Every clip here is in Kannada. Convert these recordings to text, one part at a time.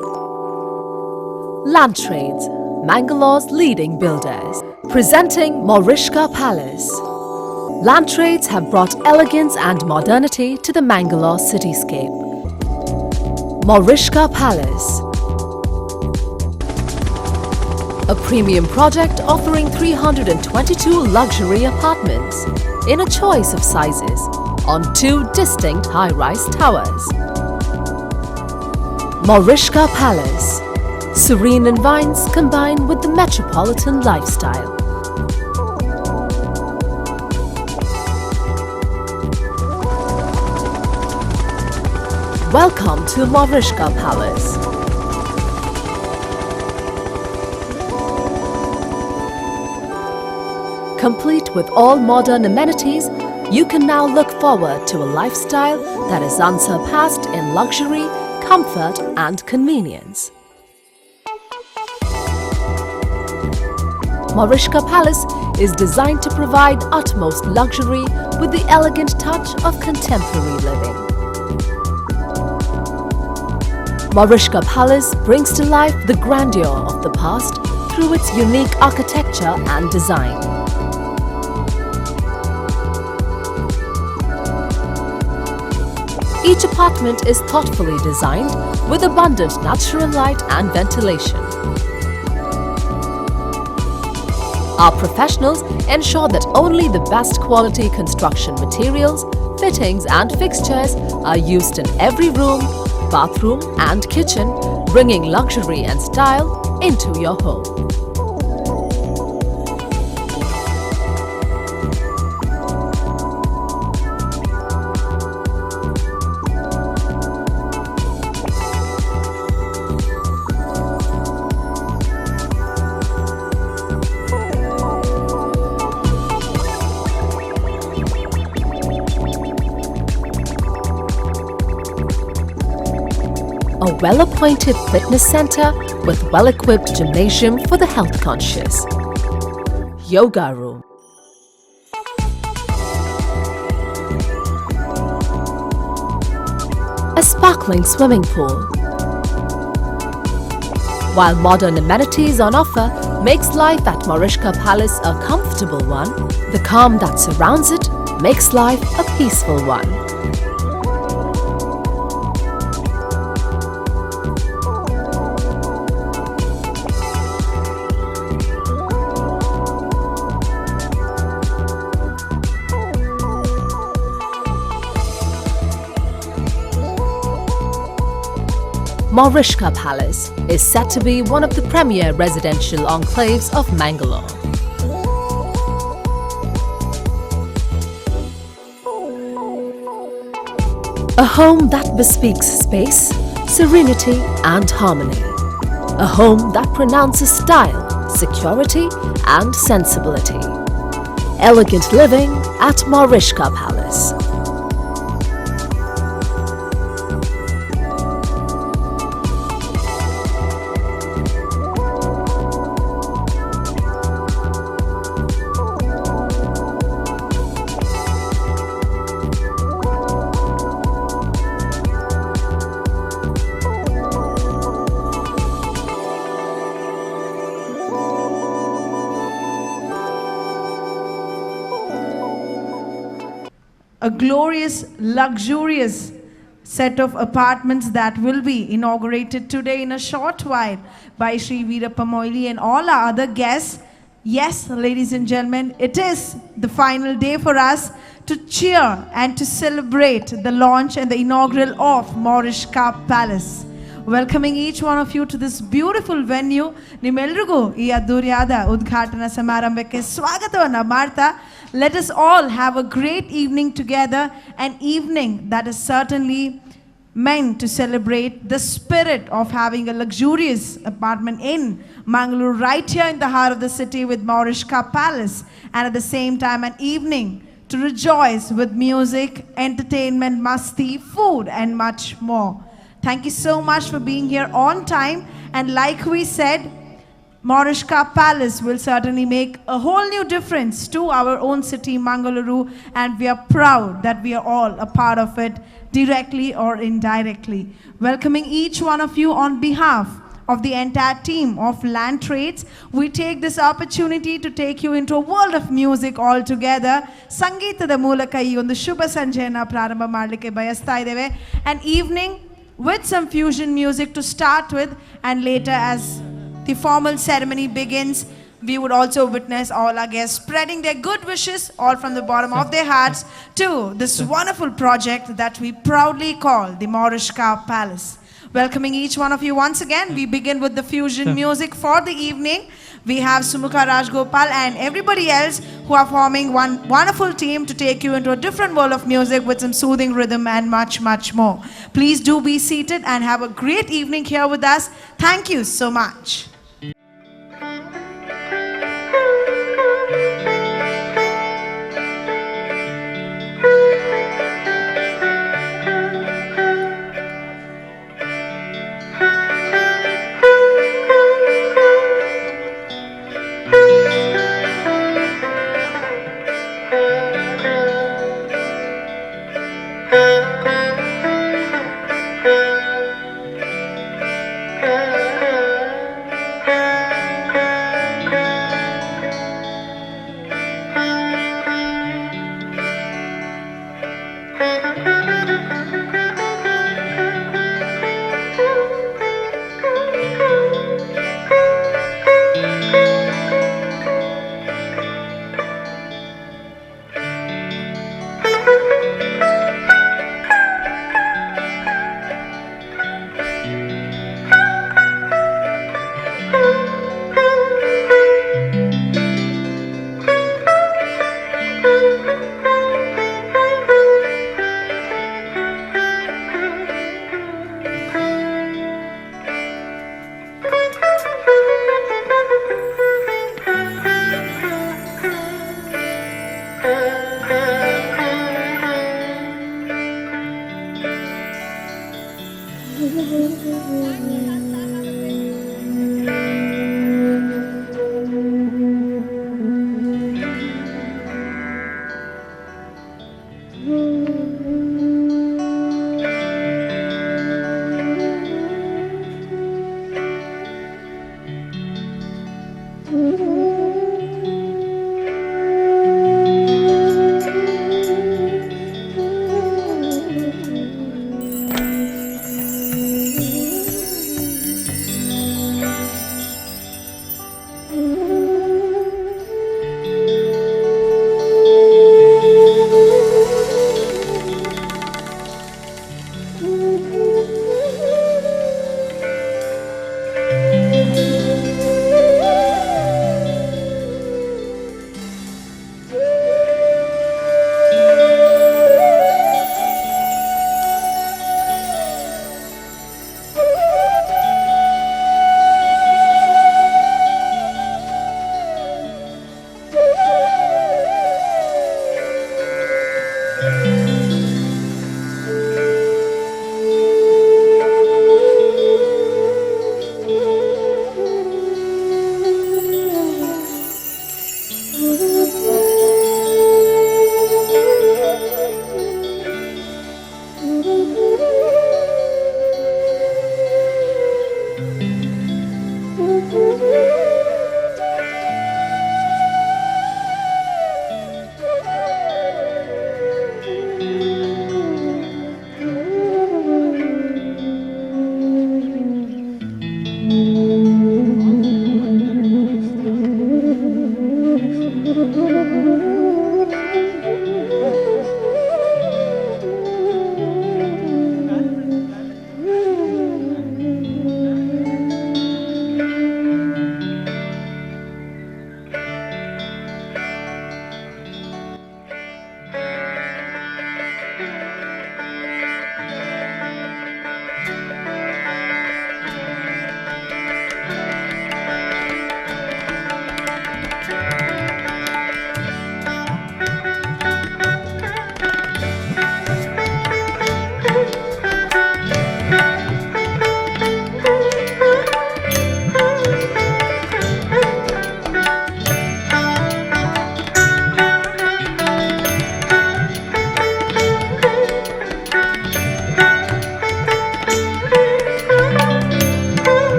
Land Trades, Mangalore's leading builders. Presenting Maurishka Palace. Land Trades have brought elegance and modernity to the Mangalore cityscape. Maurishka Palace. A premium project offering 322 luxury apartments in a choice of sizes on 2 distinct high-rise towers. Maurishka Palace. Serene environs combined with the metropolitan lifestyle. Welcome to Maurishka Palace. Complete with all modern amenities, you can now look forward to a lifestyle that is unsurpassed in luxury, comfort and convenience. Maurishka Palace is designed to provide utmost luxury with the elegant touch of contemporary living. Maurishka Palace brings to life the grandeur of the past through its unique architecture and design. Each apartment is thoughtfully designed with abundant natural light and ventilation. Our professionals ensure that only the best quality construction materials, fittings and fixtures are used in every room, bathroom and kitchen, bringing luxury and style into your home. A well-appointed fitness center with well-equipped gymnasium for the health conscious. Yoga room. A sparkling swimming pool. While modern amenities on offer makes life at Maurishka Palace a comfortable one, the calm that surrounds it makes life a peaceful one. Maurishka Palace is said to be one of the premier residential enclaves of Mangalore. A home that bespeaks space, serenity and harmony. A home that pronounces style, security and sensibility. Elegant living at Maurishka Palace. A glorious, luxurious set of apartments that will be inaugurated today in a short while by Sri Veerappa Moily and all our other guests. Yes, ladies and gentlemen, it is the final day for us to cheer and to celebrate the launch and the inaugural of Maurishka Palace. Welcoming each one of you to this beautiful venue. ನಿಮ್ಮೆಲ್ರಿಗೂ ಈ ಅದ್ದೂರಿಯಾದ ಉದ್ಘಾಟನಾ ಸಮಾರಂಭಕ್ಕೆ ಸ್ವಾಗತವನ್ನ ಮಾಡ್ತಾ, let us all have a great evening together, an evening that is certainly meant to celebrate the spirit of having a luxurious apartment in Mangalore, right here in the heart of the city with Maurishka Palace, and at the same time an evening to rejoice with music, entertainment, masti, food and much more. Thank you so much for being here on time, and like we said, Morishka Palace will certainly make a whole new difference to our own city, Mangaluru, and we are proud that we are all a part of it, directly or indirectly. Welcoming each one of you on behalf of the entire team of Land Trades, we take this opportunity to take you into a world of music all together. ಸಂಗೀತದ ಮೂಲಕ ಈ ಒಂದು ಶುಭ ಸಂಜೆಯನ್ನು ಪ್ರಾರಂಭ ಮಾಡಲಿಕ್ಕೆ ಬಯಸ್ತಾ ಇದ್ದೇವೆ. An evening with some fusion music to start with, and later as the formal ceremony begins, we would also witness all our guests spreading their good wishes all from the bottom of their hearts to this wonderful project that we proudly call the Morishka Palace. Welcoming each one of you once again, we begin with the fusion music for the evening. We have Sumukha Rajgopal and everybody else who are forming one wonderful team to take you into a different world of music with some soothing rhythm and much, much more. Please do be seated and have a great evening here with us. Thank you so much.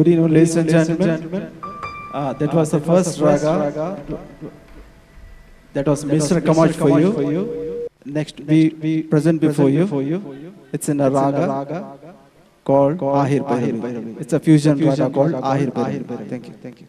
Good evening, ladies and gentlemen. That was the first raga. That was Mr. Kamaj for you. Next, we present before you. It's in a raga called Ahir Bhairavi. It's a fusion raga called Ahir Bhairavi. Thank you.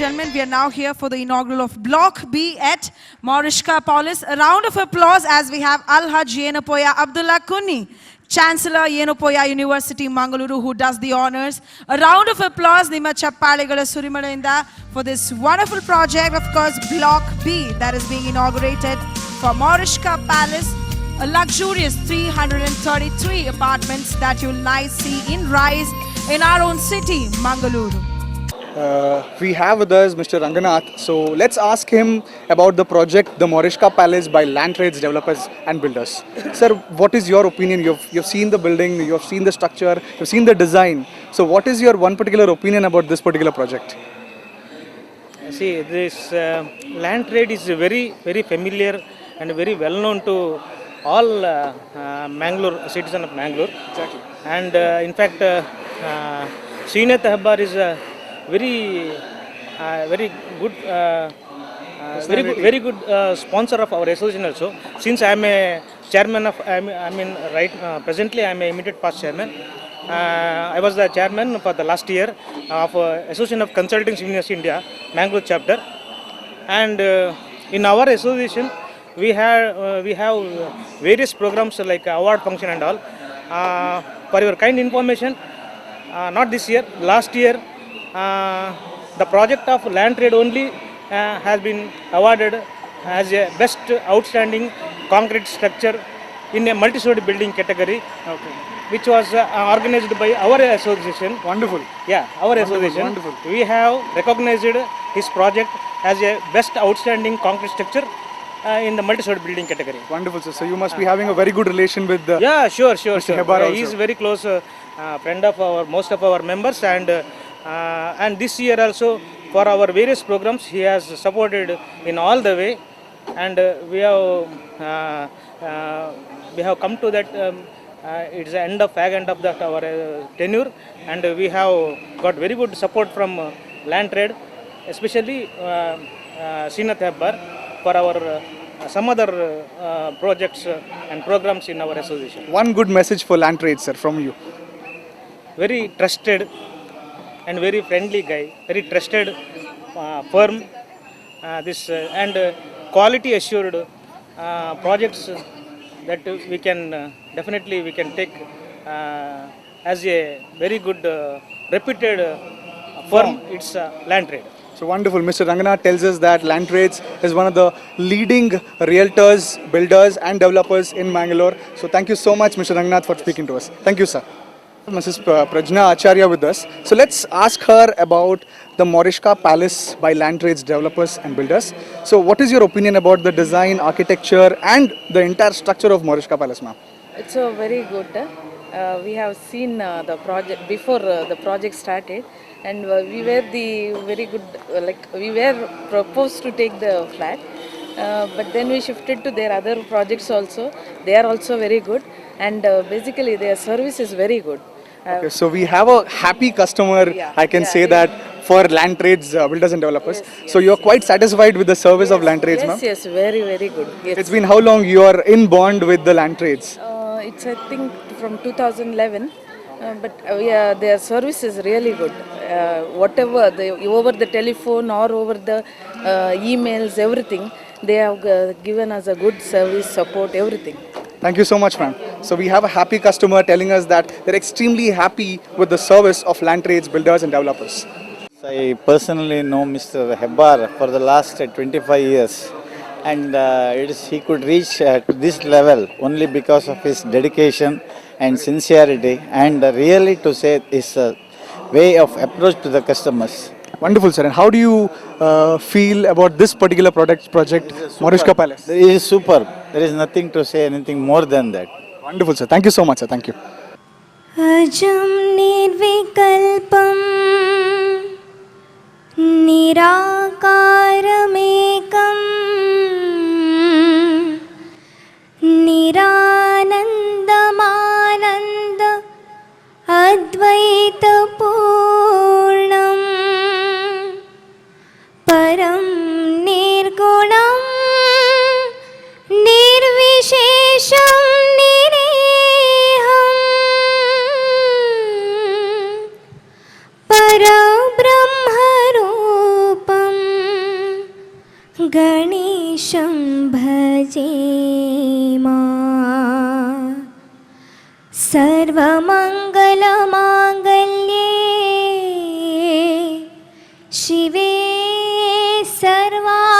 gentlemen, we are now here for the inaugural of Block B at Morishka Palace. A round of applause as we have Al-Haj Yenapoya Abdullah Kunni, Chancellor Yenapoya University, Mangaluru, who does the honors. A round of applause, Nima Chappalegala Surimalayinda, for this wonderful project, of course, Block B, that is being inaugurated for Morishka Palace. A luxurious 333 apartments that you'll nice see in rise in our own city, Mangaluru. We have with us Mr. Ranganath. So let's ask him about the project, the Morishka Palace by Land Trades Developers and Builders. Sir, what is your opinion? You've seen the building, you've seen the structure, you've seen the design. So what is your one particular opinion about this particular project? See, this land trade is very, very familiar and very well known to all Mangalore, citizens of Mangalore. Exactly. And in fact, Srinath Hebbar is a very good, very good sponsor of our association also. Since I am a chairman of, presently I am a immediate past chairman. I was the chairman for the last year of Association of Consulting University India, Mangalore chapter. And in our association, we have various programs like award function and all. For your kind information, not this year, last year, the project of land trade only has been awarded as a best outstanding concrete structure in a multi-story building category, which was organized by our association. Wonderful. Yeah, our association. Wonderful. We have recognized his project as a best outstanding concrete structure in the multi-story building category. Wonderful, sir. So you must be having a very good relation with the... Yeah, sure. Hebbar He is also. very close friend of most of our members, and this year also for our various programs he has supported in all the way, and we have come to that. It's the end of that our tenure, and we have got very good support from land trade, especially Srinath Hebbar, for our some other projects and programs in our association. One good message for land trade, sir, from you. Very trusted and very friendly guy, very trusted firm, and quality assured projects that we can definitely we can take as a very good reputed firm. It's land trade. So wonderful. Mr. Ranganath tells us that Land Trades is one of the leading realtors, builders and developers in Mangalore. So thank you so much, Mr. Ranganath, for speaking to us. Thank you, sir. Mrs. Prajna Acharya with us. So let's ask her about the Morishka Palace by Land Trades Developers and Builders. So what is your opinion about the design, architecture and the entire structure of Morishka Palace, ma'am? It's very good. We have seen the project before the project started, and we were the very good, we were proposed to take the flat, but then we shifted to their other projects also. They are also very good, and basically their service is very good. Okay, so we have a happy customer, Yeah, I can yeah, say yeah. that, for Land Trades Builders and Developers. Yes, So you're quite satisfied with the service of Land Trades, ma'am? Yes, very, very good. Yes. It's been how long you are in bond with the Land Trades? It's I think from 2011, but their service is really good. Whatever over the telephone or over the emails, everything they have given us a good service, support, everything. Thank you so much, ma'am. So we have a happy customer telling us that they're extremely happy with the service of Land Trades Builders and Developers. I personally know Mr. Hebbar for the last 25 years, and he could reach this level only because of his dedication and sincerity, and really to say his way of approach to the customers. Wonderful, sir. And how do you feel about this particular project, Morishka Palace? It is superb. There is nothing to say anything more than that. Wonderful, sir. Thank you so much, sir. Thank you. अजं निर्विकल्पं निराकारमेकं निरानन्दमानन्द अद्वैतपूर्णं परं निर्गुणं निर्विशेषं निरेहम् परब्रह्मरूपं गणेशं भजेमा सर्वमङ्गलमाङ्गल्ये शिवे सर्वार्थसाधके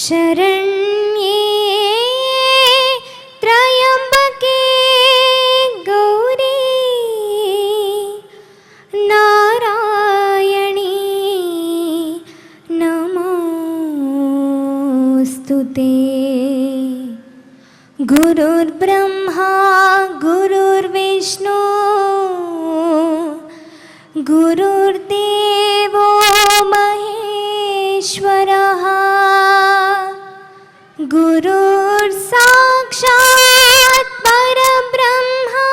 शरण्ये त्र्यम्बके गौरी नारायणी नमोस्तुते। गुरुर्ब्रह्मा गुरुर्विष्णु गुरुर्देवो महेश्वरः गुरुर्साक्षात् परब्रह्मा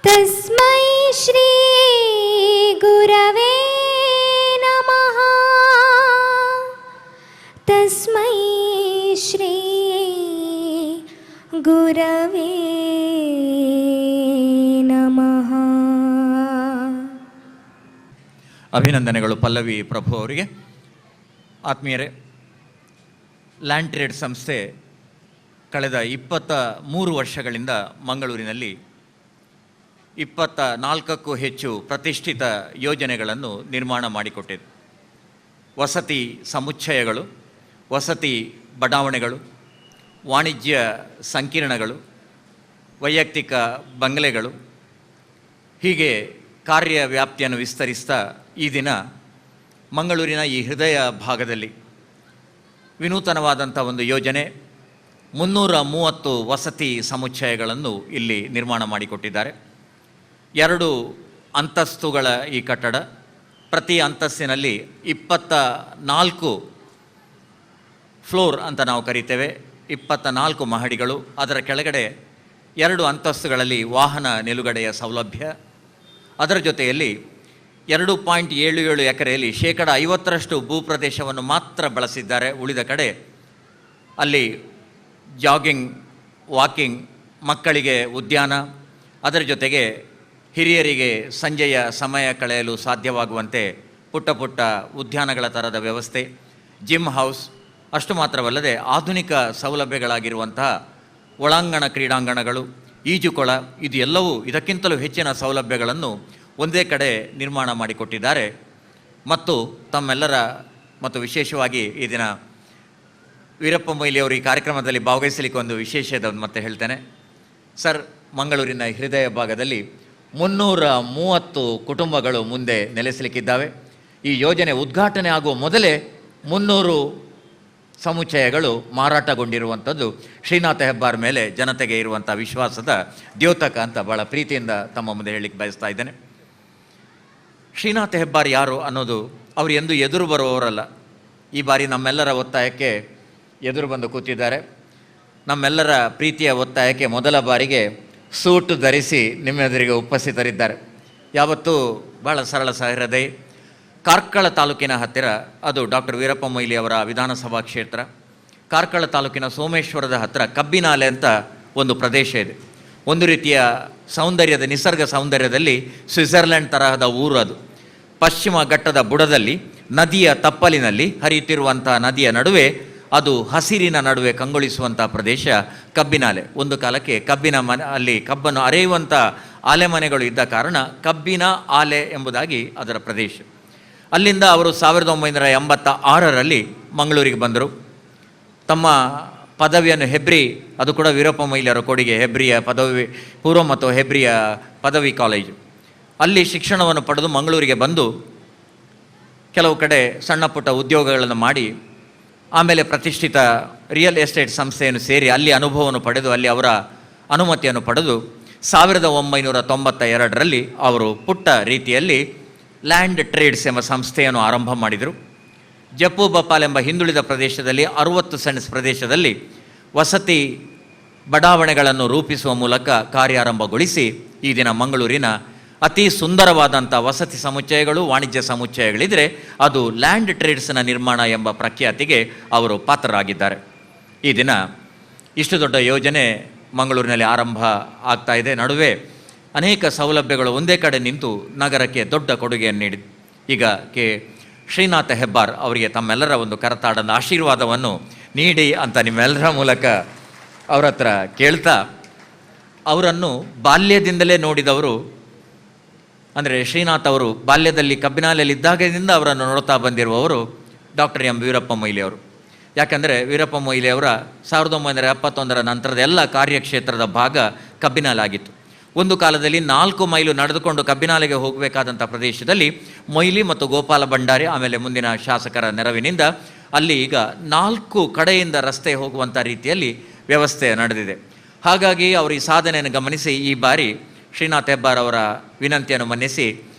तस्मै श्री गुरवे नमः तस्मै श्री गुरवे नमः। ಅಭಿನಂದನೆಗಳು ಪಲ್ಲವಿ ಪ್ರಭು ಅವರಿಗೆ. ಆತ್ಮೀಯರೇ, ಲ್ಯಾಂಡ್ ಟ್ರೇಡ್ ಸಂಸ್ಥೆ ಕಳೆದ 23 ವರ್ಷಗಳಿಂದ ಮಂಗಳೂರಿನಲ್ಲಿ 24ಕ್ಕೂ ಹೆಚ್ಚು ಪ್ರತಿಷ್ಠಿತ ಯೋಜನೆಗಳನ್ನು ನಿರ್ಮಾಣ ಮಾಡಿಕೊಟ್ಟಿದೆ. ವಸತಿ ಸಮುಚ್ಚಯಗಳು, ವಸತಿ ಬಡಾವಣೆಗಳು, ವಾಣಿಜ್ಯ ಸಂಕೀರ್ಣಗಳು, ವೈಯಕ್ತಿಕ ಬಂಗಲೆಗಳು, ಹೀಗೆ ಕಾರ್ಯವ್ಯಾಪ್ತಿಯನ್ನು ವಿಸ್ತರಿಸ್ತಾ ಈ ದಿನ ಮಂಗಳೂರಿನ ಈ ಹೃದಯ ಭಾಗದಲ್ಲಿ ವಿನೂತನವಾದಂಥ ಒಂದು ಯೋಜನೆ 330 ವಸತಿ ಸಮುಚ್ಚಯಗಳನ್ನು ಇಲ್ಲಿ ನಿರ್ಮಾಣ ಮಾಡಿಕೊಟ್ಟಿದ್ದಾರೆ. 2 ಅಂತಸ್ತುಗಳ ಈ ಕಟ್ಟಡ, ಪ್ರತಿ ಅಂತಸ್ತಿನಲ್ಲಿ 24 ಫ್ಲೋರ್ ಅಂತ ನಾವು ಕರಿತೇವೆ, 24 ಮಹಡಿಗಳು. ಅದರ ಕೆಳಗಡೆ 2 ಅಂತಸ್ತುಗಳಲ್ಲಿ ವಾಹನ ನಿಲುಗಡೆಯ ಸೌಲಭ್ಯ. ಅದರ ಜೊತೆಯಲ್ಲಿ 2.77 ಎಕರೆಯಲ್ಲಿ 50% ಭೂಪ್ರದೇಶವನ್ನು ಮಾತ್ರ ಬಳಸಿದ್ದಾರೆ. ಉಳಿದ ಕಡೆ ಅಲ್ಲಿ ಜಾಗಿಂಗ್, ವಾಕಿಂಗ್, ಮಕ್ಕಳಿಗೆ ಉದ್ಯಾನ, ಅದರ ಜೊತೆಗೆ ಹಿರಿಯರಿಗೆ ಸಂಜೆಯ ಸಮಯ ಕಳೆಯಲು ಸಾಧ್ಯವಾಗುವಂತೆ ಪುಟ್ಟ ಪುಟ್ಟ ಉದ್ಯಾನಗಳ ಥರದ ವ್ಯವಸ್ಥೆ, ಜಿಮ್ ಹೌಸ್, ಅಷ್ಟು ಮಾತ್ರವಲ್ಲದೆ ಆಧುನಿಕ ಸೌಲಭ್ಯಗಳಾಗಿರುವಂತಹ ಒಳಾಂಗಣ ಕ್ರೀಡಾಂಗಣಗಳು, ಈಜುಕೊಳ, ಇದು ಎಲ್ಲವೂ ಇದಕ್ಕಿಂತಲೂ ಹೆಚ್ಚಿನ ಸೌಲಭ್ಯಗಳನ್ನು ಒಂದೇ ಕಡೆ ನಿರ್ಮಾಣ ಮಾಡಿಕೊಟ್ಟಿದ್ದಾರೆ. ಮತ್ತು ತಮ್ಮೆಲ್ಲರ ಮತ್ತು ವಿಶೇಷವಾಗಿ ಈ ದಿನ ವೀರಪ್ಪ ಮೊಯ್ಲಿಯವರು ಈ ಕಾರ್ಯಕ್ರಮದಲ್ಲಿ ಭಾಗವಹಿಸಲಿಕ್ಕೆ ಒಂದು ವಿಶೇಷದ ಮತ್ತೆ ಹೇಳ್ತೇನೆ. ಸರ್, ಮಂಗಳೂರಿನ ಹೃದಯ ಭಾಗದಲ್ಲಿ 330 ಕುಟುಂಬಗಳು ಮುಂದೆ ನೆಲೆಸಲಿಕ್ಕಿದ್ದಾವೆ. ಈ ಯೋಜನೆ ಉದ್ಘಾಟನೆ ಆಗುವ ಮೊದಲೇ 300 ಸಮುಚ್ಚಯಗಳು ಮಾರಾಟಗೊಂಡಿರುವಂಥದ್ದು ಶ್ರೀನಾಥ ಹೆಬ್ಬಾರ್ ಮೇಲೆ ಜನತೆಗೆ ಇರುವಂಥ ವಿಶ್ವಾಸದ ದ್ಯೋತಕ ಅಂತ ಭಾಳ ಪ್ರೀತಿಯಿಂದ ತಮ್ಮ ಮುಂದೆ ಹೇಳಲಿಕ್ಕೆ ಬಯಸ್ತಾ ಇದ್ದೇನೆ. ಶ್ರೀನಾಥ ಹೆಬ್ಬಾರ್ ಯಾರು ಅನ್ನೋದು ಅವರು ಎಂದು ಎದುರು ಬರುವವರಲ್ಲ. ಈ ಬಾರಿ ನಮ್ಮೆಲ್ಲರ ಒತ್ತಾಯಕ್ಕೆ ಎದುರು ಬಂದು ಕೂತಿದ್ದಾರೆ. ನಮ್ಮೆಲ್ಲರ ಪ್ರೀತಿಯ ಒತ್ತಾಯಕ್ಕೆ ಮೊದಲ ಬಾರಿಗೆ ಸೂಟು ಧರಿಸಿ ನಿಮ್ಮೆದುರಿಗೆ ಉಪಸ್ಥಿತರಿದ್ದಾರೆ. ಯಾವತ್ತೂ ಭಾಳ ಸರಳ ಹೃದಯ. ಕಾರ್ಕಳ ತಾಲೂಕಿನ ಹತ್ತಿರ, ಅದು ಡಾಕ್ಟರ್ ವೀರಪ್ಪ ಮೊಯ್ಲಿ ಅವರ ವಿಧಾನಸಭಾ ಕ್ಷೇತ್ರ. ಕಾರ್ಕಳ ತಾಲೂಕಿನ ಸೋಮೇಶ್ವರದ ಹತ್ತಿರ ಕಬ್ಬಿನಾಲೆ ಅಂತ ಒಂದು ಪ್ರದೇಶ ಇದೆ. ಒಂದು ರೀತಿಯ ಸೌಂದರ್ಯದ, ನಿಸರ್ಗ ಸೌಂದರ್ಯದಲ್ಲಿ ಸ್ವಿಟ್ಜರ್ಲ್ಯಾಂಡ್ ತರಹದ ಊರು ಅದು. ಪಶ್ಚಿಮ ಘಟ್ಟದ ಬುಡದಲ್ಲಿ ನದಿಯ ತಪ್ಪಲಿನಲ್ಲಿ ಹರಿಯುತ್ತಿರುವಂಥ ನದಿಯ ನಡುವೆ, ಅದು ಹಸಿರಿನ ನಡುವೆ ಕಂಗೊಳಿಸುವಂಥ ಪ್ರದೇಶ ಕಬ್ಬಿನಾಲೆ. ಒಂದು ಕಾಲಕ್ಕೆ ಕಬ್ಬಿನ ಅಲ್ಲಿ ಕಬ್ಬನ್ನು ಅರೆಯುವಂಥ ಆಲೆಮನೆಗಳು ಇದ್ದ ಕಾರಣ ಕಬ್ಬಿನ ಆಲೆ ಎಂಬುದಾಗಿ ಅದರ ಪ್ರದೇಶ. ಅಲ್ಲಿಂದ ಅವರು 1986ರಲ್ಲಿ ಮಂಗಳೂರಿಗೆ ಬಂದರು. ತಮ್ಮ ಪದವಿಯನ್ನು ಹೆಬ್ರಿ, ಅದು ಕೂಡ ವೀರಪ್ಪ ಮೊಯ್ಲಿಯವರ ಕೊಡುಗೆ, ಹೆಬ್ರಿಯ ಪದವಿ ಪೂರ್ವ ಮತ್ತು ಹೆಬ್ರಿಯ ಪದವಿ ಕಾಲೇಜು, ಅಲ್ಲಿ ಶಿಕ್ಷಣವನ್ನು ಪಡೆದು ಮಂಗಳೂರಿಗೆ ಬಂದು ಕೆಲವು ಕಡೆ ಸಣ್ಣ ಪುಟ್ಟ ಉದ್ಯೋಗಗಳನ್ನು ಮಾಡಿ, ಆಮೇಲೆ ಪ್ರತಿಷ್ಠಿತ ರಿಯಲ್ ಎಸ್ಟೇಟ್ ಸಂಸ್ಥೆಯನ್ನು ಸೇರಿ ಅಲ್ಲಿ ಅನುಭವವನ್ನು ಪಡೆದು, ಅಲ್ಲಿ ಅವರ ಅನುಮತಿಯನ್ನು ಪಡೆದು 1992ರಲ್ಲಿ ಅವರು ಪುಟ್ಟ ರೀತಿಯಲ್ಲಿ ಲ್ಯಾಂಡ್ ಟ್ರೇಡ್ಸ್ ಎಂಬ ಸಂಸ್ಥೆಯನ್ನು ಆರಂಭ ಮಾಡಿದರು. ಜಪ್ಪು ಬಪಾಲ್ ಎಂಬ ಹಿಂದುಳಿದ ಪ್ರದೇಶದಲ್ಲಿ 60 ಸೆಂಟ್ಸ್ ಪ್ರದೇಶದಲ್ಲಿ ವಸತಿ ಬಡಾವಣೆಗಳನ್ನು ರೂಪಿಸುವ ಮೂಲಕ ಕಾರ್ಯಾರಂಭಗೊಳಿಸಿ ಈ ದಿನ ಮಂಗಳೂರಿನ ಅತಿ ಸುಂದರವಾದಂಥ ವಸತಿ ಸಮುಚ್ಚಯಗಳು, ವಾಣಿಜ್ಯ ಸಮುಚ್ಚಯಗಳಿದ್ದರೆ ಅದು ಲ್ಯಾಂಡ್ ಟ್ರೇಡ್ಸ್ನ ನಿರ್ಮಾಣ ಎಂಬ ಪ್ರಖ್ಯಾತಿಗೆ ಅವರು ಪಾತ್ರರಾಗಿದ್ದಾರೆ. ಈ ದಿನ ಇಷ್ಟು ದೊಡ್ಡ ಯೋಜನೆ ಮಂಗಳೂರಿನಲ್ಲಿ ಆರಂಭ ಆಗ್ತಾ ಇದೆ. ನಡುವೆ ಅನೇಕ ಸೌಲಭ್ಯಗಳು ಒಂದೇ ಕಡೆ ನಿಂತು ನಗರಕ್ಕೆ ದೊಡ್ಡ ಕೊಡುಗೆಯನ್ನು ನೀಡಿದೆ. ಈಗ ಕೆ ಶ್ರೀನಾಥ ಹೆಬ್ಬಾರ್ ಅವರಿಗೆ ತಮ್ಮೆಲ್ಲರ ಒಂದು ಕರತಾಡದ ಆಶೀರ್ವಾದವನ್ನು ನೀಡಿ ಅಂತ ನಿಮ್ಮೆಲ್ಲರ ಮೂಲಕ ಅವರ ಹತ್ರ ಕೇಳ್ತಾ, ಅವರನ್ನು ಬಾಲ್ಯದಿಂದಲೇ ನೋಡಿದವರು, ಅಂದರೆ ಶ್ರೀನಾಥ್ ಅವರು ಬಾಲ್ಯದಲ್ಲಿ ಕಬ್ಬಿನಾಲೆಯಲ್ಲಿದ್ದಾಗದಿಂದ ಅವರನ್ನು ನೋಡ್ತಾ ಬಂದಿರುವವರು ಡಾಕ್ಟರ್ ಎಂ ವೀರಪ್ಪ ಮೊಯ್ಲಿ ಅವರು. ಯಾಕಂದರೆ ವೀರಪ್ಪ ಮೊಯ್ಲಿ ಅವರ 1971 ನಂತರದ ಎಲ್ಲ ಕಾರ್ಯಕ್ಷೇತ್ರದ ಭಾಗ ಕಬ್ಬಿನಾಲಾಗಿತ್ತು. ಒಂದು ಕಾಲದಲ್ಲಿ 4 ಮೈಲು ನಡೆದುಕೊಂಡು ಕಬ್ಬಿನಾಲೆಗೆ ಹೋಗಬೇಕಾದಂಥ ಪ್ರದೇಶದಲ್ಲಿ ಮೊಯ್ಲಿ ಮತ್ತು ಗೋಪಾಲ ಭಂಡಾರಿ ಆಮೇಲೆ ಮುಂದಿನ ಶಾಸಕರ ನೆರವಿನಿಂದ ಅಲ್ಲಿ ಈಗ 4 ಕಡೆಯಿಂದ ರಸ್ತೆ ಹೋಗುವಂಥ ರೀತಿಯಲ್ಲಿ ವ್ಯವಸ್ಥೆ ನಡೆದಿದೆ. ಹಾಗಾಗಿ ಅವರು ಈ ಸಾಧನೆಯನ್ನು ಗಮನಿಸಿ ಈ ಬಾರಿ ಶ್ರೀನಾಥ್ ಹೆಬ್ಬಾರ್ ಅವರ ವಿನಂತಿಯನ್ನು ಮನ್ನಿಸಿ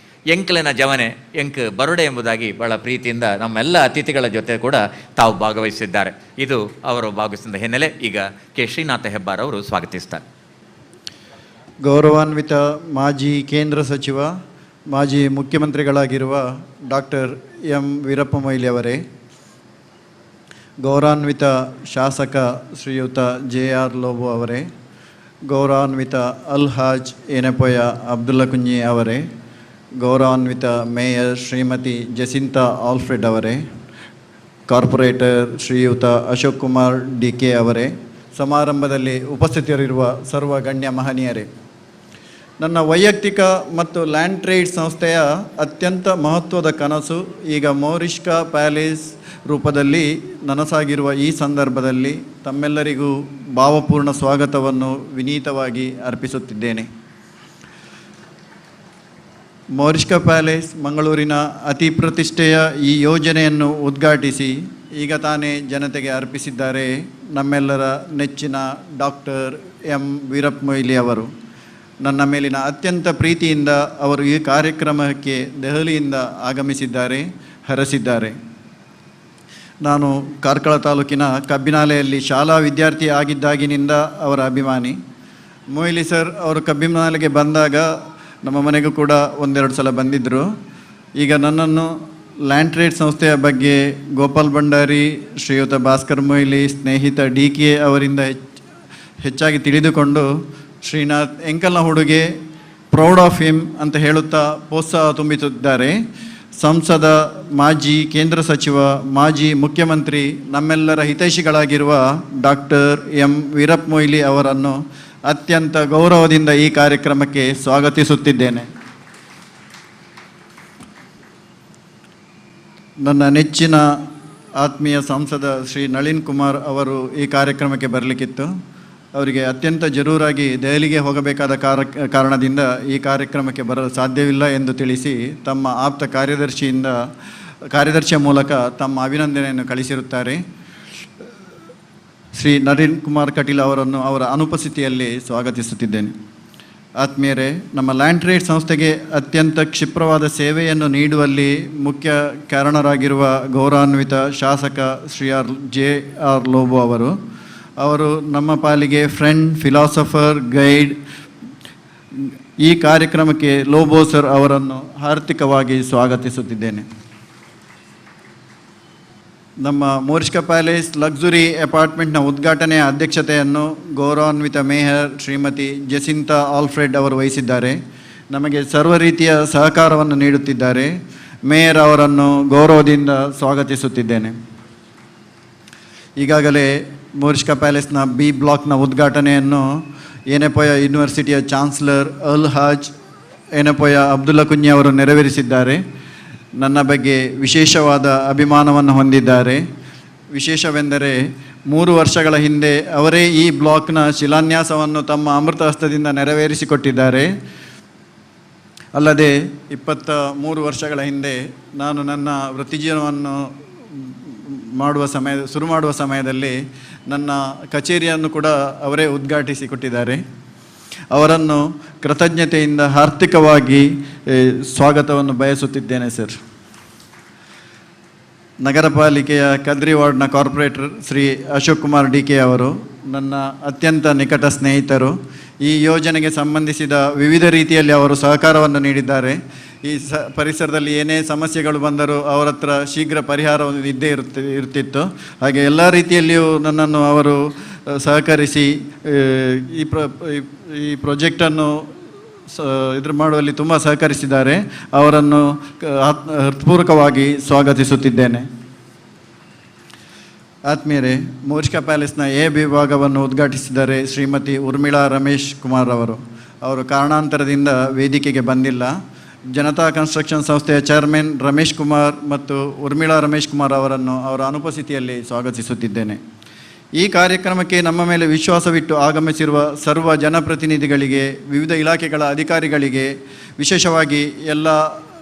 ಎಂಕಲಿನ ಜವನೆ ಎಂಕ್ ಬರುಡೆ ಎಂಬುದಾಗಿ ಬಹಳ ಪ್ರೀತಿಯಿಂದ ನಮ್ಮೆಲ್ಲ ಅತಿಥಿಗಳ ಜೊತೆ ಕೂಡ ತಾವು ಭಾಗವಹಿಸಿದ್ದಾರೆ. ಇದು ಅವರು ಭಾಗವಹಿಸಿದ ಹಿನ್ನೆಲೆ ಈಗ ಕೆ ಶ್ರೀನಾಥ ಹೆಬ್ಬಾರ್ ಅವರು ಸ್ವಾಗತಿಸ್ತಾರೆ. ಗೌರವಾನ್ವಿತ ಮಾಜಿ ಕೇಂದ್ರ ಸಚಿವ, ಮಾಜಿ ಮುಖ್ಯಮಂತ್ರಿಗಳಾಗಿರುವ ಡಾಕ್ಟರ್ ಎಂ ವೀರಪ್ಪ ಮೊಯ್ಲಿ ಅವರೇ, ಗೌರವಾನ್ವಿತ ಶಾಸಕ ಶ್ರೀಯುತ JR ಲೋಬೋ ಅವರೇ, ಗೌರವಾನ್ವಿತ ಅಲ್ಹಾಜ್ ಏನೆಪೊಯ ಅಬ್ದುಲ್ಲಾ ಕುಂಜಿ ಅವರೇ, ಗೌರವಾನ್ವಿತ ಮೇಯರ್ ಶ್ರೀಮತಿ ಜಸಿಂತಾ ಆಲ್ಫ್ರೆಡ್ ಅವರೇ, ಕಾರ್ಪೊರೇಟರ್ ಶ್ರೀಯುತ ಅಶೋಕ್ ಕುಮಾರ್ DK ಅವರೇ, ಸಮಾರಂಭದಲ್ಲಿ ಉಪಸ್ಥಿತರಿರುವ ಸರ್ವ ಗಣ್ಯ ಮಹನೀಯರೇ, ನನ್ನ ವೈಯಕ್ತಿಕ ಮತ್ತು ಲ್ಯಾಂಡ್ ಟ್ರೇಡ್ ಸಂಸ್ಥೆಯ ಅತ್ಯಂತ ಮಹತ್ವದ ಕನಸು ಈಗ ಮೋರಿಷ್ಕಾ ಪ್ಯಾಲೇಸ್ ರೂಪದಲ್ಲಿ ನನಸಾಗಿರುವ ಈ ಸಂದರ್ಭದಲ್ಲಿ ತಮ್ಮೆಲ್ಲರಿಗೂ ಭಾವಪೂರ್ಣ ಸ್ವಾಗತವನ್ನು ವಿನೀತವಾಗಿ ಅರ್ಪಿಸುತ್ತಿದ್ದೇನೆ. ಮೋರಿಷ್ಕಾ ಪ್ಯಾಲೇಸ್ ಮಂಗಳೂರಿನ ಅತಿ ಪ್ರತಿಷ್ಠೆಯ ಈ ಯೋಜನೆಯನ್ನು ಉದ್ಘಾಟಿಸಿ ಈಗ ತಾನೇ ಜನತೆಗೆ ಅರ್ಪಿಸಿದ್ದಾರೆ ನಮ್ಮೆಲ್ಲರ ನೆಚ್ಚಿನ ಡಾಕ್ಟರ್ ಎಂ ವೀರಪ್ಪ ಮೊಯ್ಲಿ ಅವರು. ನನ್ನ ಮೇಲಿನ ಅತ್ಯಂತ ಪ್ರೀತಿಯಿಂದ ಅವರು ಈ ಕಾರ್ಯಕ್ರಮಕ್ಕೆ ದೆಹಲಿಯಿಂದ ಆಗಮಿಸಿದ್ದಾರೆ, ಹರಸಿದ್ದಾರೆ. ನಾನು ಕಾರ್ಕಳ ತಾಲೂಕಿನ ಕಬ್ಬಿನಾಲೆಯಲ್ಲಿ ಶಾಲಾ ವಿದ್ಯಾರ್ಥಿ ಆಗಿದ್ದಾಗಿನಿಂದ ಅವರ ಅಭಿಮಾನಿ. ಮೊಯ್ಲಿ ಸರ್ ಅವರು ಕಬ್ಬಿನಾಲೆಗೆ ಬಂದಾಗ ನಮ್ಮ ಮನೆಗೂ ಕೂಡ 1-2 ಸಲ ಬಂದಿದ್ದರು. ಈಗ ನನ್ನನ್ನು ಲ್ಯಾಂಡ್ ಟ್ರೇಡ್ ಸಂಸ್ಥೆಯ ಬಗ್ಗೆ ಗೋಪಾಲ್ ಭಂಡಾರಿ, ಶ್ರೀಯುತ ಭಾಸ್ಕರ್ ಮೊಯ್ಲಿ, ಸ್ನೇಹಿತ DK ಅವರಿಂದ ಹೆಚ್ಚಾಗಿ ತಿಳಿದುಕೊಂಡು ಶ್ರೀನಾಥ್ ಎಂಕಲ್ನ ಹುಡುಗೆ, ಪ್ರೌಡ್ ಆಫ್ ಹಿಮ್ ಅಂತ ಹೇಳುತ್ತಾ ಪ್ರೋತ್ಸಾಹ ತುಂಬುತ್ತಿದ್ದಾರೆ. ಸಂಸದ, ಮಾಜಿ ಕೇಂದ್ರ ಸಚಿವ, ಮಾಜಿ ಮುಖ್ಯಮಂತ್ರಿ, ನಮ್ಮೆಲ್ಲರ ಹಿತೈಷಿಗಳಾಗಿರುವ ಡಾಕ್ಟರ್ ಎಂ ವೀರಪ್ಪ ಮೊಯ್ಲಿ ಅವರನ್ನು ಅತ್ಯಂತ ಗೌರವದಿಂದ ಈ ಕಾರ್ಯಕ್ರಮಕ್ಕೆ ಸ್ವಾಗತಿಸುತ್ತಿದ್ದೇನೆ. ನನ್ನ ನೆಚ್ಚಿನ ಆತ್ಮೀಯ ಸಂಸದ ಶ್ರೀ ನಳಿನ್ ಕುಮಾರ್ ಅವರು ಈ ಕಾರ್ಯಕ್ರಮಕ್ಕೆ ಬರಲಿಕ್ಕಿತ್ತು. ಅವರಿಗೆ ಅತ್ಯಂತ ಜರೂರಾಗಿ ದೆಹಲಿಗೆ ಹೋಗಬೇಕಾದ ಕಾರಣದಿಂದ ಈ ಕಾರ್ಯಕ್ರಮಕ್ಕೆ ಬರಲು ಸಾಧ್ಯವಿಲ್ಲ ಎಂದು ತಿಳಿಸಿ ತಮ್ಮ ಆಪ್ತ ಕಾರ್ಯದರ್ಶಿಯ ಮೂಲಕ ತಮ್ಮ ಅಭಿನಂದನೆಯನ್ನು ಕಳಿಸಿರುತ್ತಾರೆ. ಶ್ರೀ ನಳಿನ್ ಕುಮಾರ್ ಕಟೀಲ್ ಅವರನ್ನು ಅವರ ಅನುಪಸ್ಥಿತಿಯಲ್ಲಿ ಸ್ವಾಗತಿಸುತ್ತಿದ್ದೇನೆ. ಆತ್ಮೀಯರೇ, ನಮ್ಮ ಲ್ಯಾಂಡ್ ಟ್ರೇಡ್ ಸಂಸ್ಥೆಗೆ ಅತ್ಯಂತ ಕ್ಷಿಪ್ರವಾದ ಸೇವೆಯನ್ನು ನೀಡುವಲ್ಲಿ ಮುಖ್ಯ ಕಾರಣರಾಗಿರುವ ಗೌರವಾನ್ವಿತ ಶಾಸಕ ಶ್ರೀ JR ಲೋಬೋ ಅವರು ನಮ್ಮ ಪಾಲಿಗೆ ಫ್ರೆಂಡ್, ಫಿಲಾಸಫರ್, ಗೈಡ್. ಈ ಕಾರ್ಯಕ್ರಮಕ್ಕೆ ಲೋಬೋ ಸರ್ ಅವರನ್ನು ಹಾರ್ದಿಕವಾಗಿ ಸ್ವಾಗತಿಸುತ್ತಿದ್ದೇನೆ. ನಮ್ಮ ಮೋರಿಷ್ಕಾ ಪ್ಯಾಲೇಸ್ ಲಕ್ಸುರಿ ಅಪಾರ್ಟ್ಮೆಂಟ್ನ ಉದ್ಘಾಟನೆಯ ಅಧ್ಯಕ್ಷತೆಯನ್ನು ಗೌರವಾನ್ವಿತ ಮೇಯರ್ ಶ್ರೀಮತಿ ಜಸಿಂತಾ ಆಲ್ಫ್ರೆಡ್ ಅವರು ವಹಿಸಿದ್ದಾರೆ. ನಮಗೆ ಸರ್ವ ರೀತಿಯ ಸಹಕಾರವನ್ನು ನೀಡುತ್ತಿದ್ದಾರೆ. ಮೇಯರ್ ಅವರನ್ನು ಗೌರವದಿಂದ ಸ್ವಾಗತಿಸುತ್ತಿದ್ದೇನೆ. ಈಗಾಗಲೇ ಮೋರಿಷ್ಕಾ ಪ್ಯಾಲೇಸ್ನ B ಬ್ಲಾಕ್ನ ಉದ್ಘಾಟನೆಯನ್ನು ಏನೆಪೊಯ ಯೂನಿವರ್ಸಿಟಿಯ ಚಾನ್ಸಲರ್ ಅಲ್ಹಾಜ್ ಏನೆಪೊಯ ಅಬ್ದುಲ್ಲಾ ಕುಂಜಿ ಅವರು ನೆರವೇರಿಸಿದ್ದಾರೆ. ನನ್ನ ಬಗ್ಗೆ ವಿಶೇಷವಾದ ಅಭಿಮಾನವನ್ನು ಹೊಂದಿದ್ದಾರೆ. ವಿಶೇಷವೆಂದರೆ 3 ವರ್ಷಗಳ ಹಿಂದೆ ಅವರೇ ಈ ಬ್ಲಾಕ್ನ ಶಿಲಾನ್ಯಾಸವನ್ನು ತಮ್ಮ ಅಮೃತ ಹಸ್ತದಿಂದ ನೆರವೇರಿಸಿಕೊಟ್ಟಿದ್ದಾರೆ. ಅಲ್ಲದೆ 23 ವರ್ಷಗಳ ಹಿಂದೆ ನಾನು ನನ್ನ ವೃತ್ತಿಜೀವನವನ್ನು ಶುರು ಮಾಡುವ ಸಮಯದಲ್ಲಿ ನನ್ನ ಕಚೇರಿಯನ್ನು ಕೂಡ ಅವರೇ ಉದ್ಘಾಟಿಸಿಕೊಟ್ಟಿದ್ದಾರೆ. ಅವರನ್ನು ಕೃತಜ್ಞತೆಯಿಂದ ಹಾರ್ದಿಕವಾಗಿ ಸ್ವಾಗತವನ್ನು ಬಯಸುತ್ತಿದ್ದೇನೆ ಸರ್. ನಗರ ಪಾಲಿಕೆಯ ಕದ್ರಿ ವಾರ್ಡ್ನ ಕಾರ್ಪೊರೇಟರ್ ಶ್ರೀ ಅಶೋಕ್ ಕುಮಾರ್ DK ಅವರು ನನ್ನ ಅತ್ಯಂತ ನಿಕಟ ಸ್ನೇಹಿತರು. ಈ ಯೋಜನೆಗೆ ಸಂಬಂಧಿಸಿದ ವಿವಿಧ ರೀತಿಯಲ್ಲಿ ಅವರು ಸಹಕಾರವನ್ನು ನೀಡಿದ್ದಾರೆ. ಈ ಪರಿಸರದಲ್ಲಿ ಏನೇ ಸಮಸ್ಯೆಗಳು ಬಂದರೂ ಅವರ ಹತ್ರ ಶೀಘ್ರ ಪರಿಹಾರವನ್ನು ಇದ್ದೇ ಇರ್ತಿತ್ತು. ಹಾಗೆ ಎಲ್ಲ ರೀತಿಯಲ್ಲಿಯೂ ನನ್ನನ್ನು ಅವರು ಸಹಕರಿಸಿ ಈ ಪ್ರಾಜೆಕ್ಟನ್ನು ಇದ್ರ ಮಾಡುವಲ್ಲಿ ತುಂಬ ಸಹಕರಿಸಿದ್ದಾರೆ. ಅವರನ್ನು ಹೃತ್ಪೂರ್ವಕವಾಗಿ ಸ್ವಾಗತಿಸುತ್ತಿದ್ದೇನೆ. ಆತ್ಮೀಯರೇ, ಮೋರಿಷ್ಕಾ ಪ್ಯಾಲೇಸ್ನ ಎ ವಿಭಾಗವನ್ನು ಉದ್ಘಾಟಿಸಿದ್ದಾರೆ ಶ್ರೀಮತಿ ಉರ್ಮಿಳಾ ರಮೇಶ್ ಕುಮಾರ್ ಅವರು ಕಾರಣಾಂತರದಿಂದ ವೇದಿಕೆಗೆ ಬಂದಿಲ್ಲ. ಜನತಾ ಕನ್ಸ್ಟ್ರಕ್ಷನ್ ಸಂಸ್ಥೆಯ ಚೇರ್ಮನ್ ರಮೇಶ್ ಕುಮಾರ್ ಮತ್ತು ಉರ್ಮಿಳಾ ರಮೇಶ್ ಕುಮಾರ್ ಅವರನ್ನು ಅವರ ಅನುಪಸ್ಥಿತಿಯಲ್ಲಿ ಸ್ವಾಗತಿಸುತ್ತಿದ್ದೇನೆ. ಈ ಕಾರ್ಯಕ್ರಮಕ್ಕೆ ನಮ್ಮ ಮೇಲೆ ವಿಶ್ವಾಸವಿಟ್ಟು ಆಗಮಿಸಿರುವ ಸರ್ವ ಜನಪ್ರತಿನಿಧಿಗಳಿಗೆ, ವಿವಿಧ ಇಲಾಖೆಗಳ ಅಧಿಕಾರಿಗಳಿಗೆ, ವಿಶೇಷವಾಗಿ ಎಲ್ಲ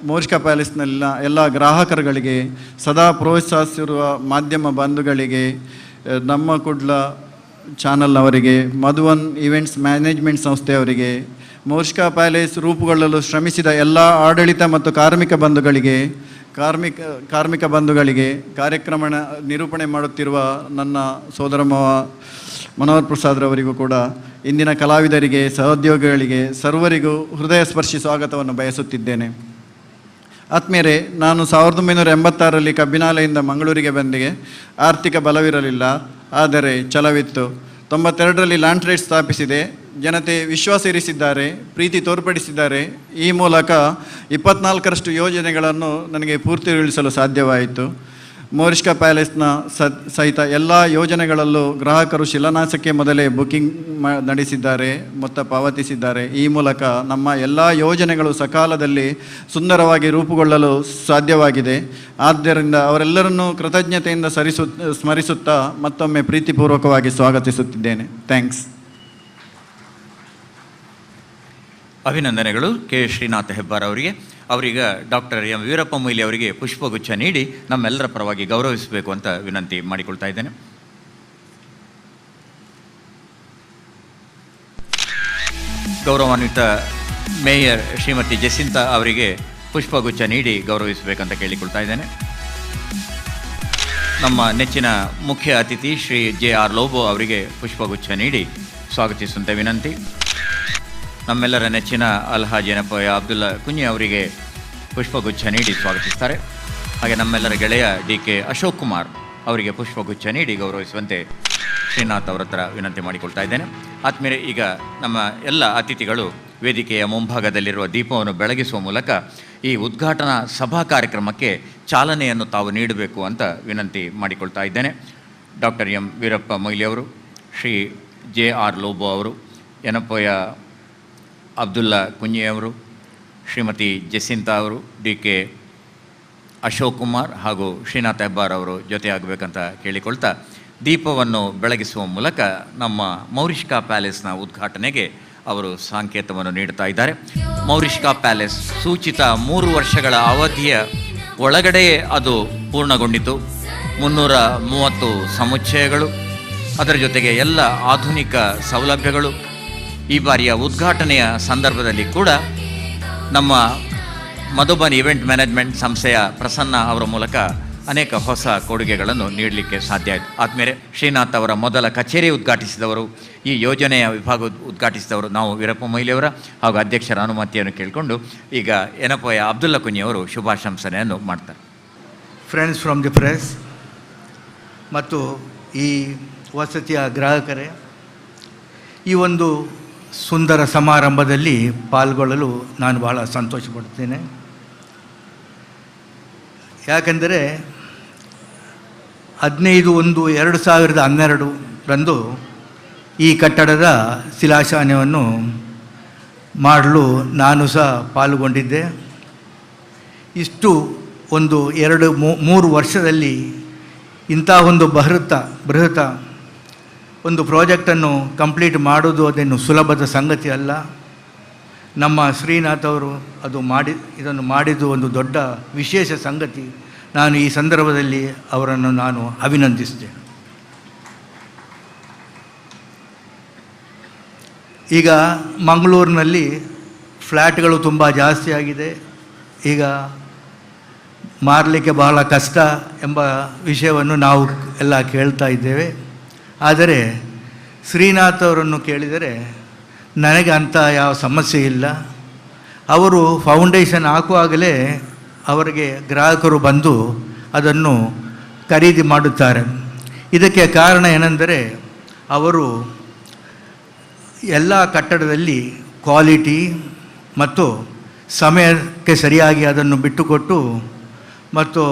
ಮೋರಿಷ್ಕಾ ಪ್ಯಾಲೇಸ್ನಲ್ಲಿನ ಎಲ್ಲ ಗ್ರಾಹಕರುಗಳಿಗೆ, ಸದಾ ಪ್ರೋತ್ಸಾಹಿಸಿರುವ ಮಾಧ್ಯಮ ಬಂಧುಗಳಿಗೆ, ನಮ್ಮ Kudla ಚಾನಲ್ನವರಿಗೆ, Madhuvan events management ಸಂಸ್ಥೆಯವರಿಗೆ, ಮೋರಿಷ್ಕಾ palace ರೂಪುಗೊಳ್ಳಲು ಶ್ರಮಿಸಿದ ಎಲ್ಲ ಆಡಳಿತ ಮತ್ತು ಕಾರ್ಮಿಕ ಬಂಧುಗಳಿಗೆ, ಕಾರ್ಯಕ್ರಮ ನಿರೂಪಣೆ ಮಾಡುತ್ತಿರುವ ನನ್ನ ಸೋದರ ಮನೋಹರ್ ಪ್ರಸಾದ್ರವರಿಗೂ ಕೂಡ, ಇಂದಿನ ಕಲಾವಿದರಿಗೆ, ಸಹೋದ್ಯೋಗಿಗಳಿಗೆ, ಸರ್ವರಿಗೂ ಹೃದಯ ಸ್ಪರ್ಶಿ ಸ್ವಾಗತವನ್ನು ಬಯಸುತ್ತಿದ್ದೇನೆ. ಆತ್ಮೀಯರೇ, ನಾನು 1986ರಲ್ಲಿ ಕಬ್ಬಿನಾಲೆಯಿಂದ ಮಂಗಳೂರಿಗೆ ಬಂದಿಗೆ. ಆರ್ಥಿಕ ಬಲವಿರಲಿಲ್ಲ, ಆದರೆ ಛಲವಿತ್ತು. 92ರಲ್ಲಿ ಲ್ಯಾಂಡ್ ಟ್ರೇಡ್ ಸ್ಥಾಪಿಸಿದೆ. ಜನತೆ ವಿಶ್ವಾಸ ಇರಿಸಿದ್ದಾರೆ, ಪ್ರೀತಿ ತೋರ್ಪಡಿಸಿದ್ದಾರೆ. ಈ ಮೂಲಕ 24ರಷ್ಟು ಯೋಜನೆಗಳನ್ನು ನನಗೆ ಪೂರ್ತಿಗೊಳಿಸಲು ಸಾಧ್ಯವಾಯಿತು. ಮೋರಿಷ್ಕಾ ಪ್ಯಾಲೇಸ್ನ ಸಹಿತ ಎಲ್ಲ ಯೋಜನೆಗಳಲ್ಲೂ ಗ್ರಾಹಕರು ಶಿಲಾನ್ಯಾಸಕ್ಕೆ ಮೊದಲೇ ಬುಕಿಂಗ್ ನಡೆಸಿದ್ದಾರೆ, ಮೊತ್ತ ಪಾವತಿಸಿದ್ದಾರೆ. ಈ ಮೂಲಕ ನಮ್ಮ ಎಲ್ಲ ಯೋಜನೆಗಳು ಸಕಾಲದಲ್ಲಿ ಸುಂದರವಾಗಿ ರೂಪುಗೊಳ್ಳಲು ಸಾಧ್ಯವಾಗಿದೆ. ಆದ್ದರಿಂದ ಅವರೆಲ್ಲರನ್ನೂ ಕೃತಜ್ಞತೆಯಿಂದ ಸ್ಮರಿಸುತ್ತಾ ಮತ್ತೊಮ್ಮೆ ಪ್ರೀತಿಪೂರ್ವಕವಾಗಿ ಸ್ವಾಗತಿಸುತ್ತಿದ್ದೇನೆ. ಥ್ಯಾಂಕ್ಸ್. ಅಭಿನಂದನೆಗಳು ಕೆ ಶ್ರೀನಾಥ್ ಹೆಬ್ಬಾರ್ ಅವರಿಗೆ. ಅವರೀಗ ಡಾಕ್ಟರ್ ಎಂ ವೀರಪ್ಪ ಮೊಯ್ಲಿ ಅವರಿಗೆ ಪುಷ್ಪಗುಚ್ಛ ನೀಡಿ ನಮ್ಮೆಲ್ಲರ ಪರವಾಗಿ ಗೌರವಿಸಬೇಕು ಅಂತ ವಿನಂತಿ ಮಾಡಿಕೊಳ್ತಾ ಇದ್ದೇನೆ. ಗೌರವಾನ್ವಿತ ಮೇಯರ್ ಶ್ರೀಮತಿ ಜೆಸಿಂತಾ ಅವರಿಗೆ ಪುಷ್ಪಗುಚ್ಛ ನೀಡಿ ಗೌರವಿಸಬೇಕಂತ ಕೇಳಿಕೊಳ್ತಾ ಇದ್ದೇನೆ. ನಮ್ಮ ನೆಚ್ಚಿನ ಮುಖ್ಯ ಅತಿಥಿ ಶ್ರೀ JR ಲೋಬೋ ಅವರಿಗೆ ಪುಷ್ಪಗುಚ್ಛ ನೀಡಿ ಸ್ವಾಗತಿಸುವಂತೆ ವಿನಂತಿ. ನಮ್ಮೆಲ್ಲರ ನೆಚ್ಚಿನ ಅಲ್ಹಾಜ್ ಏನಪ್ಪಯ್ಯ ಅಬ್ದುಲ್ಲಾ ಕುಂಜಿ ಅವರಿಗೆ ಪುಷ್ಪಗುಚ್ಛ ನೀಡಿ ಸ್ವಾಗತಿಸ್ತಾರೆ. ಹಾಗೆ ನಮ್ಮೆಲ್ಲರ ಗೆಳೆಯ DK ಅಶೋಕ್ ಕುಮಾರ್ ಅವರಿಗೆ ಪುಷ್ಪಗುಚ್ಛ ನೀಡಿ ಗೌರವಿಸುವಂತೆ ಶ್ರೀನಾಥ್ ಅವರ ಹತ್ರ ವಿನಂತಿ ಮಾಡಿಕೊಳ್ತಾ ಇದ್ದೇನೆ. ಆದ್ಮೇಲೆ ಈಗ ನಮ್ಮ ಎಲ್ಲ ಅತಿಥಿಗಳು ವೇದಿಕೆಯ ಮುಂಭಾಗದಲ್ಲಿರುವ ದೀಪವನ್ನು ಬೆಳಗಿಸುವ ಮೂಲಕ ಈ ಉದ್ಘಾಟನಾ ಸಭಾ ಕಾರ್ಯಕ್ರಮಕ್ಕೆ ಚಾಲನೆಯನ್ನು ತಾವು ನೀಡಬೇಕು ಅಂತ ವಿನಂತಿ ಮಾಡಿಕೊಳ್ತಾ ಇದ್ದೇನೆ. ಡಾಕ್ಟರ್ ಎಂ ವೀರಪ್ಪ ಮೊಯ್ಲಿ ಅವರು, ಶ್ರೀ JR ಲೋಬೋ ಅವರು, ಏನಪ್ಪಯ್ಯ ಅಬ್ದುಲ್ಲಾ ಕುಂಜಿ ಅವರು, ಶ್ರೀಮತಿ ಜೆಸಿಂತಾ ಅವರು, DK ಅಶೋಕ್ ಕುಮಾರ್ ಹಾಗೂ ಶ್ರೀನಾಥ್ ಹೆಬ್ಬಾರ್ ಅವರು ಜೊತೆಯಾಗಬೇಕಂತ ಕೇಳಿಕೊಳ್ತಾ ದೀಪವನ್ನು ಬೆಳಗಿಸುವ ಮೂಲಕ ನಮ್ಮ ಮೋರಿಷ್ಕಾ ಪ್ಯಾಲೇಸ್ನ ಉದ್ಘಾಟನೆಗೆ ಅವರು ಸಂಕೇತವನ್ನು ನೀಡ್ತಾ ಇದ್ದಾರೆ. ಮೋರಿಷ್ಕಾ ಪ್ಯಾಲೇಸ್ ಸೂಚಿತ 3 ವರ್ಷಗಳ ಅವಧಿಯ ಒಳಗಡೆಯೇ ಅದು ಪೂರ್ಣಗೊಂಡಿತು. 330 ಸಮುಚ್ಚಯಗಳು, ಅದರ ಜೊತೆಗೆ ಎಲ್ಲ ಆಧುನಿಕ ಸೌಲಭ್ಯಗಳು. ಈ ಬಾರಿಯ ಉದ್ಘಾಟನೆಯ ಸಂದರ್ಭದಲ್ಲಿ ಕೂಡ ನಮ್ಮ ಮಧುಬನ್ ಈವೆಂಟ್ ಮ್ಯಾನೇಜ್ಮೆಂಟ್ ಸಂಸ್ಥೆಯ ಪ್ರಸನ್ನ ಅವರ ಮೂಲಕ ಅನೇಕ ಹೊಸ ಕೊಡುಗೆಗಳನ್ನು ನೀಡಲಿಕ್ಕೆ ಸಾಧ್ಯ ಆಯಿತು. ಆದಮೇಲೆ ಶ್ರೀನಾಥ್ ಅವರ ಮೊದಲ ಕಚೇರಿ ಉದ್ಘಾಟಿಸಿದವರು, ಈ ಯೋಜನೆಯ ವಿಭಾಗ ಉದ್ಘಾಟಿಸಿದವರು ನಾವು ವೀರಪ್ಪ ಮೊಯ್ಲಿಯವರ ಹಾಗೂ ಅಧ್ಯಕ್ಷರ ಅನುಮತಿಯನ್ನು ಕೇಳಿಕೊಂಡು ಈಗ ಏನಪ್ಪಯ್ಯ ಅಬ್ದುಲ್ಲಾ ಕುಂಜಿ ಅವರು ಶುಭಾಶಂಸನೆಯನ್ನು ಮಾಡ್ತಾರೆ. ಫ್ರೆಂಡ್ಸ್ ಫ್ರಮ್ ದಿ ಪ್ರೆಸ್ ಮತ್ತು ಈ ವಸತಿಯ ಗ್ರಾಹಕರೇ, ಈ ಒಂದು ಸುಂದರ ಸಮಾರಂಭದಲ್ಲಿ ಪಾಲ್ಗೊಳ್ಳಲು ನಾನು ಬಹಳ ಸಂತೋಷಪಡ್ತೇನೆ. ಯಾಕೆಂದರೆ 15/1/2012 ಈ ಕಟ್ಟಡದ ಶಿಲಾಶಾಸನವನ್ನು ಮಾಡಲು ನಾನು ಸಹ ಪಾಲ್ಗೊಂಡಿದ್ದೆ. ಇಷ್ಟು ಒಂದು 2-3 ವರ್ಷದಲ್ಲಿ ಇಂಥ ಒಂದು ಬೃಹತ್ ಒಂದು ಪ್ರಾಜೆಕ್ಟನ್ನು ಕಂಪ್ಲೀಟ್ ಮಾಡೋದು ಅದೇನು ಸುಲಭದ ಸಂಗತಿ ಅಲ್ಲ. ನಮ್ಮ ಶ್ರೀನಾಥ್ ಅವರು ಇದನ್ನು ಮಾಡಿದ್ದು ಒಂದು ದೊಡ್ಡ ವಿಶೇಷ ಸಂಗತಿ. ನಾನು ಈ ಸಂದರ್ಭದಲ್ಲಿ ಅವರನ್ನು ನಾನು ಅಭಿನಂದಿಸ್ತೇನೆ. ಈಗ ಮಂಗಳೂರಿನಲ್ಲಿ ಫ್ಲ್ಯಾಟ್ಗಳು ತುಂಬ ಜಾಸ್ತಿ ಆಗಿದೆ. ಈಗ ಮಾರಲಿಕ್ಕೆ ಬಹಳ ಕಷ್ಟ ಎಂಬ ವಿಷಯವನ್ನು ನಾವು ಎಲ್ಲ ಕೇಳ್ತಾ ಇದ್ದೇವೆ. ಆದರೆ ಶ್ರೀನಾಥ್ ಅವರನ್ನು ಕೇಳಿದರೆ ನನಗೆ ಅಂಥ ಯಾವ ಸಮಸ್ಯೆ ಇಲ್ಲ. ಅವರು ಫೌಂಡೇಶನ್ ಹಾಕುವಾಗಲೇ ಅವರಿಗೆ ಗ್ರಾಹಕರು ಬಂದು ಅದನ್ನು ಖರೀದಿ ಮಾಡುತ್ತಾರೆ. ಇದಕ್ಕೆ ಕಾರಣ ಏನೆಂದರೆ ಅವರು ಎಲ್ಲ ಕಟ್ಟಡದಲ್ಲಿ ಕ್ವಾಲಿಟಿ ಮತ್ತು ಸಮಯಕ್ಕೆ ಸರಿಯಾಗಿ ಅದನ್ನು ಬಿಟ್ಟುಕೊಟ್ಟು ಮತ್ತು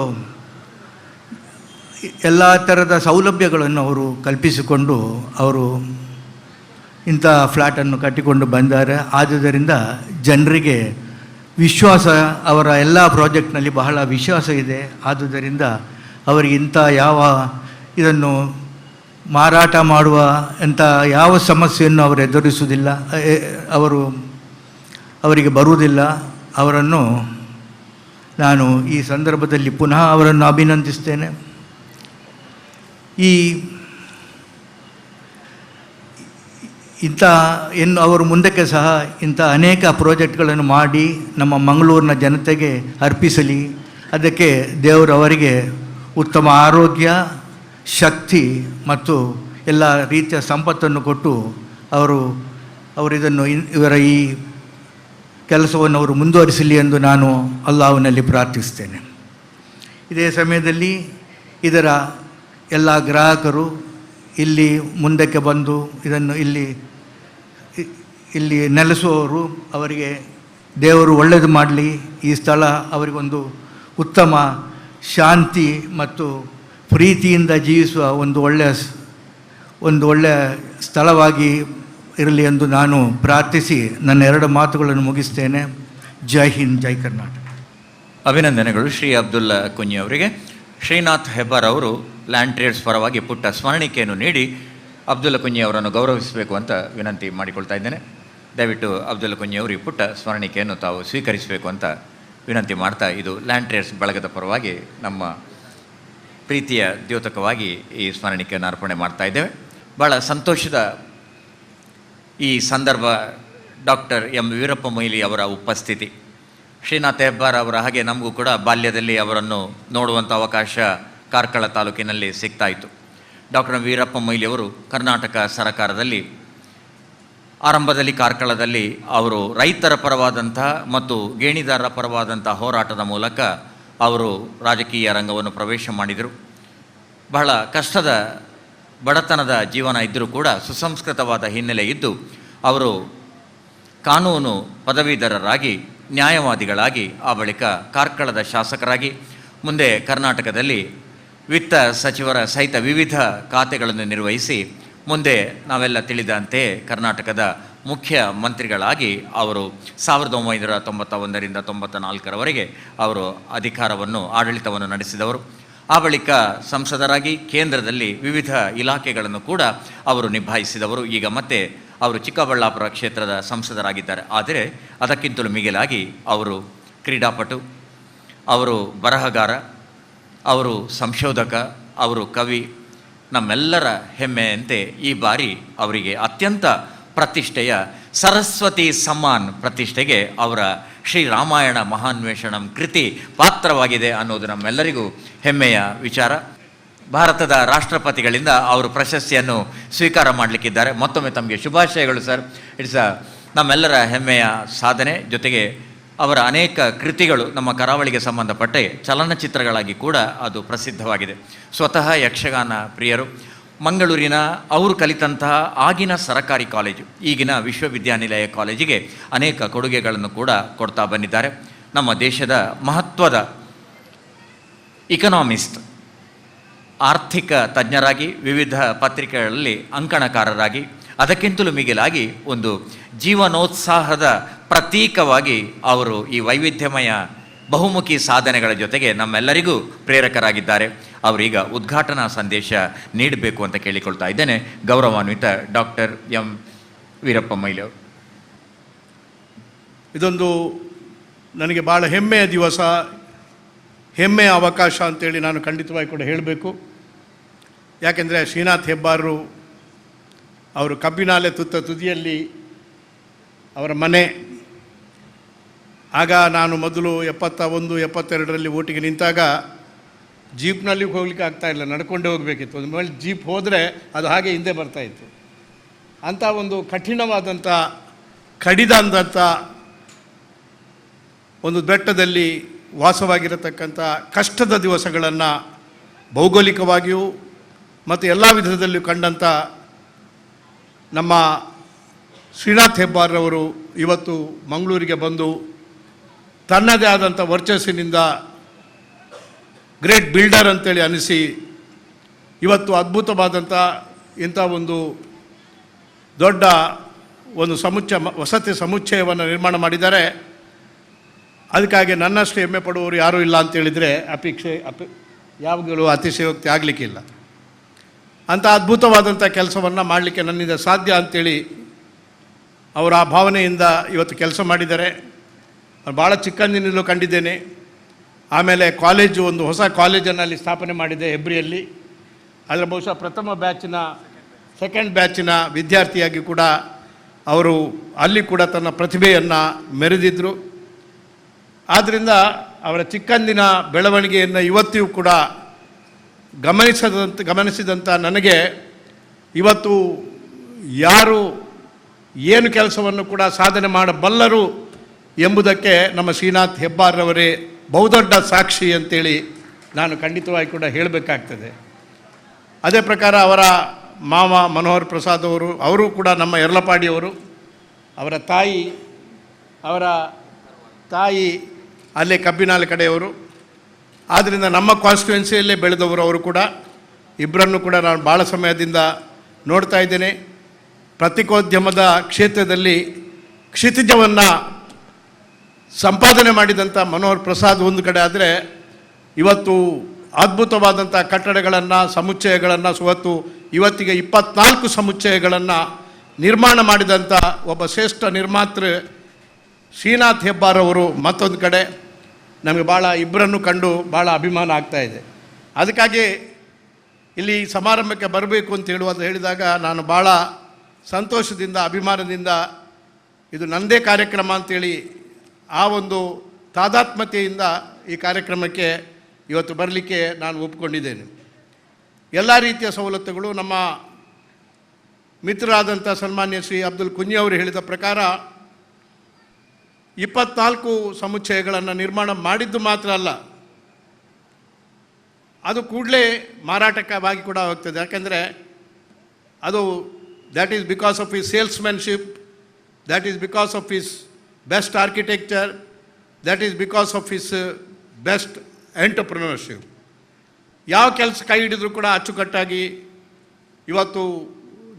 ಎಲ್ಲ ಥರದ ಸೌಲಭ್ಯಗಳನ್ನು ಅವರು ಕಲ್ಪಿಸಿಕೊಂಡು ಅವರು ಇಂಥ ಫ್ಲ್ಯಾಟನ್ನು ಕಟ್ಟಿಕೊಂಡು ಬಂದ್ದಾರೆ. ಆದುದರಿಂದ ಜನರಿಗೆ ವಿಶ್ವಾಸ, ಅವರ ಎಲ್ಲ ಪ್ರಾಜೆಕ್ಟ್ನಲ್ಲಿ ಬಹಳ ವಿಶ್ವಾಸ ಇದೆ. ಆದುದರಿಂದ ಅವರಿಗೆ ಇಂಥ ಯಾವ ಇದನ್ನು ಮಾರಾಟ ಮಾಡುವ ಎಂಥ ಯಾವ ಸಮಸ್ಯೆಯನ್ನು ಅವರು ಎದುರಿಸುವುದಿಲ್ಲ, ಅವರಿಗೆ ಬರುವುದಿಲ್ಲ. ಅವರನ್ನು ನಾನು ಈ ಸಂದರ್ಭದಲ್ಲಿ ಪುನಃ ಅವರನ್ನು ಅಭಿನಂದಿಸ್ತೇನೆ. ಇನ್ನು ಅವರು ಮುಂದಕ್ಕೆ ಸಹ ಇಂಥ ಅನೇಕ ಪ್ರಾಜೆಕ್ಟ್ಗಳನ್ನು ಮಾಡಿ ನಮ್ಮ ಮಂಗಳೂರಿನ ಜನತೆಗೆ ಅರ್ಪಿಸಲಿ. ಅದಕ್ಕೆ ದೇವರು ಅವರಿಗೆ ಉತ್ತಮ ಆರೋಗ್ಯ, ಶಕ್ತಿ ಮತ್ತು ಎಲ್ಲ ರೀತಿಯ ಸಂಪತ್ತನ್ನು ಕೊಟ್ಟು ಅವರಿದನ್ನು ಇವರ ಈ ಕೆಲಸವನ್ನು ಅವರು ಮುಂದುವರಿಸಲಿ ಎಂದು ನಾನು ಅಲ್ಲಾಹನಲ್ಲಿ ಪ್ರಾರ್ಥಿಸ್ತೇನೆ. ಇದೇ ಸಮಯದಲ್ಲಿ ಇದರ ಎಲ್ಲ ಗ್ರಾಹಕರು ಇಲ್ಲಿ ಮುಂದಕ್ಕೆ ಬಂದು ಇದನ್ನು ಇಲ್ಲಿ ನೆಲೆಸುವವರು, ಅವರಿಗೆ ದೇವರು ಒಳ್ಳೆಯದು ಮಾಡಲಿ. ಈ ಸ್ಥಳ ಅವರಿಗೊಂದು ಉತ್ತಮ ಶಾಂತಿ ಮತ್ತು ಪ್ರೀತಿಯಿಂದ ಜೀವಿಸುವ ಒಂದು ಒಳ್ಳೆಯ ಸ್ಥಳವಾಗಿ ಇರಲಿ ಎಂದು ನಾನು ಪ್ರಾರ್ಥಿಸಿ ನನ್ನ 2 ಮಾತುಗಳನ್ನು ಮುಗಿಸ್ತೇನೆ. ಜೈ ಹಿಂದ್, ಜೈ ಕರ್ನಾಟಕ. ಅಭಿನಂದನೆಗಳು ಶ್ರೀ ಅಬ್ದುಲ್ಲಾ ಕುಂಞಿ ಅವರಿಗೆ. ಶ್ರೀನಾಥ್ ಹೆಬ್ಬಾರ್ ಅವರು ಲ್ಯಾಂಡ್ ಟ್ರೇಡ್ಸ್ ಪರವಾಗಿ ಪುಟ್ಟ ಸ್ಮರಣಿಕೆಯನ್ನು ನೀಡಿ ಅಬ್ದುಲ್ಲಾ ಕುಂಞಿ ಅವರನ್ನು ಗೌರವಿಸಬೇಕು ಅಂತ ವಿನಂತಿ ಮಾಡಿಕೊಳ್ತಾ ಇದ್ದೇನೆ. ದಯವಿಟ್ಟು ಅಬ್ದುಲ್ಲಾ ಕುಂಞಿ ಅವರು ಈ ಪುಟ್ಟ ಸ್ಮರಣಿಕೆಯನ್ನು ತಾವು ಸ್ವೀಕರಿಸಬೇಕು ಅಂತ ವಿನಂತಿ ಮಾಡ್ತಾ, ಇದು ಲ್ಯಾಂಡ್ ಟ್ರೇಡ್ಸ್ ಬಳಗದ ಪರವಾಗಿ ನಮ್ಮ ಪ್ರೀತಿಯ ದ್ಯೋತಕವಾಗಿ ಈ ಸ್ಮರಣಿಕೆಯನ್ನು ಅರ್ಪಣೆ ಮಾಡ್ತಾ ಇದ್ದೇವೆ. ಭಾಳ ಸಂತೋಷದ ಈ ಸಂದರ್ಭ ಡಾಕ್ಟರ್ ಎಂ ವೀರಪ್ಪ ಮೊಯ್ಲಿ ಅವರ ಉಪಸ್ಥಿತಿ. ಶ್ರೀನಾಥ್ ಹೆಬ್ಬಾರ್ ಅವರ ಹಾಗೆ ನಮಗೂ ಕೂಡ ಬಾಲ್ಯದಲ್ಲಿ ಅವರನ್ನು ನೋಡುವಂಥ ಅವಕಾಶ ಕಾರ್ಕಳ ತಾಲೂಕಿನಲ್ಲಿ ಸಿಗ್ತಾಯಿತ್ತು. ಡಾಕ್ಟರ್ ವೀರಪ್ಪ ಮೊಯ್ಲಿ ಅವರು ಕರ್ನಾಟಕ ಸರಕಾರದಲ್ಲಿ ಆರಂಭದಲ್ಲಿ ಕಾರ್ಕಳದಲ್ಲಿ ಅವರು ರೈತರ ಪರವಾದಂಥ ಮತ್ತು ಗೇಣಿದಾರರ ಪರವಾದಂಥ ಹೋರಾಟದ ಮೂಲಕ ಅವರು ರಾಜಕೀಯ ರಂಗವನ್ನು ಪ್ರವೇಶ ಮಾಡಿದರು. ಬಹಳ ಕಷ್ಟದ ಬಡತನದ ಜೀವನ ಇದ್ದರೂ ಕೂಡ ಸುಸಂಸ್ಕೃತವಾದ ಹಿನ್ನೆಲೆ ಇದ್ದು ಅವರು ಕಾನೂನು ಪದವೀಧರರಾಗಿ, ನ್ಯಾಯವಾದಿಗಳಾಗಿ, ಆ ಬಳಿಕ ಕಾರ್ಕಳದ ಶಾಸಕರಾಗಿ, ಮುಂದೆ ಕರ್ನಾಟಕದಲ್ಲಿ ವಿತ್ತ ಸಚಿವರ ಸಹಿತ ವಿವಿಧ ಖಾತೆಗಳನ್ನು ನಿರ್ವಹಿಸಿ ಮುಂದೆ ನಾವೆಲ್ಲ ತಿಳಿದಂತೆ ಕರ್ನಾಟಕದ ಮುಖ್ಯ ಮಂತ್ರಿಗಳಾಗಿ ಅವರು 1991ರಿಂದ 94ರವರೆಗೆ ಅವರು ಆಡಳಿತವನ್ನು ನಡೆಸಿದವರು. ಆ ಬಳಿಕ ಸಂಸದರಾಗಿ ಕೇಂದ್ರದಲ್ಲಿ ವಿವಿಧ ಇಲಾಖೆಗಳನ್ನು ಕೂಡ ಅವರು ನಿಭಾಯಿಸಿದವರು. ಈಗ ಮತ್ತೆ ಅವರು ಚಿಕ್ಕಬಳ್ಳಾಪುರ ಕ್ಷೇತ್ರದ ಸಂಸದರಾಗಿದ್ದಾರೆ. ಆದರೆ ಅದಕ್ಕಿಂತಲೂ ಮಿಗಿಲಾಗಿ ಅವರು ಕ್ರೀಡಾಪಟು, ಅವರು ಬರಹಗಾರ, ಅವರು ಸಂಶೋಧಕ, ಅವರು ಕವಿ. ನಮ್ಮೆಲ್ಲರ ಹೆಮ್ಮೆಯಂತೆ ಈ ಬಾರಿ ಅವರಿಗೆ ಅತ್ಯಂತ ಪ್ರತಿಷ್ಠೆಯ ಸರಸ್ವತಿ ಸಮ್ಮಾನ್ ಪ್ರತಿಷ್ಠೆಗೆ ಅವರ ಶ್ರೀರಾಮಾಯಣ ಮಹಾನ್ವೇಷಣಂ ಕೃತಿ ಪಾತ್ರವಾಗಿದೆ ಅನ್ನೋದು ನಮ್ಮೆಲ್ಲರಿಗೂ ಹೆಮ್ಮೆಯ ವಿಚಾರ. ಭಾರತದ ರಾಷ್ಟ್ರಪತಿಗಳಿಂದ ಅವರು ಪ್ರಶಸ್ತಿಯನ್ನು ಸ್ವೀಕಾರ ಮಾಡಲಿಕ್ಕಿದ್ದಾರೆ. ಮತ್ತೊಮ್ಮೆ ತಮಗೆ ಶುಭಾಶಯಗಳು ಸರ್. ಇಟ್ಸ್ ನಮ್ಮೆಲ್ಲರ ಹೆಮ್ಮೆಯ ಸಾಧನೆ. ಜೊತೆಗೆ ಅವರ ಅನೇಕ ಕೃತಿಗಳು ನಮ್ಮ ಕರಾವಳಿಗೆ ಸಂಬಂಧಪಟ್ಟ ಚಲನಚಿತ್ರಗಳಾಗಿ ಕೂಡ ಅದು ಪ್ರಸಿದ್ಧವಾಗಿದೆ. ಸ್ವತಃ ಯಕ್ಷಗಾನ ಪ್ರಿಯರು. ಮಂಗಳೂರಿನ ಅವರು ಕಲಿತಂತಹ ಆಗಿನ ಸರಕಾರಿ ಕಾಲೇಜು, ಈಗಿನ ವಿಶ್ವವಿದ್ಯಾನಿಲಯ ಕಾಲೇಜಿಗೆ ಅನೇಕ ಕೊಡುಗೆಗಳನ್ನು ಕೂಡ ಕೊಡ್ತಾ ಬಂದಿದ್ದಾರೆ. ನಮ್ಮ ದೇಶದ ಮಹತ್ವದ ಇಕನಾಮಿಸ್ಟ್, ಆರ್ಥಿಕ ತಜ್ಞರಾಗಿ, ವಿವಿಧ ಪತ್ರಿಕೆಗಳಲ್ಲಿ ಅಂಕಣಕಾರರಾಗಿ, ಅದಕ್ಕಿಂತಲೂ ಮಿಗಿಲಾಗಿ ಒಂದು ಜೀವನೋತ್ಸಾಹದ ಪ್ರತೀಕವಾಗಿ ಅವರು ಈ ವೈವಿಧ್ಯಮಯ ಬಹುಮುಖಿ ಸಾಧನೆಗಳ ಜೊತೆಗೆ ನಮ್ಮೆಲ್ಲರಿಗೂ ಪ್ರೇರಕರಾಗಿದ್ದಾರೆ. ಅವರೀಗ ಉದ್ಘಾಟನಾ ಸಂದೇಶ ನೀಡಬೇಕು ಅಂತ ಕೇಳಿಕೊಳ್ತಾ ಇದ್ದೇನೆ. ಗೌರವಾನ್ವಿತ ಡಾಕ್ಟರ್ ಎಂ ವೀರಪ್ಪ ಮೊಯ್ಲಿ ಅವರು. ಇದೊಂದು ನನಗೆ ಭಾಳ ಹೆಮ್ಮೆಯ ದಿವಸ, ಹೆಮ್ಮೆಯ ಅವಕಾಶ ಅಂತೇಳಿ ನಾನು ಖಂಡಿತವಾಗಿ ಕೂಡ ಹೇಳಬೇಕು. ಯಾಕೆಂದರೆ ಶ್ರೀನಾಥ್ ಹೆಬ್ಬಾರರು ಅವರು ಕಬ್ಬಿನಾಲೆ ತುದಿಯಲ್ಲಿ ಅವರ ಮನೆ. ಆಗ ನಾನು ಮೊದಲು 71, 72ರಲ್ಲಿ ಓಟಿಗೆ ನಿಂತಾಗ ಜೀಪ್ನಲ್ಲಿ ಹೋಗ್ಲಿಕ್ಕೆ ಆಗ್ತಾಯಿಲ್ಲ, ನಡ್ಕೊಂಡೇ ಹೋಗಬೇಕಿತ್ತು. ಒಂದು ಮೇಲೆ ಜೀಪ್ ಹೋದರೆ ಅದು ಹಾಗೆ ಹಿಂದೆ ಬರ್ತಾಯಿತ್ತು. ಅಂಥ ಒಂದು ಕಠಿಣವಾದಂಥ ಕಡಿದಂಥ ಒಂದು ಬೆಟ್ಟದಲ್ಲಿ ವಾಸವಾಗಿರತಕ್ಕಂಥ ಕಷ್ಟದ ದಿವಸಗಳನ್ನು ಭೌಗೋಳಿಕವಾಗಿಯೂ ಮತ್ತು ಎಲ್ಲ ವಿಧದಲ್ಲಿಯೂ ಕಂಡಂಥ ನಮ್ಮ ಶ್ರೀನಾಥ್ ಹೆಬ್ಬಾರ್ರವರು ಇವತ್ತು ಮಂಗಳೂರಿಗೆ ಬಂದು ತನ್ನದೇ ಆದಂಥ ವರ್ಚಸ್ಸಿನಿಂದ ಗ್ರೇಟ್ ಬಿಲ್ಡರ್ ಅಂತೇಳಿ ಅನಿಸಿ ಇವತ್ತು ಅದ್ಭುತವಾದಂಥ ಇಂಥ ಒಂದು ದೊಡ್ಡ ಒಂದು ವಸತಿ ಸಮುಚ್ಚಯವನ್ನು ನಿರ್ಮಾಣ ಮಾಡಿದ್ದಾರೆ. ಅದಕ್ಕಾಗಿ ನನ್ನಷ್ಟು ಹೆಮ್ಮೆ ಪಡುವವರು ಯಾರೂ ಇಲ್ಲ ಅಂತೇಳಿದರೆ ಯಾವಾಗಲೂ ಅತಿಶಯೋಕ್ತಿ ಆಗಲಿಕ್ಕಿಲ್ಲ. ಅಂಥ ಅದ್ಭುತವಾದಂಥ ಕೆಲಸವನ್ನು ಮಾಡಲಿಕ್ಕೆ ನನ್ನಿಂದ ಸಾಧ್ಯ ಅಂಥೇಳಿ ಅವರು ಆ ಭಾವನೆಯಿಂದ ಇವತ್ತು ಕೆಲಸ ಮಾಡಿದ್ದಾರೆ. ಭಾಳ ಚಿಕ್ಕಂದಿನಲ್ಲೂ ಕಂಡಿದ್ದೇನೆ. ಆಮೇಲೆ ಕಾಲೇಜು, ಒಂದು ಹೊಸ ಕಾಲೇಜನ್ನು ಅಲ್ಲಿ ಸ್ಥಾಪನೆ ಮಾಡಿದೆ ಹೆಬ್ರಿಯಲ್ಲಿ. ಅದರ ಬಹುಶಃ ಪ್ರಥಮ ಬ್ಯಾಚಿನ ಸೆಕೆಂಡ್ ಬ್ಯಾಚಿನ ವಿದ್ಯಾರ್ಥಿಯಾಗಿ ಕೂಡ ಅವರು ಅಲ್ಲಿ ಕೂಡ ತನ್ನ ಪ್ರತಿಭೆಯನ್ನು ಮೆರೆದಿದ್ದರು. ಆದ್ದರಿಂದ ಅವರ ಚಿಕ್ಕಂದಿನ ಬೆಳವಣಿಗೆಯನ್ನು ಇವತ್ತಿಯೂ ಕೂಡ ಗಮನಿಸಿದಂಥ ನನಗೆ ಇವತ್ತು ಯಾರು ಏನು ಕೆಲಸವನ್ನು ಕೂಡ ಸಾಧನೆ ಮಾಡಬಲ್ಲರು ಎಂಬುದಕ್ಕೆ ನಮ್ಮ ಶ್ರೀನಾಥ್ ಹೆಬ್ಬಾರ್ರವರೇ ಬಹುದೊಡ್ಡ ಸಾಕ್ಷಿ ಅಂತೇಳಿ ನಾನು ಖಂಡಿತವಾಗಿ ಕೂಡ ಹೇಳಬೇಕಾಗ್ತದೆ. ಅದೇ ಪ್ರಕಾರ ಅವರ ಮಾವ ಮನೋಹರ್ ಪ್ರಸಾದ್ ಅವರು ಕೂಡ ನಮ್ಮ ಯರ್ಲಪಾಡಿಯವರು. ಅವರ ತಾಯಿ ಅಲ್ಲೇ ಕಬ್ಬಿನಾಲೆ ಕಡೆಯವರು. ಆದ್ದರಿಂದ ನಮ್ಮ ಕಾನ್ಸ್ಟಿಟ್ಯುವೆನ್ಸಿಯಲ್ಲೇ ಬೆಳೆದವರು ಅವರು ಕೂಡ. ಇಬ್ಬರನ್ನು ಕೂಡ ನಾನು ಭಾಳ ಸಮಯದಿಂದ ನೋಡ್ತಾ ಇದ್ದೇನೆ. ಪತ್ರಿಕೋದ್ಯಮದ ಕ್ಷೇತ್ರದಲ್ಲಿ ಕ್ಷಿತಿಜವನ್ನು ಸಂಪಾದನೆ ಮಾಡಿದಂಥ ಮನೋಹರ್ ಪ್ರಸಾದ್ ಒಂದು ಕಡೆ ಆದರೆ, ಇವತ್ತು ಅದ್ಭುತವಾದಂಥ ಕಟ್ಟಡಗಳನ್ನು ಸಮುಚ್ಚಯಗಳನ್ನು ಇವತ್ತಿಗೆ 24 ಸಮುಚ್ಚಯಗಳನ್ನು ನಿರ್ಮಾಣ ಮಾಡಿದಂಥ ಒಬ್ಬ ಶ್ರೇಷ್ಠ ನಿರ್ಮಾತೃ ಶ್ರೀನಾಥ್ ಹೆಬ್ಬಾರವರು ಮತ್ತೊಂದು ಕಡೆ. ನಮಗೆ ಭಾಳ ಇಬ್ಬರನ್ನು ಕಂಡು ಭಾಳ ಅಭಿಮಾನ ಆಗ್ತಾಯಿದೆ. ಅದಕ್ಕಾಗಿ ಇಲ್ಲಿ ಸಮಾರಂಭಕ್ಕೆ ಬರಬೇಕು ಅಂತ ಹೇಳಿದಾಗ ನಾನು ಭಾಳ ಸಂತೋಷದಿಂದ ಅಭಿಮಾನದಿಂದ ಇದು ನನ್ನದೇ ಕಾರ್ಯಕ್ರಮ ಅಂತೇಳಿ ಆ ಒಂದು ತಾದಾತ್ಮ್ಯತೆಯಿಂದ ಈ ಕಾರ್ಯಕ್ರಮಕ್ಕೆ ಇವತ್ತು ಬರಲಿಕ್ಕೆ ನಾನು ಒಪ್ಪಿಕೊಂಡಿದ್ದೇನೆ. ಎಲ್ಲ ರೀತಿಯ ಸವಲತ್ತುಗಳು ನಮ್ಮ ಮಿತ್ರರಾದಂಥ ಸನ್ಮಾನ್ಯ ಶ್ರೀ ಅಬ್ದುಲ್ ಕುಂಜಿ ಅವರು ಹೇಳಿದ ಪ್ರಕಾರ 24 ಸಮುಚ್ಚಯಗಳನ್ನು ನಿರ್ಮಾಣ ಮಾಡಿದ್ದು ಮಾತ್ರ ಅಲ್ಲ, ಅದು ಕೂಡಲೇ ಮಾರಾಟಕವಾಗಿ ಕೂಡ ಹೋಗ್ತದೆ. ಯಾಕೆಂದರೆ ಅದು that is because of his salesmanship, that is because of his best architecture, that is because of his best entrepreneurship. ಯಾವ ಕೆಲಸ ಕೈ ಹಿಡಿದ್ರೂ ಕೂಡ ಅಚ್ಚುಕಟ್ಟಾಗಿ ಇವತ್ತು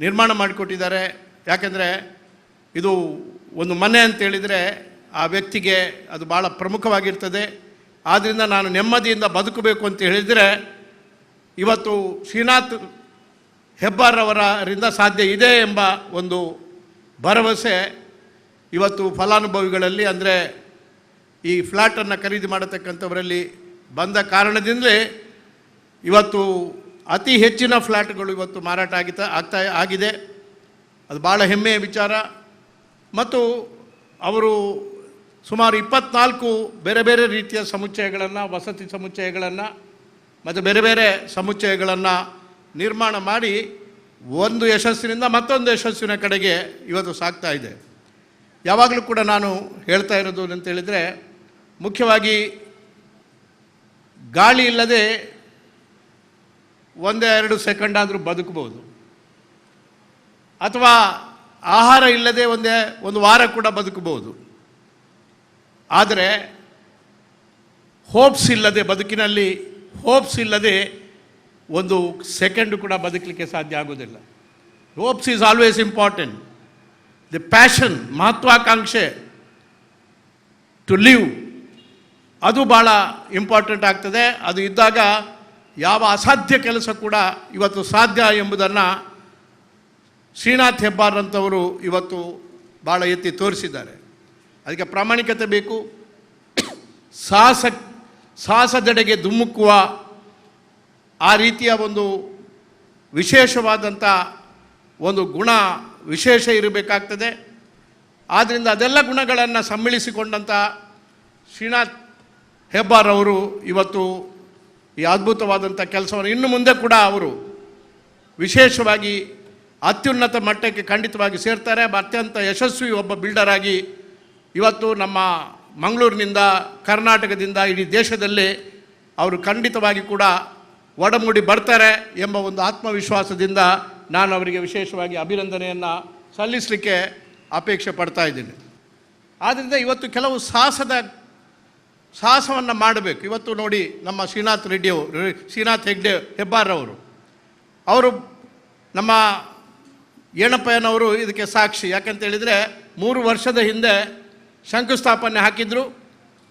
ನಿರ್ಮಾಣ ಮಾಡಿಕೊಟ್ಟಿದ್ದಾರೆ. ಯಾಕೆಂದರೆ ಇದು ಒಂದು ಮನೆ ಅಂತೇಳಿದರೆ ಆ ವ್ಯಕ್ತಿಗೆ ಅದು ಭಾಳ ಪ್ರಮುಖವಾಗಿರ್ತದೆ. ಆದ್ದರಿಂದ ನಾನು ನೆಮ್ಮದಿಯಿಂದ ಬದುಕಬೇಕು ಅಂತ ಹೇಳಿದರೆ ಇವತ್ತು ಶ್ರೀನಾಥ್ ಹೆಬ್ಬಾರ್ರವರಿಂದ ಸಾಧ್ಯ ಇದೆ ಎಂಬ ಒಂದು ಭರವಸೆ ಇವತ್ತು ಫಲಾನುಭವಿಗಳಲ್ಲಿ, ಅಂದರೆ ಈ ಫ್ಲ್ಯಾಟನ್ನು ಖರೀದಿ ಮಾಡತಕ್ಕಂಥವರಲ್ಲಿ ಬಂದ ಕಾರಣದಿಂದಲೇ ಇವತ್ತು ಅತಿ ಹೆಚ್ಚಿನ ಫ್ಲ್ಯಾಟ್ಗಳು ಇವತ್ತು ಮಾರಾಟ ಆಗಿದೆ. ಅದು ಭಾಳ ಹೆಮ್ಮೆಯ ವಿಚಾರ. ಮತ್ತು ಅವರು ಸುಮಾರು 24 ಬೇರೆ ಬೇರೆ ರೀತಿಯ ಸಮುಚ್ಚಯಗಳನ್ನು, ವಸತಿ ಸಮುಚ್ಚಯಗಳನ್ನು ಮತ್ತು ಬೇರೆ ಬೇರೆ ಸಮುಚ್ಚಯಗಳನ್ನು ನಿರ್ಮಾಣ ಮಾಡಿ ಒಂದು ಯಶಸ್ಸಿನಿಂದ ಮತ್ತೊಂದು ಯಶಸ್ಸಿನ ಕಡೆಗೆ ಇವತ್ತು ಸಾಗ್ತಾ ಇದೆ. ಯಾವಾಗಲೂ ಕೂಡ ನಾನು ಹೇಳ್ತಾ ಇರೋದು ಅಂತೇಳಿದರೆ, ಮುಖ್ಯವಾಗಿ ಗಾಳಿ ಇಲ್ಲದೆ 1-2 ಸೆಕೆಂಡ್ ಆದರೂ ಬದುಕಬಹುದು, ಅಥವಾ ಆಹಾರ ಇಲ್ಲದೆ ಒಂದು ವಾರ ಕೂಡ ಬದುಕಬಹುದು. ಆದರೆ ಹೋಪ್ಸ್ ಇಲ್ಲದೆ, ಬದುಕಿನಲ್ಲಿ ಹೋಪ್ಸ್ ಇಲ್ಲದೆ ಒಂದು ಸೆಕೆಂಡು ಕೂಡ ಬದುಕಲಿಕ್ಕೆ ಸಾಧ್ಯ ಆಗೋದಿಲ್ಲ. Hopes is always important. The passion, ಮಹತ್ವಾಕಾಂಕ್ಷೆ ಟು ಲಿವ್, ಅದು ಭಾಳ ಇಂಪಾರ್ಟೆಂಟ್ ಆಗ್ತದೆ. ಅದು ಇದ್ದಾಗ ಯಾವ ಅಸಾಧ್ಯ ಕೆಲಸ ಕೂಡ ಇವತ್ತು ಸಾಧ್ಯ ಎಂಬುದನ್ನು ಶ್ರೀನಾಥ್ ಹೆಬ್ಬಾರ್ರಂಥವರು ಇವತ್ತು ಭಾಳ ಎತ್ತಿ ತೋರಿಸಿದ್ದಾರೆ. ಅದಕ್ಕೆ ಪ್ರಾಮಾಣಿಕತೆ ಬೇಕು, ಸಾಹಸದೆಡೆಗೆ ಧುಮುಕುವ ಆ ರೀತಿಯ ಒಂದು ವಿಶೇಷವಾದಂಥ ಒಂದು ಗುಣ ವಿಶೇಷ ಇರಬೇಕಾಗ್ತದೆ. ಆದ್ದರಿಂದ ಅದೆಲ್ಲ ಗುಣಗಳನ್ನು ಸಮ್ಮಿಳಿಸಿಕೊಂಡಂಥ ಶ್ರೀನಾಥ್ ಹೆಬ್ಬಾರ್ರವರು ಇವತ್ತು ಈ ಅದ್ಭುತವಾದಂಥ ಕೆಲಸವನ್ನು ಇನ್ನು ಮುಂದೆ ಕೂಡ ಅವರು ವಿಶೇಷವಾಗಿ ಅತ್ಯುನ್ನತ ಮಟ್ಟಕ್ಕೆ ಖಂಡಿತವಾಗಿ ಸೇರ್ತಾರೆ. ಅತ್ಯಂತ ಯಶಸ್ವಿ ಒಬ್ಬ ಬಿಲ್ಡರ್ ಆಗಿ ಇವತ್ತು ನಮ್ಮ ಮಂಗಳೂರಿನಿಂದ, ಕರ್ನಾಟಕದಿಂದ, ಇಡೀ ದೇಶದಲ್ಲೇ ಅವರು ಖಂಡಿತವಾಗಿ ಕೂಡ ಒಡಮೂಡಿ ಬರ್ತಾರೆ ಎಂಬ ಒಂದು ಆತ್ಮವಿಶ್ವಾಸದಿಂದ ನಾನು ಅವರಿಗೆ ವಿಶೇಷವಾಗಿ ಅಭಿನಂದನೆಯನ್ನು ಸಲ್ಲಿಸಲಿಕ್ಕೆ ಅಪೇಕ್ಷೆ ಪಡ್ತಾ ಇದ್ದೀನಿ. ಆದ್ದರಿಂದ ಇವತ್ತು ಕೆಲವು ಸಾಹಸವನ್ನು ಮಾಡಬೇಕು. ಇವತ್ತು ನೋಡಿ ನಮ್ಮ ಶ್ರೀನಾಥ್ ಹೆಬ್ಬಾರವರು ಅವರು ನಮ್ಮ ಏನಪ್ಪಯ್ಯನವರು ಇದಕ್ಕೆ ಸಾಕ್ಷಿ. ಯಾಕಂತ ಹೇಳಿದರೆ 3 ವರ್ಷದ ಹಿಂದೆ ಶಂಕುಸ್ಥಾಪನೆ ಹಾಕಿದ್ರು,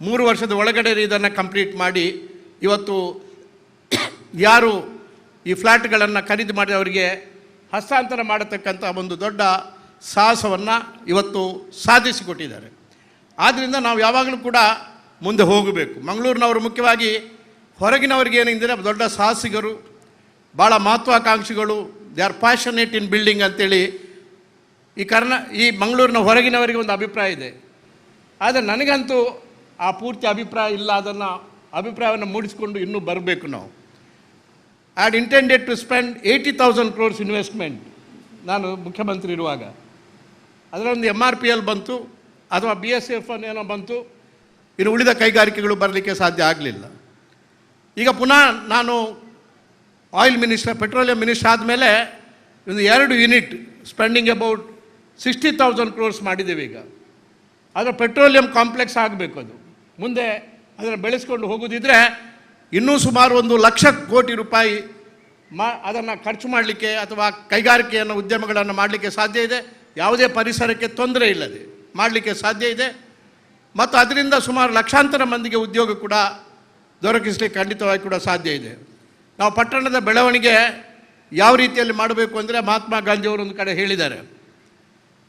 3 ವರ್ಷದ ಒಳಗಡೆ ಇದನ್ನು ಕಂಪ್ಲೀಟ್ ಮಾಡಿ ಇವತ್ತು ಯಾರು ಈ ಫ್ಲ್ಯಾಟ್ಗಳನ್ನು ಖರೀದಿ ಮಾಡಿ ಅವರಿಗೆ ಹಸ್ತಾಂತರ ಮಾಡತಕ್ಕಂಥ ಒಂದು ದೊಡ್ಡ ಸಾಹಸವನ್ನು ಇವತ್ತು ಸಾಧಿಸಿಕೊಟ್ಟಿದ್ದಾರೆ. ಆದ್ದರಿಂದ ನಾವು ಯಾವಾಗಲೂ ಕೂಡ ಮುಂದೆ ಹೋಗಬೇಕು. ಮಂಗಳೂರಿನವರು ಮುಖ್ಯವಾಗಿ ಹೊರಗಿನವ್ರಿಗೆ ಏನೆಂದರೆ ದೊಡ್ಡ ಸಾಹಸಿಗರು, ಭಾಳ ಮಹತ್ವಾಕಾಂಕ್ಷಿಗಳು, they are passionate in building ಅಂತೇಳಿ ಈ ಮಂಗಳೂರಿನ ಹೊರಗಿನವರಿಗೆ ಒಂದು ಅಭಿಪ್ರಾಯ ಇದೆ. ಆದರೆ ನನಗಂತೂ ಆ ಪೂರ್ತಿ ಅಭಿಪ್ರಾಯ ಇಲ್ಲ. ಅದನ್ನು ಅಭಿಪ್ರಾಯವನ್ನು ಮೂಡಿಸಿಕೊಂಡು ಇನ್ನೂ ಬರಬೇಕು ನಾವು. I had intended to spend 80,000 crores investment ನಾನು ಮುಖ್ಯಮಂತ್ರಿ ಇರುವಾಗ. ಅದರೊಂದು MRPL ಬಂತು ಅಥವಾ BSF ಏನೋ ಬಂತು, ಇನ್ನು ಉಳಿದ ಕೈಗಾರಿಕೆಗಳು ಬರಲಿಕ್ಕೆ ಸಾಧ್ಯ ಆಗಲಿಲ್ಲ. ಈಗ ಪುನಃ ನಾನು ಆಯಿಲ್ ಮಿನಿಸ್ಟರ್, ಪೆಟ್ರೋಲಿಯಂ ಮಿನಿಸ್ಟರ್ ಆದಮೇಲೆ ಒಂದು 2 ಯೂನಿಟ್ ಸ್ಪೆಂಡಿಂಗ್ ಅಬೌಟ್ 60,000 crores ಮಾಡಿದ್ದೇವೆ. ಈಗ ಅದರ ಪೆಟ್ರೋಲಿಯಂ ಕಾಂಪ್ಲೆಕ್ಸ್ ಆಗಬೇಕು. ಅದು ಮುಂದೆ ಅದನ್ನು ಬೆಳೆಸ್ಕೊಂಡು ಹೋಗೋದಿದ್ರೆ ಇನ್ನೂ ಸುಮಾರು 1,00,000 ಕೋಟಿ ರೂಪಾಯಿ ಅದನ್ನು ಖರ್ಚು ಮಾಡಲಿಕ್ಕೆ ಅಥವಾ ಕೈಗಾರಿಕೆಯನ್ನು ಉದ್ಯಮಗಳನ್ನು ಮಾಡಲಿಕ್ಕೆ ಸಾಧ್ಯ ಇದೆ. ಯಾವುದೇ ಪರಿಸರಕ್ಕೆ ತೊಂದರೆ ಇಲ್ಲದೆ ಮಾಡಲಿಕ್ಕೆ ಸಾಧ್ಯ ಇದೆ. ಮತ್ತು ಅದರಿಂದ ಸುಮಾರು ಲಕ್ಷಾಂತರ ಮಂದಿಗೆ ಉದ್ಯೋಗ ಕೂಡ ದೊರಕಿಸಲಿಕ್ಕೆ ಖಂಡಿತವಾಗಿ ಕೂಡ ಸಾಧ್ಯ ಇದೆ. ನಾವು ಪಟ್ಟಣದ ಬೆಳವಣಿಗೆ ಯಾವ ರೀತಿಯಲ್ಲಿ ಮಾಡಬೇಕು ಅಂದರೆ ಮಹಾತ್ಮ ಗಾಂಧಿಯವರು ಒಂದು ಕಡೆ ಹೇಳಿದ್ದಾರೆ,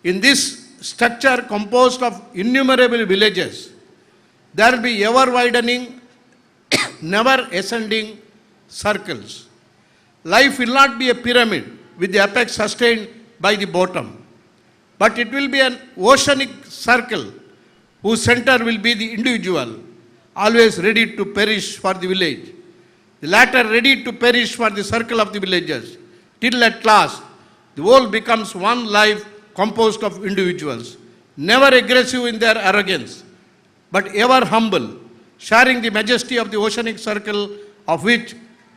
in this structure composed of innumerable villages there will be ever widening, never ascending circles. Life will not be a pyramid with the apex sustained by the bottom, but it will be an oceanic circle whose center will be the individual, always ready to perish for the village, the latter ready to perish for the circle of the villages, till at last the whole becomes one life composed of individuals, never aggressive in their arrogance, but ever humble, sharing the majesty of the oceanic circle of which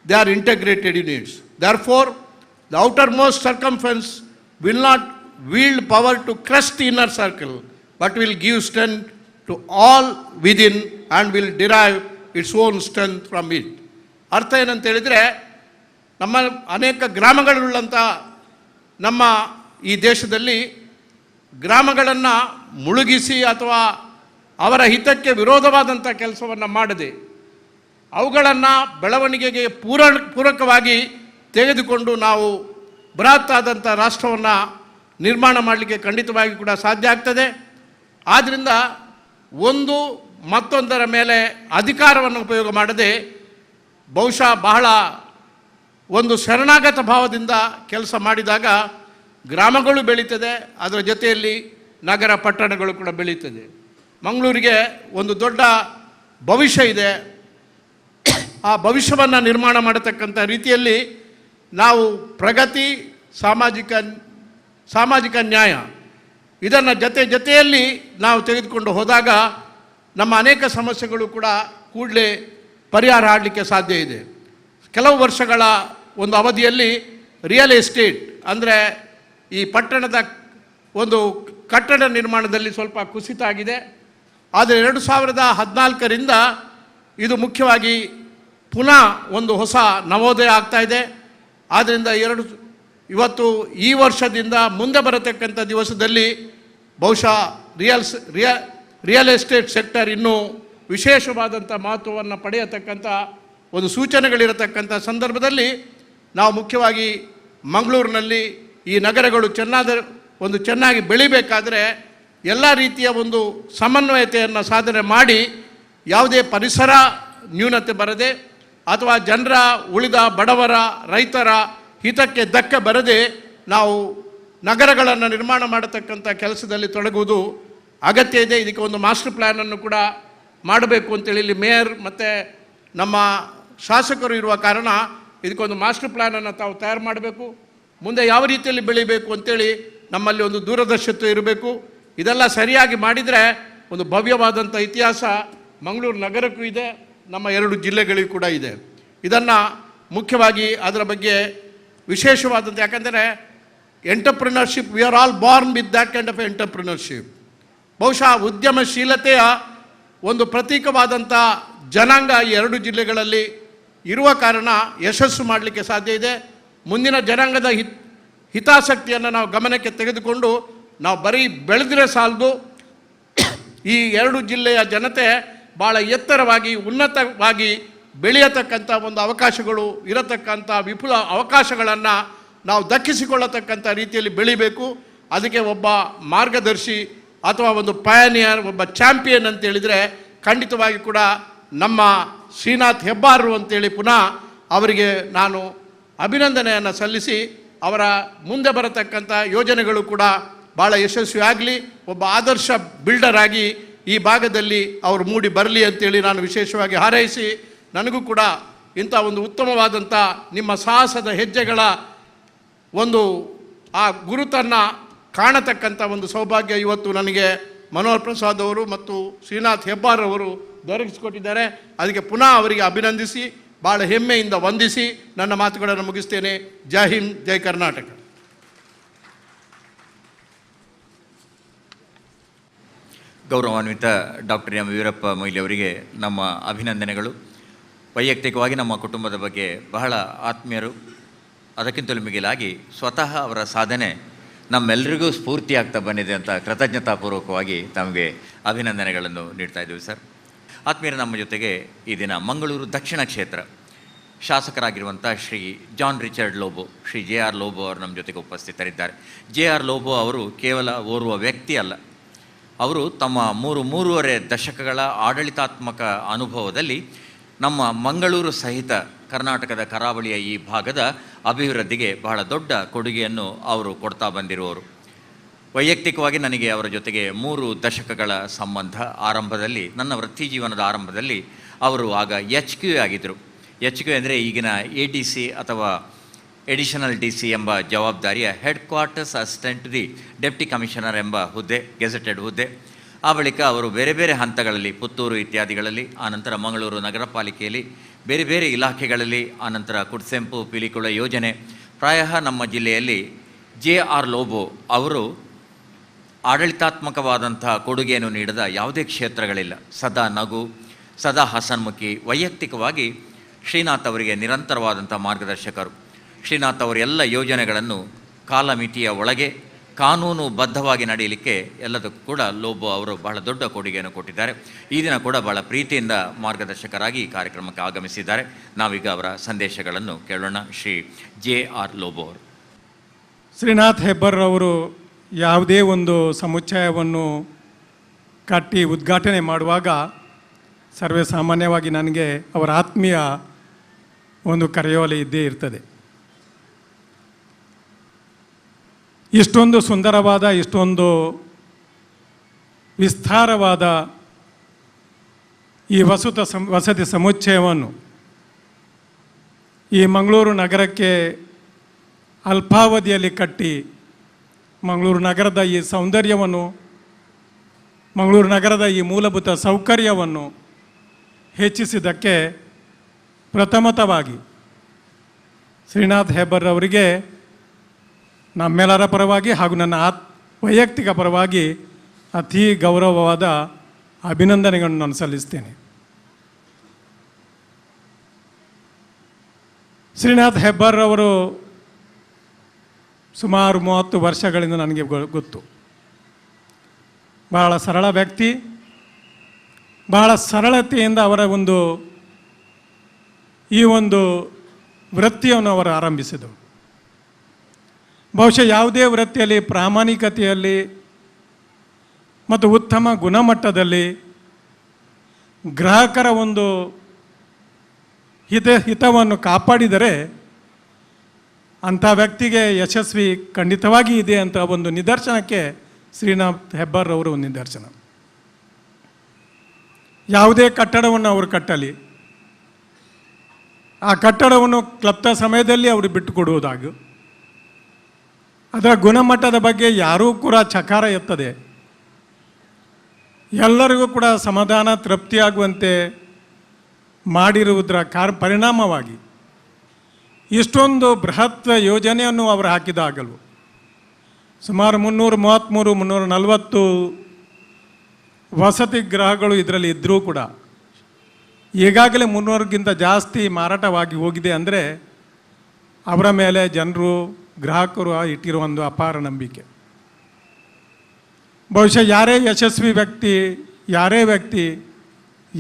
they are integrated units. Therefore, the outermost circumference will not wield power to crush the inner circle, but will give strength to all within and will derive its own strength from it. ಅರ್ಥ ಏನಂತ ಹೇಳಿದರೆ, ನಮ್ಮ ಅನೇಕ ಗ್ರಾಮಗಳುಳ್ಳಂಥ ನಮ್ಮ ಈ ದೇಶದಲ್ಲಿ ಗ್ರಾಮಗಳನ್ನು ಮುಳುಗಿಸಿ ಅಥವಾ ಅವರ ಹಿತಕ್ಕೆ ವಿರೋಧವಾದಂಥ ಕೆಲಸವನ್ನು ಮಾಡದೆ ಅವುಗಳನ್ನು ಬೆಳವಣಿಗೆಗೆ ಪೂರಕವಾಗಿ ತೆಗೆದುಕೊಂಡು ನಾವು ಬೃಹತ್ತಾದಂಥ ರಾಷ್ಟ್ರವನ್ನು ನಿರ್ಮಾಣ ಮಾಡಲಿಕ್ಕೆ ಖಂಡಿತವಾಗಿ ಕೂಡ ಸಾಧ್ಯ ಆಗ್ತದೆ. ಆದ್ದರಿಂದ ಒಂದು ಮತ್ತೊಂದರ ಮೇಲೆ ಅಧಿಕಾರವನ್ನು ಉಪಯೋಗ ಮಾಡದೆ ಬಹುಶಃ ಬಹಳ ಒಂದು ಶರಣಾಗತ ಭಾವದಿಂದ ಕೆಲಸ ಮಾಡಿದಾಗ ಗ್ರಾಮಗಳು ಬೆಳೀತದೆ, ಅದರ ಜೊತೆಯಲ್ಲಿ ನಗರ ಪಟ್ಟಣಗಳು ಕೂಡ ಬೆಳೀತದೆ. ಮಂಗಳೂರಿಗೆ ಒಂದು ದೊಡ್ಡ ಭವಿಷ್ಯ ಇದೆ. ಆ ಭವಿಷ್ಯವನ್ನು ನಿರ್ಮಾಣ ಮಾಡತಕ್ಕಂಥ ರೀತಿಯಲ್ಲಿ ನಾವು ಪ್ರಗತಿ, ಸಾಮಾಜಿಕ ನ್ಯಾಯ ಇದನ್ನು ಜೊತೆಯಲ್ಲಿ ನಾವು ತೆಗೆದುಕೊಂಡು ಹೋದಾಗ ನಮ್ಮ ಅನೇಕ ಸಮಸ್ಯೆಗಳು ಕೂಡ ಕೂಡಲೇ ಪರಿಹಾರ ಆಗಲಿಕ್ಕೆ ಸಾಧ್ಯ ಇದೆ. ಕೆಲವು ವರ್ಷಗಳ ಒಂದು ಅವಧಿಯಲ್ಲಿ ರಿಯಲ್ ಎಸ್ಟೇಟ್ ಅಂದರೆ ಈ ಪಟ್ಟಣದ ಒಂದು ಕಟ್ಟಡ ನಿರ್ಮಾಣದಲ್ಲಿ ಸ್ವಲ್ಪ ಕುಸಿತ ಆಗಿದೆ. ಆದರೆ 2014ರಿಂದ ಇದು ಮುಖ್ಯವಾಗಿ ಪುನಃ ಒಂದು ಹೊಸ ನವೋದಯ ಆಗ್ತಾ ಇದೆ. ಆದ್ದರಿಂದ ಇವತ್ತು ಈ ವರ್ಷದಿಂದ ಮುಂದೆ ಬರತಕ್ಕಂಥ ದಿವಸದಲ್ಲಿ ಬಹುಶಃ ರಿಯಲ್ ಎಸ್ಟೇಟ್ ಸೆಕ್ಟರ್ ಇನ್ನೂ ವಿಶೇಷವಾದಂಥ ಮಹತ್ವವನ್ನು ಪಡೆಯತಕ್ಕಂಥ ಒಂದು ಸೂಚನೆಗಳಿರತಕ್ಕಂಥ ಸಂದರ್ಭದಲ್ಲಿ ನಾವು ಮುಖ್ಯವಾಗಿ ಮಂಗಳೂರಿನಲ್ಲಿ ಈ ನಗರಗಳು ಚೆನ್ನಾಗಿ ಬೆಳಿಬೇಕಾದರೆ ಎಲ್ಲ ರೀತಿಯ ಒಂದು ಸಮನ್ವಯತೆಯನ್ನು ಸಾಧನೆ ಮಾಡಿ ಯಾವುದೇ ಪರಿಸರ ನ್ಯೂನತೆ ಬರದೆ ಅಥವಾ ಜನರ ಉಳಿದ ಬಡವರ ರೈತರ ಹಿತಕ್ಕೆ ಧಕ್ಕೆ ಬರದೆ ನಾವು ನಗರಗಳನ್ನು ನಿರ್ಮಾಣ ಮಾಡತಕ್ಕಂಥ ಕೆಲಸದಲ್ಲಿ ತೊಡಗುವುದು ಅಗತ್ಯ ಇದೆ. ಇದಕ್ಕೆ ಒಂದು ಮಾಸ್ಟರ್ ಪ್ಲ್ಯಾನನ್ನು ಕೂಡ ಮಾಡಬೇಕು ಅಂತೇಳಿ ಇಲ್ಲಿ ಮೇಯರ್ ಮತ್ತು ನಮ್ಮ ಶಾಸಕರು ಇರುವ ಕಾರಣ ಇದಕ್ಕೊಂದು ಮಾಸ್ಟರ್ ಪ್ಲ್ಯಾನನ್ನು ತಾವು ತಯಾರು ಮಾಡಬೇಕು. ಮುಂದೆ ಯಾವ ರೀತಿಯಲ್ಲಿ ಬೆಳಿಬೇಕು ಅಂತೇಳಿ ನಮ್ಮಲ್ಲಿ ಒಂದು ದೂರದರ್ಶಿತ್ವ ಇರಬೇಕು. ಇದೆಲ್ಲ ಸರಿಯಾಗಿ ಮಾಡಿದರೆ ಒಂದು ಭವ್ಯವಾದಂಥ ಇತಿಹಾಸ ಮಂಗಳೂರು ನಗರಕ್ಕೂ ಇದೆ, ನಮ್ಮ 2 ಜಿಲ್ಲೆಗಳಿಗೂ ಕೂಡ ಇದೆ. ಇದನ್ನು ಮುಖ್ಯವಾಗಿ ಅದರ ಬಗ್ಗೆ ವಿಶೇಷವಾದಂಥ, ಯಾಕಂದರೆ entrepreneurship, we are all Born with that kind of entrepreneurship. ಬಹುಶಃ ಉದ್ಯಮಶೀಲತೆಯ ಒಂದು ಪ್ರತೀಕವಾದಂಥ ಜನಾಂಗ ಈ 2 ಜಿಲ್ಲೆಗಳಲ್ಲಿ ಇರುವ ಕಾರಣ ಯಶಸ್ಸು ಮಾಡಲಿಕ್ಕೆ ಸಾಧ್ಯ ಇದೆ. ಮುಂದಿನ ಜನಾಂಗದ ಹಿತಾಸಕ್ತಿಯನ್ನು ನಾವು ಗಮನಕ್ಕೆ ತೆಗೆದುಕೊಂಡು ನಾವು ಬರೀ ಬೆಳೆದರೆ ಸಾಲದು, ಈ 2 ಜಿಲ್ಲೆಯ ಜನತೆ ಭಾಳ ಎತ್ತರವಾಗಿ ಉನ್ನತವಾಗಿ ಬೆಳೆಯತಕ್ಕಂಥ ಒಂದು ಅವಕಾಶಗಳು ಇರತಕ್ಕಂಥ ವಿಪುಲ ಅವಕಾಶಗಳನ್ನು ನಾವು ದಕ್ಕಿಸಿಕೊಳ್ಳತಕ್ಕಂಥ ರೀತಿಯಲ್ಲಿ ಬೆಳಿಬೇಕು. ಅದಕ್ಕೆ ಒಬ್ಬ ಮಾರ್ಗದರ್ಶಿ ಅಥವಾ ಒಂದು ಪಯನಿಯರ್, ಒಬ್ಬ ಚಾಂಪಿಯನ್ ಅಂತೇಳಿದರೆ ಖಂಡಿತವಾಗಿ ಕೂಡ ನಮ್ಮ ಶ್ರೀನಾಥ್ ಹೆಬ್ಬಾರರು ಅಂತೇಳಿ ಪುನಃ ಅವರಿಗೆ ನಾನು ಅಭಿನಂದನೆಯನ್ನು ಸಲ್ಲಿಸಿ ಅವರ ಮುಂದೆ ಬರತಕ್ಕಂಥ ಯೋಜನೆಗಳು ಕೂಡ ಭಾಳ ಯಶಸ್ವಿಯಾಗಲಿ, ಒಬ್ಬ ಆದರ್ಶ ಬಿಲ್ಡರ್ ಆಗಿ ಈ ಭಾಗದಲ್ಲಿ ಅವರು ಮೂಡಿ ಬರಲಿ ಅಂತೇಳಿ ನಾನು ವಿಶೇಷವಾಗಿ ಹಾರೈಸಿ, ನನಗೂ ಕೂಡ ಇಂಥ ಒಂದು ಉತ್ತಮವಾದಂಥ ನಿಮ್ಮ ಸಾಹಸದ ಹೆಜ್ಜೆಗಳ ಒಂದು ಆ ಗುರುತನ್ನು ಕಾಣತಕ್ಕಂಥ ಒಂದು ಸೌಭಾಗ್ಯ ಇವತ್ತು ನನಗೆ ಮನೋಹರ್ ಪ್ರಸಾದ್ ಅವರು ಮತ್ತು ಶ್ರೀನಾಥ್ ಹೆಬ್ಬಾರ್ ಅವರು ದೊರಕಿಸಿಕೊಟ್ಟಿದ್ದಾರೆ. ಅದಕ್ಕೆ ಪುನಃ ಅವರಿಗೆ ಅಭಿನಂದಿಸಿ ಭಾಳ ಹೆಮ್ಮೆಯಿಂದ ವಂದಿಸಿ ನನ್ನ ಮಾತುಗಳನ್ನು ಮುಗಿಸ್ತೇನೆ. ಜೈ ಹಿಂದ್, ಜೈ ಕರ್ನಾಟಕ. ಗೌರವಾನ್ವಿತ ಡಾಕ್ಟರ್ ಎಂ ವೀರಪ್ಪ ಮೊಯ್ಲಿ ಅವರಿಗೆ ನಮ್ಮ ಅಭಿನಂದನೆಗಳು. ವೈಯಕ್ತಿಕವಾಗಿ ನಮ್ಮ ಕುಟುಂಬದ ಬಗ್ಗೆ ಬಹಳ ಆತ್ಮೀಯರು. ಅದಕ್ಕಿಂತಲೂ ಮಿಗಿಲಾಗಿ ಸ್ವತಃ ಅವರ ಸಾಧನೆ ನಮ್ಮೆಲ್ಲರಿಗೂ ಸ್ಫೂರ್ತಿಯಾಗ್ತಾ ಬಂದಿದೆ ಅಂತ ಕೃತಜ್ಞತಾಪೂರ್ವಕವಾಗಿ ತಮಗೆ ಅಭಿನಂದನೆಗಳನ್ನು ನೀಡ್ತಾ ಇದ್ದೀವಿ ಸರ್. ಆತ್ಮೀಯರು, ನಮ್ಮ ಜೊತೆಗೆ ಈ ದಿನ ಮಂಗಳೂರು ದಕ್ಷಿಣ ಕ್ಷೇತ್ರ ಶಾಸಕರಾಗಿರುವಂಥ Shri John Richard Lobo, Shri JR Lobo ಅವರು ನಮ್ಮ ಜೊತೆಗೆ ಉಪಸ್ಥಿತರಿದ್ದಾರೆ. JR ಲೋಬೋ ಅವರು ಕೇವಲ ಓರ್ವ ವ್ಯಕ್ತಿ ಅಲ್ಲ, ಅವರು ತಮ್ಮ 3.5 ದಶಕಗಳ ಆಡಳಿತಾತ್ಮಕ ಅನುಭವದಲ್ಲಿ ನಮ್ಮ ಮಂಗಳೂರು ಸಹಿತ ಕರ್ನಾಟಕದ ಕರಾವಳಿಯ ಈ ಭಾಗದ ಅಭಿವೃದ್ಧಿಗೆ ಬಹಳ ದೊಡ್ಡ ಕೊಡುಗೆಯನ್ನು ಅವರು ಕೊಡ್ತಾ ಬಂದಿರುವವರು. ವೈಯಕ್ತಿಕವಾಗಿ ನನಗೆ ಅವರ ಜೊತೆಗೆ 3 ದಶಕಗಳ ಸಂಬಂಧ. ಆರಂಭದಲ್ಲಿ ನನ್ನ ವೃತ್ತಿ ಜೀವನದ ಆರಂಭದಲ್ಲಿ ಅವರು ಆಗ HQ ಆಗಿದ್ದರು. HQ ಅಂದರೆ ಈಗಿನ ADC ಅಥವಾ ಎಡಿಷನಲ್ DC ಎಂಬ ಜವಾಬ್ದಾರಿಯ headquarters assistant to the deputy commissioner ಎಂಬ ಹುದ್ದೆ, ಗೆಜೆಟೆಡ್ ಹುದ್ದೆ. ಆ ಬಳಿಕ ಅವರು ಬೇರೆ ಬೇರೆ ಹಂತಗಳಲ್ಲಿ, ಪುತ್ತೂರು ಇತ್ಯಾದಿಗಳಲ್ಲಿ, ಆನಂತರ ಮಂಗಳೂರು ನಗರ ಪಾಲಿಕೆಯಲ್ಲಿ, ಬೇರೆ ಬೇರೆ ಇಲಾಖೆಗಳಲ್ಲಿ, ಆನಂತರ ಕುಡ್ಸೆಂಪು ಪಿಲಿಕುಳ ಯೋಜನೆ. ಪ್ರಾಯಃ ನಮ್ಮ ಜಿಲ್ಲೆಯಲ್ಲಿ JR ಲೋಬೋ ಅವರು ಆಡಳಿತಾತ್ಮಕವಾದಂಥ ಕೊಡುಗೆಯನ್ನು ನೀಡದ ಯಾವುದೇ ಕ್ಷೇತ್ರಗಳಿಲ್ಲ. ಸದಾ ನಗು, ಸದಾ ಹಸನ್ಮುಖಿ. ವೈಯಕ್ತಿಕವಾಗಿ ಶ್ರೀನಾಥ್ ಅವರಿಗೆ ನಿರಂತರವಾದಂಥ ಮಾರ್ಗದರ್ಶಕರು. ಶ್ರೀನಾಥ್ ಅವರ ಎಲ್ಲ ಯೋಜನೆಗಳನ್ನು ಕಾಲಮಿತಿಯ ಒಳಗೆ ಕಾನೂನುಬದ್ಧವಾಗಿ ನಡೆಯಲಿಕ್ಕೆ ಎಲ್ಲದಕ್ಕೂ ಕೂಡ ಲೋಬೋ ಅವರು ಬಹಳ ದೊಡ್ಡ ಕೊಡುಗೆಯನ್ನು ಕೊಟ್ಟಿದ್ದಾರೆ. ಈ ದಿನ ಕೂಡ ಬಹಳ ಪ್ರೀತಿಯಿಂದ ಮಾರ್ಗದರ್ಶಕರಾಗಿ ಈ ಕಾರ್ಯಕ್ರಮಕ್ಕೆ ಆಗಮಿಸಿದ್ದಾರೆ. ನಾವೀಗ ಅವರ ಸಂದೇಶಗಳನ್ನು ಕೇಳೋಣ. ಶ್ರೀ JR ಲೋಬೋ ಅವರು. ಶ್ರೀನಾಥ್ ಹೆಬ್ಬಾರ್ ಅವರು ಯಾವುದೇ ಒಂದು ಸಮುಚ್ಚಯವನ್ನು ಕಟ್ಟಿ ಉದ್ಘಾಟನೆ ಮಾಡುವಾಗ ಸರ್ವೇ ಸಾಮಾನ್ಯವಾಗಿ ನನಗೆ ಅವರ ಆತ್ಮೀಯ ಒಂದು ಕರೆಯೋಲೆ ಇದ್ದೇ ಇರ್ತದೆ. ಇಷ್ಟೊಂದು ಸುಂದರವಾದ, ಇಷ್ಟೊಂದು ವಿಸ್ತಾರವಾದ ಈ ವಸತಿ ಸಮುಚ್ಚಯವನ್ನು ಈ ಮಂಗಳೂರು ನಗರಕ್ಕೆ ಅಲ್ಪಾವಧಿಯಲ್ಲಿ ಕಟ್ಟಿ ಮಂಗಳೂರು ನಗರದ ಈ ಸೌಂದರ್ಯವನ್ನು, ಮಂಗಳೂರು ನಗರದ ಈ ಮೂಲಭೂತ ಸೌಕರ್ಯವನ್ನು ಹೆಚ್ಚಿಸಿದ್ದಕ್ಕೆ ಪ್ರಥಮತವಾಗಿ ಶ್ರೀನಾಥ್ ಹೆಬ್ಬಾರ್ ಅವರಿಗೆ ನಮ್ಮೆಲ್ಲರ ಪರವಾಗಿ ಹಾಗೂ ನನ್ನ ವೈಯಕ್ತಿಕ ಪರವಾಗಿ ಅತಿ ಗೌರವವಾದ ಅಭಿನಂದನೆಗಳನ್ನು ನಾನು ಸಲ್ಲಿಸ್ತೇನೆ. ಶ್ರೀನಾಥ್ ಹೆಬ್ಬಾರ್ ಅವರು ಸುಮಾರು 30 ವರ್ಷಗಳಿಂದ ನನಗೆ ಗೊತ್ತು. ಬಹಳ ಸರಳ ವ್ಯಕ್ತಿ, ಬಹಳ ಸರಳತೆಯಿಂದ ಅವರ ಈ ಒಂದು ವೃತ್ತಿಯನ್ನು ಅವರು ಆರಂಭಿಸಿದರು. ಬಹುಶಃ ಯಾವುದೇ ವೃತ್ತಿಯಲ್ಲಿ ಪ್ರಾಮಾಣಿಕತೆಯಲ್ಲಿ ಮತ್ತು ಉತ್ತಮ ಗುಣಮಟ್ಟದಲ್ಲಿ ಗ್ರಾಹಕರ ಒಂದು ಹಿತವನ್ನು ಕಾಪಾಡಿದರೆ ಅಂಥ ವ್ಯಕ್ತಿಗೆ ಯಶಸ್ವಿ ಖಂಡಿತವಾಗಿ ಇದೆ ಅಂತ ಒಂದು ನಿದರ್ಶನಕ್ಕೆ ಶ್ರೀನಾಥ್ ಹೆಬ್ಬಾರ್ ಅವರು ಒಂದು ನಿದರ್ಶನ. ಯಾವುದೇ ಕಟ್ಟಡವನ್ನು ಅವರು ಕಟ್ಟಲಿ, ಆ ಕಟ್ಟಡವನ್ನು ಕ್ಲಪ್ತ ಸಮಯದಲ್ಲಿ ಅವರು ಬಿಟ್ಟುಕೊಡುವುದಾಗ ಅದರ ಗುಣಮಟ್ಟದ ಬಗ್ಗೆ ಯಾರೂ ಕೂಡ ಚಕಾರ ಎತ್ತದೆ, ಎಲ್ಲರಿಗೂ ಕೂಡ ಸಮಾಧಾನ ತೃಪ್ತಿಯಾಗುವಂತೆ ಮಾಡಿರುವುದರ ಪರಿಣಾಮವಾಗಿ ಇಷ್ಟೊಂದು ಬೃಹತ್ ಯೋಜನೆಯನ್ನು ಅವರು ಹಾಕಿದಾಗಲೂ ಸುಮಾರು 333-340 ವಸತಿ ಗೃಹಗಳು ಇದರಲ್ಲಿ ಇದ್ದರೂ ಕೂಡ ಈಗಾಗಲೇ 300ಕ್ಕಿಂತ ಜಾಸ್ತಿ ಮಾರಾಟವಾಗಿ ಹೋಗಿದೆ ಅಂದರೆ ಅವರ ಮೇಲೆ ಜನರು ಗ್ರಾಹಕರು ಇಟ್ಟಿರುವ ಒಂದು ಅಪಾರ ನಂಬಿಕೆ. ಬಹುಶಃ ಯಾರೇ ಯಶಸ್ವಿ ವ್ಯಕ್ತಿ,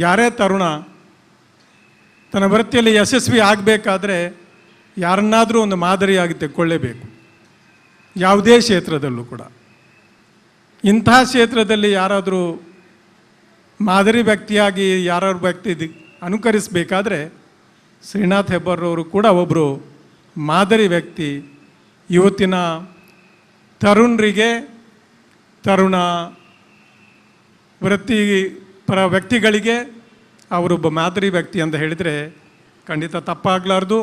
ಯಾರೇ ತರುಣ ತನ್ನ ವೃತ್ತಿಯಲ್ಲಿ ಯಶಸ್ವಿ ಆಗಬೇಕಾದ್ರೆ ಯಾರನ್ನಾದರೂ ಒಂದು ಮಾದರಿಯಾಗಿ ತೆಕ್ಕೊಳ್ಳೇಬೇಕು, ಯಾವುದೇ ಕ್ಷೇತ್ರದಲ್ಲೂ ಕೂಡ. ಇಂಥ ಕ್ಷೇತ್ರದಲ್ಲಿ ಯಾರಾದರೂ ಮಾದರಿ ವ್ಯಕ್ತಿಯಾಗಿ ಯಾರಾದ್ರು ವ್ಯಕ್ತಿ ಅನುಕರಿಸಬೇಕಾದ್ರೆ ಶ್ರೀನಾಥ್ ಹೆಬ್ಬಾರ್ರವರು ಕೂಡ ಒಬ್ಬರು ಮಾದರಿ ವ್ಯಕ್ತಿ. ಇವತ್ತಿನ ತರುಣರಿಗೆ, ತರುಣ ವೃತ್ತಿಪರ ವ್ಯಕ್ತಿಗಳಿಗೆ ಅವರೊಬ್ಬ ಮಾದರಿ ವ್ಯಕ್ತಿ ಅಂತ ಹೇಳಿದರೆ ಖಂಡಿತ ತಪ್ಪಾಗಲಾರ್ದು,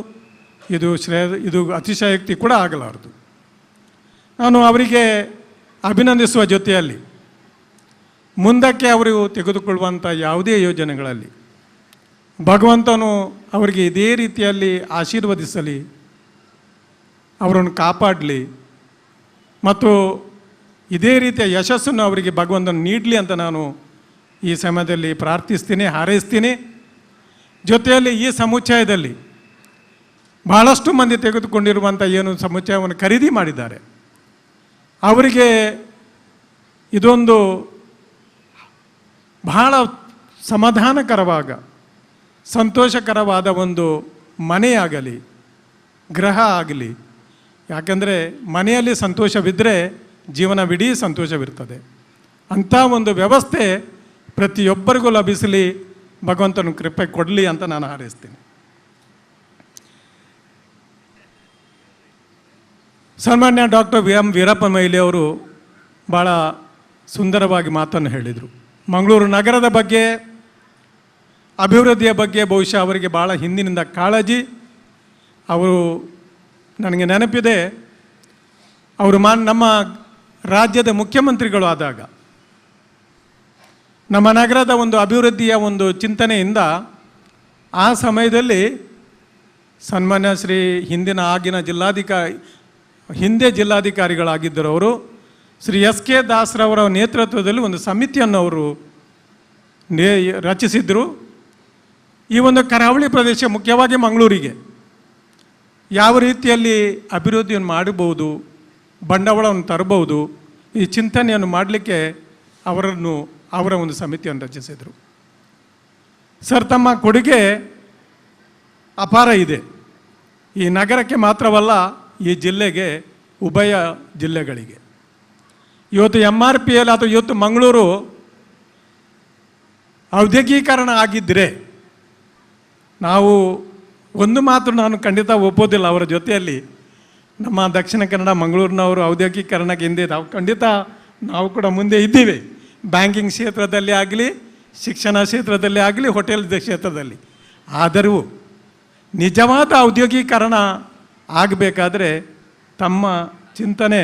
ಇದು ಅತಿಶಯೋಕ್ತಿ ಕೂಡ ಆಗಲಾರ್ದು. ನಾನು ಅವರಿಗೆ ಅಭಿನಂದಿಸುವ ಜೊತೆಯಲ್ಲಿ ಮುಂದಕ್ಕೆ ಅವರು ತೆಗೆದುಕೊಳ್ಳುವಂಥ ಯಾವುದೇ ಯೋಜನೆಗಳಲ್ಲಿ ಭಗವಂತನು ಅವರಿಗೆ ಇದೇ ರೀತಿಯಲ್ಲಿ ಆಶೀರ್ವದಿಸಲಿ, ಅವರನ್ನು ಕಾಪಾಡಲಿ ಮತ್ತು ಇದೇ ರೀತಿಯ ಯಶಸ್ಸನ್ನು ಅವರಿಗೆ ಭಗವಂತನು ನೀಡಲಿ ಅಂತ ನಾನು ಈ ಸಮಯದಲ್ಲಿ ಪ್ರಾರ್ಥಿಸ್ತೀನಿ, ಹಾರೈಸ್ತೀನಿ. ಜೊತೆಯಲ್ಲಿ ಈ ಸಮುಚ್ಚಯದಲ್ಲಿ ಬಹಳಷ್ಟು ಮಂದಿ ತೆಗೆದುಕೊಂಡಿರುವಂಥ ಏನು ಸಮುಚ್ಚಯವನ್ನು ಖರೀದಿ ಮಾಡಿದ್ದಾರೆ ಅವರಿಗೆ ಇದೊಂದು ಬಹಳ ಸಮಾಧಾನಕರವಾದ, ಸಂತೋಷಕರವಾದ ಒಂದು ಮನೆಯಾಗಲಿ, ಗೃಹ ಆಗಲಿ. ಯಾಕಂದರೆ ಮನೆಯಲ್ಲಿ ಸಂತೋಷವಿದ್ದರೆ ಜೀವನವಿಡೀ ಸಂತೋಷವಿರ್ತದೆ. ಅಂಥ ಒಂದು ವ್ಯವಸ್ಥೆ ಪ್ರತಿಯೊಬ್ಬರಿಗೂ ಲಭಿಸಲಿ, ಭಗವಂತನ ಕೃಪೆ ಕೊಡಲಿ ಅಂತ ನಾನು ಹಾರೈಸ್ತೀನಿ. ಸನ್ಮಾನ್ಯ ಡಾಕ್ಟರ್ ಎಂ ವೀರಪ್ಪ ಮೊಯ್ಲಿ ಅವರು ಭಾಳ ಸುಂದರವಾಗಿ ಮಾತನ್ನು ಹೇಳಿದರು. ಮಂಗಳೂರು ನಗರದ ಬಗ್ಗೆ, ಅಭಿವೃದ್ಧಿಯ ಬಗ್ಗೆ ಬಹುಶಃ ಅವರಿಗೆ ಭಾಳ ಹಿಂದಿನಿಂದ ಕಾಳಜಿ. ಅವರು ನನಗೆ ನೆನಪಿದೆ, ಅವರು ನಮ್ಮ ರಾಜ್ಯದ ಮುಖ್ಯಮಂತ್ರಿಗಳು ಆದಾಗ ನಮ್ಮ ನಗರದ ಒಂದು ಅಭಿವೃದ್ಧಿಯ ಒಂದು ಚಿಂತನೆಯಿಂದ ಆ ಸಮಯದಲ್ಲಿ ಸನ್ಮಾನ್ಯ ಶ್ರೀ ಆಗಿನ ಹಿಂದೆ ಜಿಲ್ಲಾಧಿಕಾರಿಗಳಾಗಿದ್ದರು ಅವರು ಶ್ರೀ ಎಸ್ ಕೆ ದಾಸ್ರವರ ನೇತೃತ್ವದಲ್ಲಿ ಒಂದು ಸಮಿತಿಯನ್ನು ಅವರು ರಚಿಸಿದರು. ಈ ಒಂದು ಕರಾವಳಿ ಪ್ರದೇಶ, ಮುಖ್ಯವಾಗಿ ಮಂಗಳೂರಿಗೆ ಯಾವ ರೀತಿಯಲ್ಲಿ ಅಭಿವೃದ್ಧಿಯನ್ನು ಮಾಡಬಹುದು, ಬಂಡವಾಳವನ್ನು ತರಬಹುದು, ಈ ಚಿಂತನೆಯನ್ನು ಮಾಡಲಿಕ್ಕೆ ಅವರ ಒಂದು ಸಮಿತಿಯನ್ನು ರಚಿಸಿದರು. ಸರ್, ತಮ್ಮ ಕೊಡುಗೆ ಅಪಾರ ಇದೆ. ಈ ನಗರಕ್ಕೆ ಮಾತ್ರವಲ್ಲ, ಈ ಜಿಲ್ಲೆಗೆ, ಉಭಯ ಜಿಲ್ಲೆಗಳಿಗೆ. ಇವತ್ತು MRPL ಅಥವಾ ಇವತ್ತು ಮಂಗಳೂರು ಔದ್ಯೋಗೀಕರಣ ಆಗಿದ್ದರೆ ನಾವು ಒಂದು ಮಾತು ನಾನು ಖಂಡಿತ ಒಪ್ಪೋದಿಲ್ಲ ಅವರ ಜೊತೆಯಲ್ಲಿ. ನಮ್ಮ ದಕ್ಷಿಣ ಕನ್ನಡ ಮಂಗಳೂರಿನವರು ಔದ್ಯೋಗೀಕರಣಕ್ಕೆ ಹಿಂದೆ ನಾವು ಕೂಡ ಮುಂದೆ ಇದ್ದೀವಿ. ಬ್ಯಾಂಕಿಂಗ್ ಕ್ಷೇತ್ರದಲ್ಲಿ ಆಗಲಿ, ಶಿಕ್ಷಣ ಕ್ಷೇತ್ರದಲ್ಲಿ ಆಗಲಿ, ಹೋಟೆಲ್ ಕ್ಷೇತ್ರದಲ್ಲಿ. ಆದರೂ ನಿಜವಾದ ಔದ್ಯೋಗೀಕರಣ ಆಗಬೇಕಾದ್ರೆ ತಮ್ಮ ಚಿಂತನೆ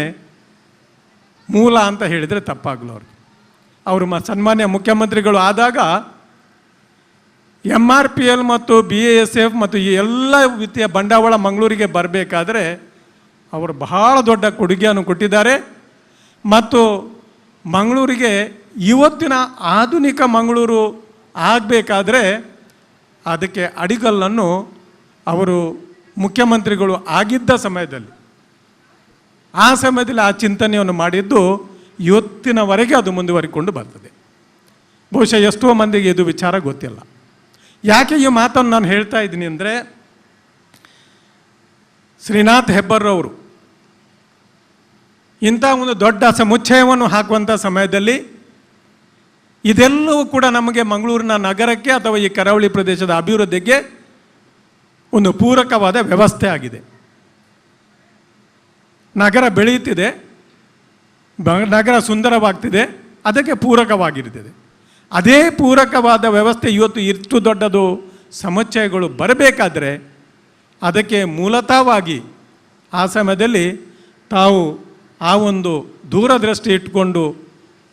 ಮೂಲ ಅಂತ ಹೇಳಿದರೆ ತಪ್ಪಾಗಲವ್ರು. ಅವರು ಸನ್ಮಾನ್ಯ ಮುಖ್ಯಮಂತ್ರಿಗಳು ಆದಾಗ MRPL ಮತ್ತು BASF ಮತ್ತು ಈ ಎಲ್ಲ ವಿತ್ತೀಯ ಬಂಡವಾಳ ಮಂಗಳೂರಿಗೆ ಬರಬೇಕಾದ್ರೆ ಅವರು ಬಹಳ ದೊಡ್ಡ ಕೊಡುಗೆಯನ್ನು ಕೊಟ್ಟಿದ್ದಾರೆ. ಮತ್ತು ಮಂಗಳೂರಿಗೆ ಇವತ್ತಿನ ಆಧುನಿಕ ಮಂಗಳೂರು ಆಗಬೇಕಾದ್ರೆ ಅದಕ್ಕೆ ಅಡಿಗಲ್ಲನ್ನು ಅವರು ಮುಖ್ಯಮಂತ್ರಿಗಳು ಆಗಿದ್ದ ಸಮಯದಲ್ಲಿ ಆ ಚಿಂತನೆಯನ್ನು ಮಾಡಿದ್ದು ಇವತ್ತಿನವರೆಗೆ ಅದು ಮುಂದುವರಿಕೊಂಡು ಬರ್ತದೆ. ಬಹುಶಃ ಎಷ್ಟೋ ಮಂದಿಗೆ ಇದು ವಿಚಾರ ಗೊತ್ತಿಲ್ಲ. ಯಾಕೆ ಈ ಮಾತನ್ನು ನಾನು ಹೇಳ್ತಾ ಇದ್ದೀನಿ ಅಂದರೆ, ಶ್ರೀನಾಥ್ ಹೆಬ್ಬಾರ್ರವರು ಇಂಥ ಒಂದು ದೊಡ್ಡ ಸಮುಚ್ಚಯವನ್ನು ಹಾಕುವಂಥ ಸಮಯದಲ್ಲಿ ಇದೆಲ್ಲವೂ ಕೂಡ ನಮಗೆ ಮಂಗಳೂರಿನ ನಗರಕ್ಕೆ ಅಥವಾ ಈ ಕರಾವಳಿ ಪ್ರದೇಶದ ಅಭಿವೃದ್ಧಿಗೆ ಒಂದು ಪೂರಕವಾದ ವ್ಯವಸ್ಥೆ ಆಗಿದೆ. ನಗರ ಬೆಳೆಯುತ್ತಿದೆ, ನಗರ ಸುಂದರವಾಗ್ತಿದೆ, ಅದಕ್ಕೆ ಪೂರಕವಾಗಿರ್ತದೆ. ಅದೇ ಪೂರಕವಾದ ವ್ಯವಸ್ಥೆ ಇವತ್ತು ಇಷ್ಟು ದೊಡ್ಡದು ಸಮುಚ್ಚಯಗಳು ಬರಬೇಕಾದ್ರೆ ಅದಕ್ಕೆ ಮೂಲತಃವಾಗಿ ಆ ಸಮಯದಲ್ಲಿ ತಾವು ಆ ಒಂದು ದೂರದೃಷ್ಟಿ ಇಟ್ಕೊಂಡು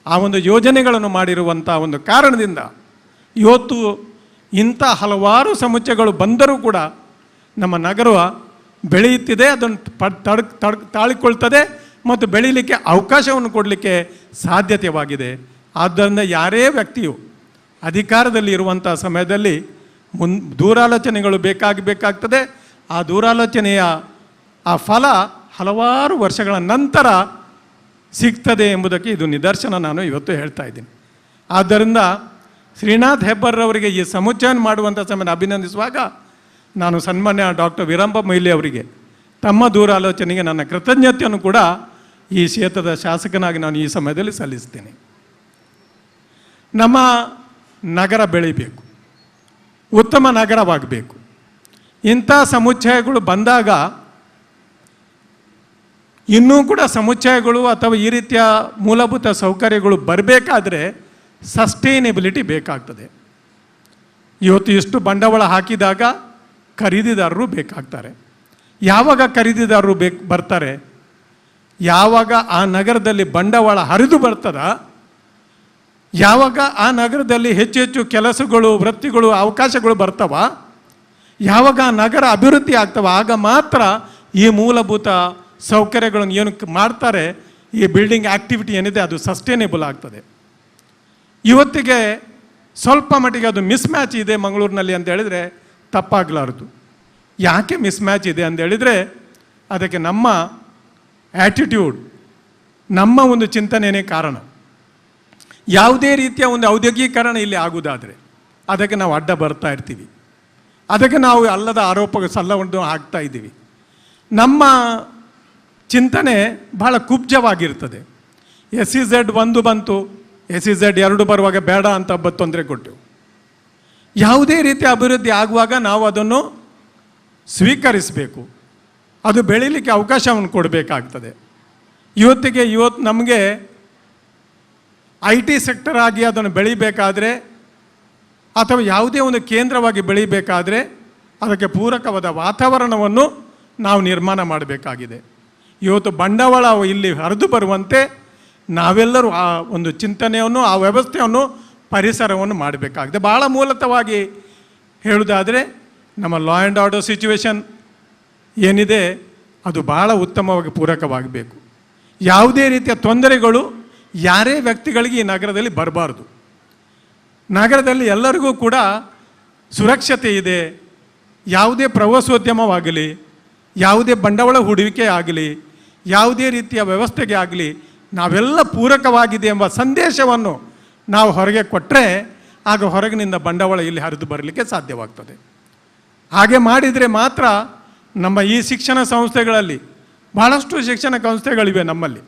ಆ ಒಂದು ಯೋಜನೆಗಳನ್ನು ಮಾಡಿರುವಂಥ ಒಂದು ಕಾರಣದಿಂದ ಇವತ್ತು ಇಂಥ ಹಲವಾರು ಸಮುಚ್ಚಯಗಳು ಬಂದರೂ ಕೂಡ ನಮ್ಮ ನಗರ ಬೆಳೆಯುತ್ತಿದೆ, ಅದನ್ನು ತಾಳಿಕೊಳ್ತದೆ ಮತ್ತು ಬೆಳೀಲಿಕ್ಕೆ ಅವಕಾಶವನ್ನು ಕೊಡಲಿಕ್ಕೆ ಸಾಧ್ಯತೆವಾಗಿದೆ. ಆದ್ದರಿಂದ ಯಾರೇ ವ್ಯಕ್ತಿಯು ಅಧಿಕಾರದಲ್ಲಿ ಇರುವಂಥ ಸಮಯದಲ್ಲಿ ದೂರಾಲೋಚನೆಗಳು ಬೇಕಾಗ್ತದೆ. ಆ ದೂರಾಲೋಚನೆಯ ಆ ಫಲ ಹಲವಾರು ವರ್ಷಗಳ ನಂತರ ಸಿಗ್ತದೆ ಎಂಬುದಕ್ಕೆ ಇದು ನಿದರ್ಶನ ನಾನು ಇವತ್ತು ಹೇಳ್ತಾ ಇದ್ದೀನಿ. ಆದ್ದರಿಂದ ಶ್ರೀನಾಥ್ ಹೆಬ್ಬಾರ್ರವರಿಗೆ ಈ ಸಮುಚ್ಚಯನ ಮಾಡುವಂಥ ಸಮಯ ಅಭಿನಂದಿಸುವಾಗ ನಾನು ಸನ್ಮಾನ್ಯ ಡಾಕ್ಟರ್ ವೀರಪ್ಪ ಮೊಯ್ಲಿ ಅವರಿಗೆ ತಮ್ಮ ದೂರಾಲೋಚನೆಗೆ ನನ್ನ ಕೃತಜ್ಞತೆಯನ್ನು ಕೂಡ ಈ ಕ್ಷೇತ್ರದ ಶಾಸಕನಾಗಿ ನಾನು ಈ ಸಮಯದಲ್ಲಿ ಸಲ್ಲಿಸ್ತೇನೆ. ನಮ್ಮ ನಗರ ಬೆಳಿಬೇಕು, ಉತ್ತಮ ನಗರವಾಗಬೇಕು. ಇಂಥ ಸಮುಚ್ಚಯಗಳು ಬಂದಾಗ ಇನ್ನೂ ಕೂಡ ಸಮುಚ್ಚಯಗಳು ಅಥವಾ ಈ ರೀತಿಯ ಮೂಲಭೂತ ಸೌಕರ್ಯಗಳು ಬರಬೇಕಾದ್ರೆ ಸಸ್ಟೈನೇಬಿಲಿಟಿ ಬೇಕಾಗ್ತದೆ. ಇವತ್ತು ಇಷ್ಟು ಬಂಡವಾಳ ಹಾಕಿದಾಗ ಖರೀದಿದಾರರು ಬೇಕಾಗ್ತಾರೆ. ಯಾವಾಗ ಖರೀದಿದಾರರು ಬರ್ತಾರೆ? ಯಾವಾಗ ಆ ನಗರದಲ್ಲಿ ಬಂಡವಾಳ ಹರಿದು ಬರ್ತದ, ಯಾವಾಗ ಆ ನಗರದಲ್ಲಿ ಹೆಚ್ಚು ಹೆಚ್ಚು ಕೆಲಸಗಳು, ವೃತ್ತಿಗಳು, ಅವಕಾಶಗಳು ಬರ್ತಾವ, ಯಾವಾಗ ಆ ನಗರ ಅಭಿವೃದ್ಧಿ ಆಗ್ತವ, ಆಗ ಮಾತ್ರ ಈ ಮೂಲಭೂತ ಸೌಕರ್ಯಗಳನ್ನು ಏನು ಮಾಡ್ತಾರೆ, ಈ ಬಿಲ್ಡಿಂಗ್ ಆ್ಯಕ್ಟಿವಿಟಿ ಏನಿದೆ ಅದು ಸಸ್ಟೈನೇಬಲ್ ಆಗ್ತದೆ. ಇವತ್ತಿಗೆ ಸ್ವಲ್ಪ ಮಟ್ಟಿಗೆ ಅದು ಮಿಸ್ ಮ್ಯಾಚ್ ಇದೆ ಮಂಗಳೂರಿನಲ್ಲಿ ಅಂತ ಹೇಳಿದರೆ ತಪ್ಪಾಗಲಾರದು. ಯಾಕೆ ಮಿಸ್ ಮ್ಯಾಚ್ ಇದೆ ಅಂತ ಹೇಳಿದರೆ ಅದಕ್ಕೆ ನಮ್ಮ ಆ್ಯಟಿಟ್ಯೂಡ್, ನಮ್ಮ ಒಂದು ಚಿಂತನೆಯೇ ಕಾರಣ. ಯಾವುದೇ ರೀತಿಯ ಒಂದು ಔದ್ಯೋಗೀಕರಣ ಇಲ್ಲಿ ಆಗುವುದಾದರೆ ಅದಕ್ಕೆ ನಾವು ಅಡ್ಡ ಬರ್ತಾ ಇರ್ತೀವಿ, ಅದಕ್ಕೆ ನಾವು ಅಲ್ಲದ ಆರೋಪ ಸಲ್ಲವನ್ನು ಹಾಕ್ತಾ ಇದ್ದೀವಿ. ನಮ್ಮ ಚಿಂತನೆ ಬಹಳ ಕುಬ್ಜವಾಗಿರ್ತದೆ. SEZ 1 ಬಂತು, SEZ 2 ಬರುವಾಗ ಬೇಡ ಅಂತ ತೊಂದರೆ ಕೊಟ್ಟೆವು. ಯಾವುದೇ ರೀತಿಯ ಅಭಿವೃದ್ಧಿ ಆಗುವಾಗ ನಾವು ಅದನ್ನು ಸ್ವೀಕರಿಸಬೇಕು, ಅದು ಬೆಳೀಲಿಕ್ಕೆ ಅವಕಾಶವನ್ನು ಕೊಡಬೇಕಾಗ್ತದೆ. ಇವತ್ತು ನಮಗೆ IT ಸೆಕ್ಟರ್ ಆಗಿ ಅದನ್ನು ಬೆಳಿಬೇಕಾದ್ರೆ ಅಥವಾ ಯಾವುದೇ ಒಂದು ಕೇಂದ್ರವಾಗಿ ಬೆಳಿಬೇಕಾದ್ರೆ ಅದಕ್ಕೆ ಪೂರಕವಾದ ವಾತಾವರಣವನ್ನು ನಾವು ನಿರ್ಮಾಣ ಮಾಡಬೇಕಾಗಿದೆ. ಇವತ್ತು ಬಂಡವಾಳ ಇಲ್ಲಿ ಹರಿದು ಬರುವಂತೆ ನಾವೆಲ್ಲರೂ ಆ ಒಂದು ಚಿಂತನೆಯನ್ನು, ಆ ವ್ಯವಸ್ಥೆಯನ್ನು, ಪರಿಸರವನ್ನು ಮಾಡಬೇಕಾಗಿದೆ. ಭಾಳ ಮೂಲತವಾಗಿ ಹೇಳುವುದಾದರೆ ನಮ್ಮ ಲಾ ಆ್ಯಂಡ್ ಆರ್ಡರ್ ಸಿಚುವೇಶನ್ ಏನಿದೆ ಅದು ಭಾಳ ಉತ್ತಮವಾಗಿ ಪೂರಕವಾಗಬೇಕು. ಯಾವುದೇ ರೀತಿಯ ತೊಂದರೆಗಳು ಯಾರೇ ವ್ಯಕ್ತಿಗಳಿಗೆ ಈ ನಗರದಲ್ಲಿ ಬರಬಾರ್ದು. ನಗರದಲ್ಲಿ ಎಲ್ಲರಿಗೂ ಕೂಡ ಸುರಕ್ಷತೆ ಇದೆ. ಯಾವುದೇ ಪ್ರವಾಸೋದ್ಯಮವಾಗಲಿ, ಯಾವುದೇ ಬಂಡವಾಳ ಹೂಡುವಿಕೆ ಆಗಲಿ, ಯಾವುದೇ ರೀತಿಯ ವ್ಯವಸ್ಥೆಗೆ ಆಗಲಿ ನಾವೆಲ್ಲ ಪೂರಕವಾಗಿದೆ ಎಂಬ ಸಂದೇಶವನ್ನು ನಾವು ಹೊರಗೆ ಕೊಟ್ಟರೆ ಆಗ ಹೊರಗಿನಿಂದ ಬಂಡವಾಳ ಇಲ್ಲಿ ಹರಿದು ಬರಲಿಕ್ಕೆ ಸಾಧ್ಯವಾಗ್ತದೆ. ಹಾಗೆ ಮಾಡಿದರೆ ಮಾತ್ರ ನಮ್ಮ ಈ ಶಿಕ್ಷಣ ಸಂಸ್ಥೆಗಳಲ್ಲಿ ಭಾಳಷ್ಟು ಶಿಕ್ಷಣ ಸಂಸ್ಥೆಗಳಿವೆ ನಮ್ಮಲ್ಲಿ.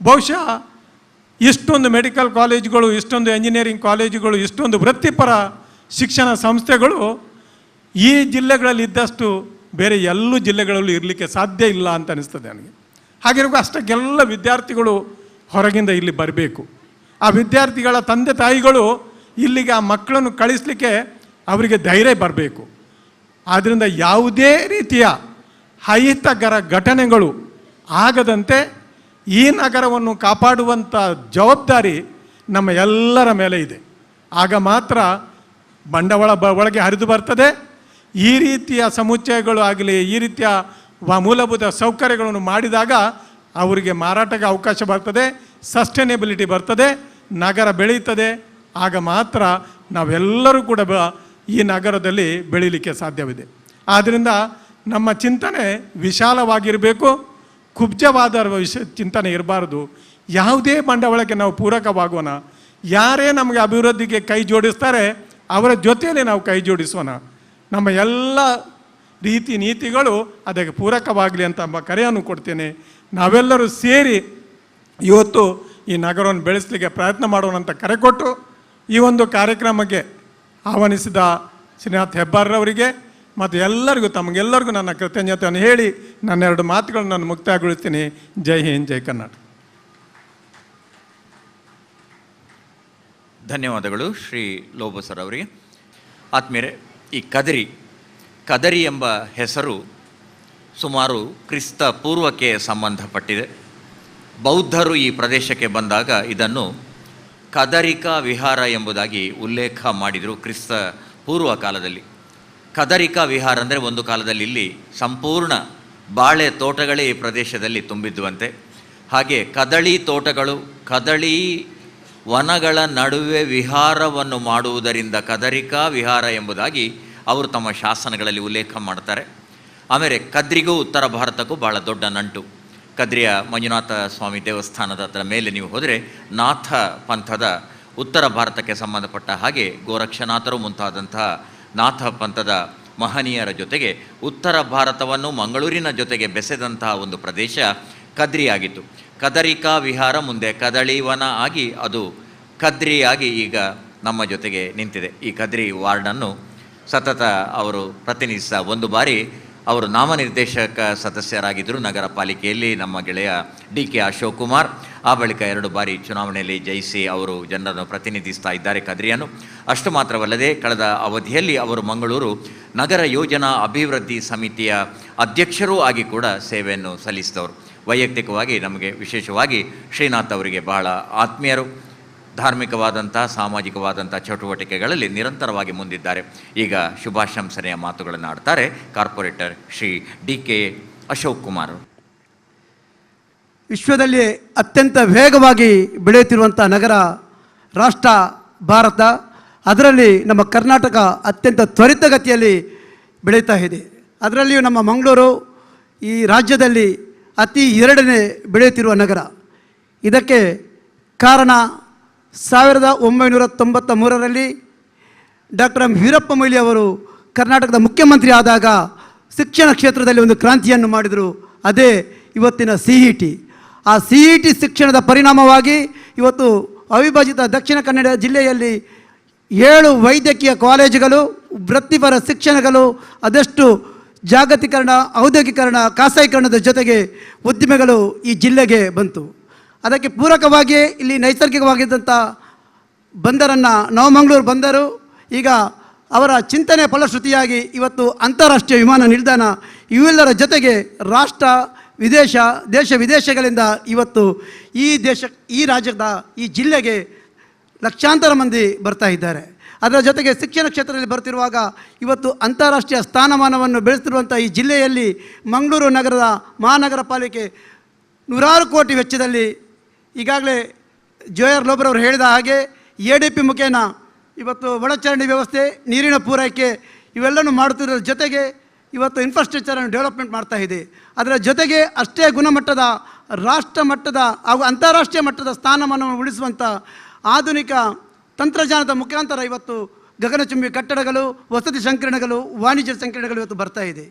ಬಹುಶಃ ಇಷ್ಟೊಂದು ಮೆಡಿಕಲ್ ಕಾಲೇಜುಗಳು, ಇಷ್ಟೊಂದು ಎಂಜಿನಿಯರಿಂಗ್ ಕಾಲೇಜುಗಳು, ಇಷ್ಟೊಂದು ವೃತ್ತಿಪರ ಶಿಕ್ಷಣ ಸಂಸ್ಥೆಗಳು ಈ ಜಿಲ್ಲೆಗಳಲ್ಲಿ ಇದ್ದಷ್ಟು ಬೇರೆ ಎಲ್ಲ ಜಿಲ್ಲೆಗಳಲ್ಲೂ ಇರಲಿಕ್ಕೆ ಸಾಧ್ಯ ಇಲ್ಲ ಅಂತ ಅನಿಸ್ತದೆ ನನಗೆ. ಹಾಗಿರುವಾಗ ಅಷ್ಟಕ್ಕೆಲ್ಲ ವಿದ್ಯಾರ್ಥಿಗಳು ಹೊರಗಿಂದ ಇಲ್ಲಿ ಬರಬೇಕು. ಆ ವಿದ್ಯಾರ್ಥಿಗಳ ತಂದೆ ತಾಯಿಗಳು ಇಲ್ಲಿಗೆ ಆ ಮಕ್ಕಳನ್ನು ಕಳಿಸಲಿಕ್ಕೆ ಅವರಿಗೆ ಧೈರ್ಯ ಬರಬೇಕು. ಆದ್ದರಿಂದ ಯಾವುದೇ ರೀತಿಯ ಅಹಿತಕರ ಘಟನೆಗಳು ಆಗದಂತೆ ಈ ನಗರವನ್ನು ಕಾಪಾಡುವಂಥ ಜವಾಬ್ದಾರಿ ನಮ್ಮ ಎಲ್ಲರ ಮೇಲೆ ಇದೆ. ಆಗ ಮಾತ್ರ ಬಂಡವಾಳ ಒಳಗೆ ಹರಿದು ಬರ್ತದೆ. ಈ ರೀತಿಯ ಸಮುಚ್ಚಯಗಳು ಆಗಲಿ, ಈ ರೀತಿಯ ಮೂಲಭೂತ ಸೌಕರ್ಯಗಳನ್ನು ಮಾಡಿದಾಗ ಅವರಿಗೆ ಮಾರಾಟಕ್ಕೆ ಅವಕಾಶ ಬರ್ತದೆ, ಸಸ್ಟೈನೇಬಿಲಿಟಿ ಬರ್ತದೆ, ನಗರ ಬೆಳೀತದೆ. ಆಗ ಮಾತ್ರ ನಾವೆಲ್ಲರೂ ಕೂಡ ಈ ನಗರದಲ್ಲಿ ಬೆಳೀಲಿಕ್ಕೆ ಸಾಧ್ಯವಿದೆ. ಆದ್ದರಿಂದ ನಮ್ಮ ಚಿಂತನೆ ವಿಶಾಲವಾಗಿರಬೇಕು, ಕುಬ್ಜವಾದ ಚಿಂತನೆ ಇರಬಾರ್ದು. ಯಾವುದೇ ಬಂಡವಾಳಕ್ಕೆ ನಾವು ಪೂರಕವಾಗೋಣ. ಯಾರೇ ನಮಗೆ ಅಭಿವೃದ್ಧಿಗೆ ಕೈ ಜೋಡಿಸ್ತಾರೆ ಅವರ ಜೊತೆಯಲ್ಲಿ ನಾವು ಕೈ ಜೋಡಿಸೋಣ. ನಮ್ಮ ಎಲ್ಲ ರೀತಿ ನೀತಿಗಳು ಅದಕ್ಕೆ ಪೂರಕವಾಗಲಿ ಅಂತ ಕರೆಯನ್ನು ಕೊಡ್ತೇನೆ. ನಾವೆಲ್ಲರೂ ಸೇರಿ ಇವತ್ತು ಈ ನಗರವನ್ನು ಬೆಳೆಸಲಿಕ್ಕೆ ಪ್ರಯತ್ನ ಮಾಡೋಣ ಅಂತ ಕರೆ ಕೊಟ್ಟು ಈ ಒಂದು ಕಾರ್ಯಕ್ರಮಕ್ಕೆ ಆಹ್ವಾನಿಸಿದ ಶ್ರೀನಾಥ್ ಹೆಬ್ಬಾರ್ರವರಿಗೆ ಮತ್ತು ಎಲ್ಲರಿಗೂ ತಮಗೆಲ್ಲರಿಗೂ ನನ್ನ ಕೃತಜ್ಞತೆಯನ್ನು ಹೇಳಿ ನನ್ನ 2 ಮಾತುಗಳನ್ನು ನಾನು ಮುಕ್ತಾಯಗೊಳಿಸ್ತೀನಿ. ಜೈ ಹಿಂದ್, ಜೈ ಕರ್ನಾಟಕ. ಧನ್ಯವಾದಗಳು ಶ್ರೀ ಲೋಬಸರ್ ಅವರಿಗೆ. ಆತ್ಮೀಯರೇ, ಈ ಕದರಿ ಎಂಬ ಹೆಸರು ಸುಮಾರು ಕ್ರಿಸ್ತ ಪೂರ್ವಕ್ಕೆ ಸಂಬಂಧಪಟ್ಟಿದೆ. ಬೌದ್ಧರು ಈ ಪ್ರದೇಶಕ್ಕೆ ಬಂದಾಗ ಇದನ್ನು ಕದರಿಕಾ ವಿಹಾರ ಎಂಬುದಾಗಿ ಉಲ್ಲೇಖ ಮಾಡಿದರು ಕ್ರಿಸ್ತ ಪೂರ್ವ ಕಾಲದಲ್ಲಿ. ಕದರಿಕಾ ವಿಹಾರ ಅಂದರೆ ಒಂದು ಕಾಲದಲ್ಲಿ ಇಲ್ಲಿ ಸಂಪೂರ್ಣ ಬಾಳೆ ತೋಟಗಳೇ ಈ ಪ್ರದೇಶದಲ್ಲಿ ತುಂಬಿದ್ದುವಂತೆ. ಹಾಗೆ ಕದಳಿ ತೋಟಗಳು, ಕದಳಿ ವನಗಳ ನಡುವೆ ವಿಹಾರವನ್ನು ಮಾಡುವುದರಿಂದ ಕದರಿಕಾ ವಿಹಾರ ಎಂಬುದಾಗಿ ಅವರು ತಮ್ಮ ಶಾಸನಗಳಲ್ಲಿ ಉಲ್ಲೇಖ ಮಾಡ್ತಾರೆ. ಆಮೇಲೆ ಕದ್ರಿಗೂ ಉತ್ತರ ಭಾರತಕ್ಕೂ ಭಾಳ ದೊಡ್ಡ ನಂಟು. ಕದ್ರಿಯ ಮಂಜುನಾಥ ಸ್ವಾಮಿ ದೇವಸ್ಥಾನದ ಹತ್ರ ಮೇಲೆ ನೀವು ಹೋದರೆ ನಾಥ ಪಂಥದ ಉತ್ತರ ಭಾರತಕ್ಕೆ ಸಂಬಂಧಪಟ್ಟ ಹಾಗೆ ಗೋರಕ್ಷನಾಥರು ಮುಂತಾದಂತಹ ನಾಥ ಪಂಥದ ಮಹನೀಯರ ಜೊತೆಗೆ ಉತ್ತರ ಭಾರತವನ್ನು ಮಂಗಳೂರಿನ ಜೊತೆಗೆ ಬೆಸೆದಂತಹ ಒಂದು ಪ್ರದೇಶ ಕದ್ರಿಯಾಗಿತ್ತು. ಕದರಿಕಾ ವಿಹಾರ ಮುಂದೆ ಕದಳಿವನ ಆಗಿ ಅದು ಕದ್ರಿಯಾಗಿ ಈಗ ನಮ್ಮ ಜೊತೆಗೆ ನಿಂತಿದೆ. ಈ ಕದ್ರಿ ವಾರ್ಡನ್ನು ಸತತ ಅವರು ಪ್ರತಿನಿಧಿಸಿದ ಒಂದು ಬಾರಿ ಅವರು ನಾಮನಿರ್ದೇಶಕ ಸದಸ್ಯರಾಗಿದ್ದರು ನಗರ ಪಾಲಿಕೆಯಲ್ಲಿ, ನಮ್ಮ ಗೆಳೆಯ DK ಅಶೋಕ್ ಕುಮಾರ್. ಆ ಬಳಿಕ 2 ಬಾರಿ ಚುನಾವಣೆಯಲ್ಲಿ ಜಯಿಸಿ ಅವರು ಜನರನ್ನು ಪ್ರತಿನಿಧಿಸ್ತಾ ಇದ್ದಾರೆ ಕದ್ರಿಯನ್ನು. ಅಷ್ಟು ಮಾತ್ರವಲ್ಲದೆ ಕಳೆದ ಅವಧಿಯಲ್ಲಿ ಅವರು ಮಂಗಳೂರು ನಗರ ಯೋಜನಾ ಅಭಿವೃದ್ಧಿ ಸಮಿತಿಯ ಅಧ್ಯಕ್ಷರೂ ಆಗಿ ಕೂಡ ಸೇವೆಯನ್ನು ಸಲ್ಲಿಸಿದವರು. ವೈಯಕ್ತಿಕವಾಗಿ ನಮಗೆ ವಿಶೇಷವಾಗಿ ಶ್ರೀನಾಥ್ ಅವರಿಗೆ ಬಹಳ ಆತ್ಮೀಯರು. ಧಾರ್ಮಿಕವಾದಂಥ ಸಾಮಾಜಿಕವಾದಂಥ ಚಟುವಟಿಕೆಗಳಲ್ಲಿ ನಿರಂತರವಾಗಿ ಮುಂದಿದ್ದಾರೆ. ಈಗ ಶುಭಾಶಂಸನೆಯ ಮಾತುಗಳನ್ನು ಆಡ್ತಾರೆ ಕಾರ್ಪೊರೇಟರ್ ಶ್ರೀ DK ಅಶೋಕ್ ಕುಮಾರ್. ವಿಶ್ವದಲ್ಲಿ ಅತ್ಯಂತ ವೇಗವಾಗಿ ಬೆಳೆಯುತ್ತಿರುವಂಥ ನಗರ ರಾಷ್ಟ್ರ ಭಾರತ. ಅದರಲ್ಲಿ ನಮ್ಮ ಕರ್ನಾಟಕ ಅತ್ಯಂತ ತ್ವರಿತಗತಿಯಲ್ಲಿ ಬೆಳೀತಾ ಇದೆ. ಅದರಲ್ಲಿಯೂ ನಮ್ಮ ಮಂಗಳೂರು ಈ ರಾಜ್ಯದಲ್ಲಿ ಅತಿ 2ನೇ ಬೆಳೆಯುತ್ತಿರುವ ನಗರ. ಇದಕ್ಕೆ ಕಾರಣ 1993ರಲ್ಲಿ ಡಾಕ್ಟರ್ M ವೀರಪ್ಪ ಮೊಯ್ಲಿ ಅವರು ಕರ್ನಾಟಕದ ಮುಖ್ಯಮಂತ್ರಿ ಆದಾಗ ಶಿಕ್ಷಣ ಕ್ಷೇತ್ರದಲ್ಲಿ ಒಂದು ಕ್ರಾಂತಿಯನ್ನು ಮಾಡಿದರು. ಅದೇ ಇವತ್ತಿನ CET. ಆ CET ಶಿಕ್ಷಣದ ಪರಿಣಾಮವಾಗಿ ಇವತ್ತು ಅವಿಭಜಿತ ದಕ್ಷಿಣ ಕನ್ನಡ ಜಿಲ್ಲೆಯಲ್ಲಿ 7 ವೈದ್ಯಕೀಯ ಕಾಲೇಜುಗಳು, ವೃತ್ತಿಪರ ಶಿಕ್ಷಣಗಳು, ಅದೆಷ್ಟು ಜಾಗತೀಕರಣ, ಔದ್ಯೋಗೀಕರಣ, ಖಾಸಗೀಕರಣದ ಜೊತೆಗೆ ಉದ್ದಿಮೆಗಳು ಈ ಜಿಲ್ಲೆಗೆ ಬಂತು. ಅದಕ್ಕೆ ಪೂರಕವಾಗಿ ಇಲ್ಲಿ ನೈಸರ್ಗಿಕವಾಗಿದ್ದಂಥ ಬಂದರನ್ನು ನವಮಂಗಳೂರು ಬಂದರು ಈಗ ಅವರ ಚಿಂತನೆ ಫಲಶ್ರುತಿಯಾಗಿ ಇವತ್ತು ಅಂತಾರಾಷ್ಟ್ರೀಯ ವಿಮಾನ ನಿಲ್ದಾಣ ಇವೆಲ್ಲರ ಜೊತೆಗೆ ರಾಷ್ಟ್ರ ವಿದೇಶ ದೇಶ ವಿದೇಶಗಳಿಂದ ಇವತ್ತು ಈ ರಾಜ್ಯದ ಈ ಜಿಲ್ಲೆಗೆ ಲಕ್ಷಾಂತರ ಮಂದಿ ಬರ್ತಾ ಇದ್ದಾರೆ. ಅದರ ಜೊತೆಗೆ ಶಿಕ್ಷಣ ಕ್ಷೇತ್ರದಲ್ಲಿ ಬರ್ತಿರುವಾಗ ಇವತ್ತು ಅಂತಾರಾಷ್ಟ್ರೀಯ ಸ್ಥಾನಮಾನವನ್ನು ಬೆಳೆಸ್ತಿರುವಂಥ ಈ ಜಿಲ್ಲೆಯಲ್ಲಿ ಮಂಗಳೂರು ನಗರದ ಮಹಾನಗರ ಪಾಲಿಕೆ 100 ಕೋಟಿ ವೆಚ್ಚದಲ್ಲಿ ಈಗಾಗಲೇ ಜೋಯರ್ ಲೋಬರ್ ಅವರು ಹೇಳಿದ ಹಾಗೆ ADP ಮುಖೇನ ಇವತ್ತು ಒಳಚರಂಡಿ ವ್ಯವಸ್ಥೆ, ನೀರಿನ ಪೂರೈಕೆ ಇವೆಲ್ಲನೂ ಮಾಡುತ್ತಿರೋ ಜೊತೆಗೆ ಇವತ್ತು ಇನ್ಫ್ರಾಸ್ಟ್ರಕ್ಚರನ್ನು ಡೆವಲಪ್ಮೆಂಟ್ ಮಾಡ್ತಾ ಇದೆ. ಅದರ ಜೊತೆಗೆ ಅಷ್ಟೇ ಗುಣಮಟ್ಟದ ರಾಷ್ಟ್ರ ಮಟ್ಟದ ಹಾಗೂ ಅಂತಾರಾಷ್ಟ್ರೀಯ ಮಟ್ಟದ ಸ್ಥಾನಮಾನವನ್ನು ಉಳಿಸುವಂಥ ಆಧುನಿಕ ತಂತ್ರಜ್ಞಾನದ ಮುಖಾಂತರ ಇವತ್ತು ಗಗನಚುಂಬಿ ಕಟ್ಟಡಗಳು, ವಸತಿ ಸಂಕೀರ್ಣಗಳು, ವಾಣಿಜ್ಯ ಸಂಕೀರ್ಣಗಳು ಇವತ್ತು ಬರ್ತಾ ಇದೆ.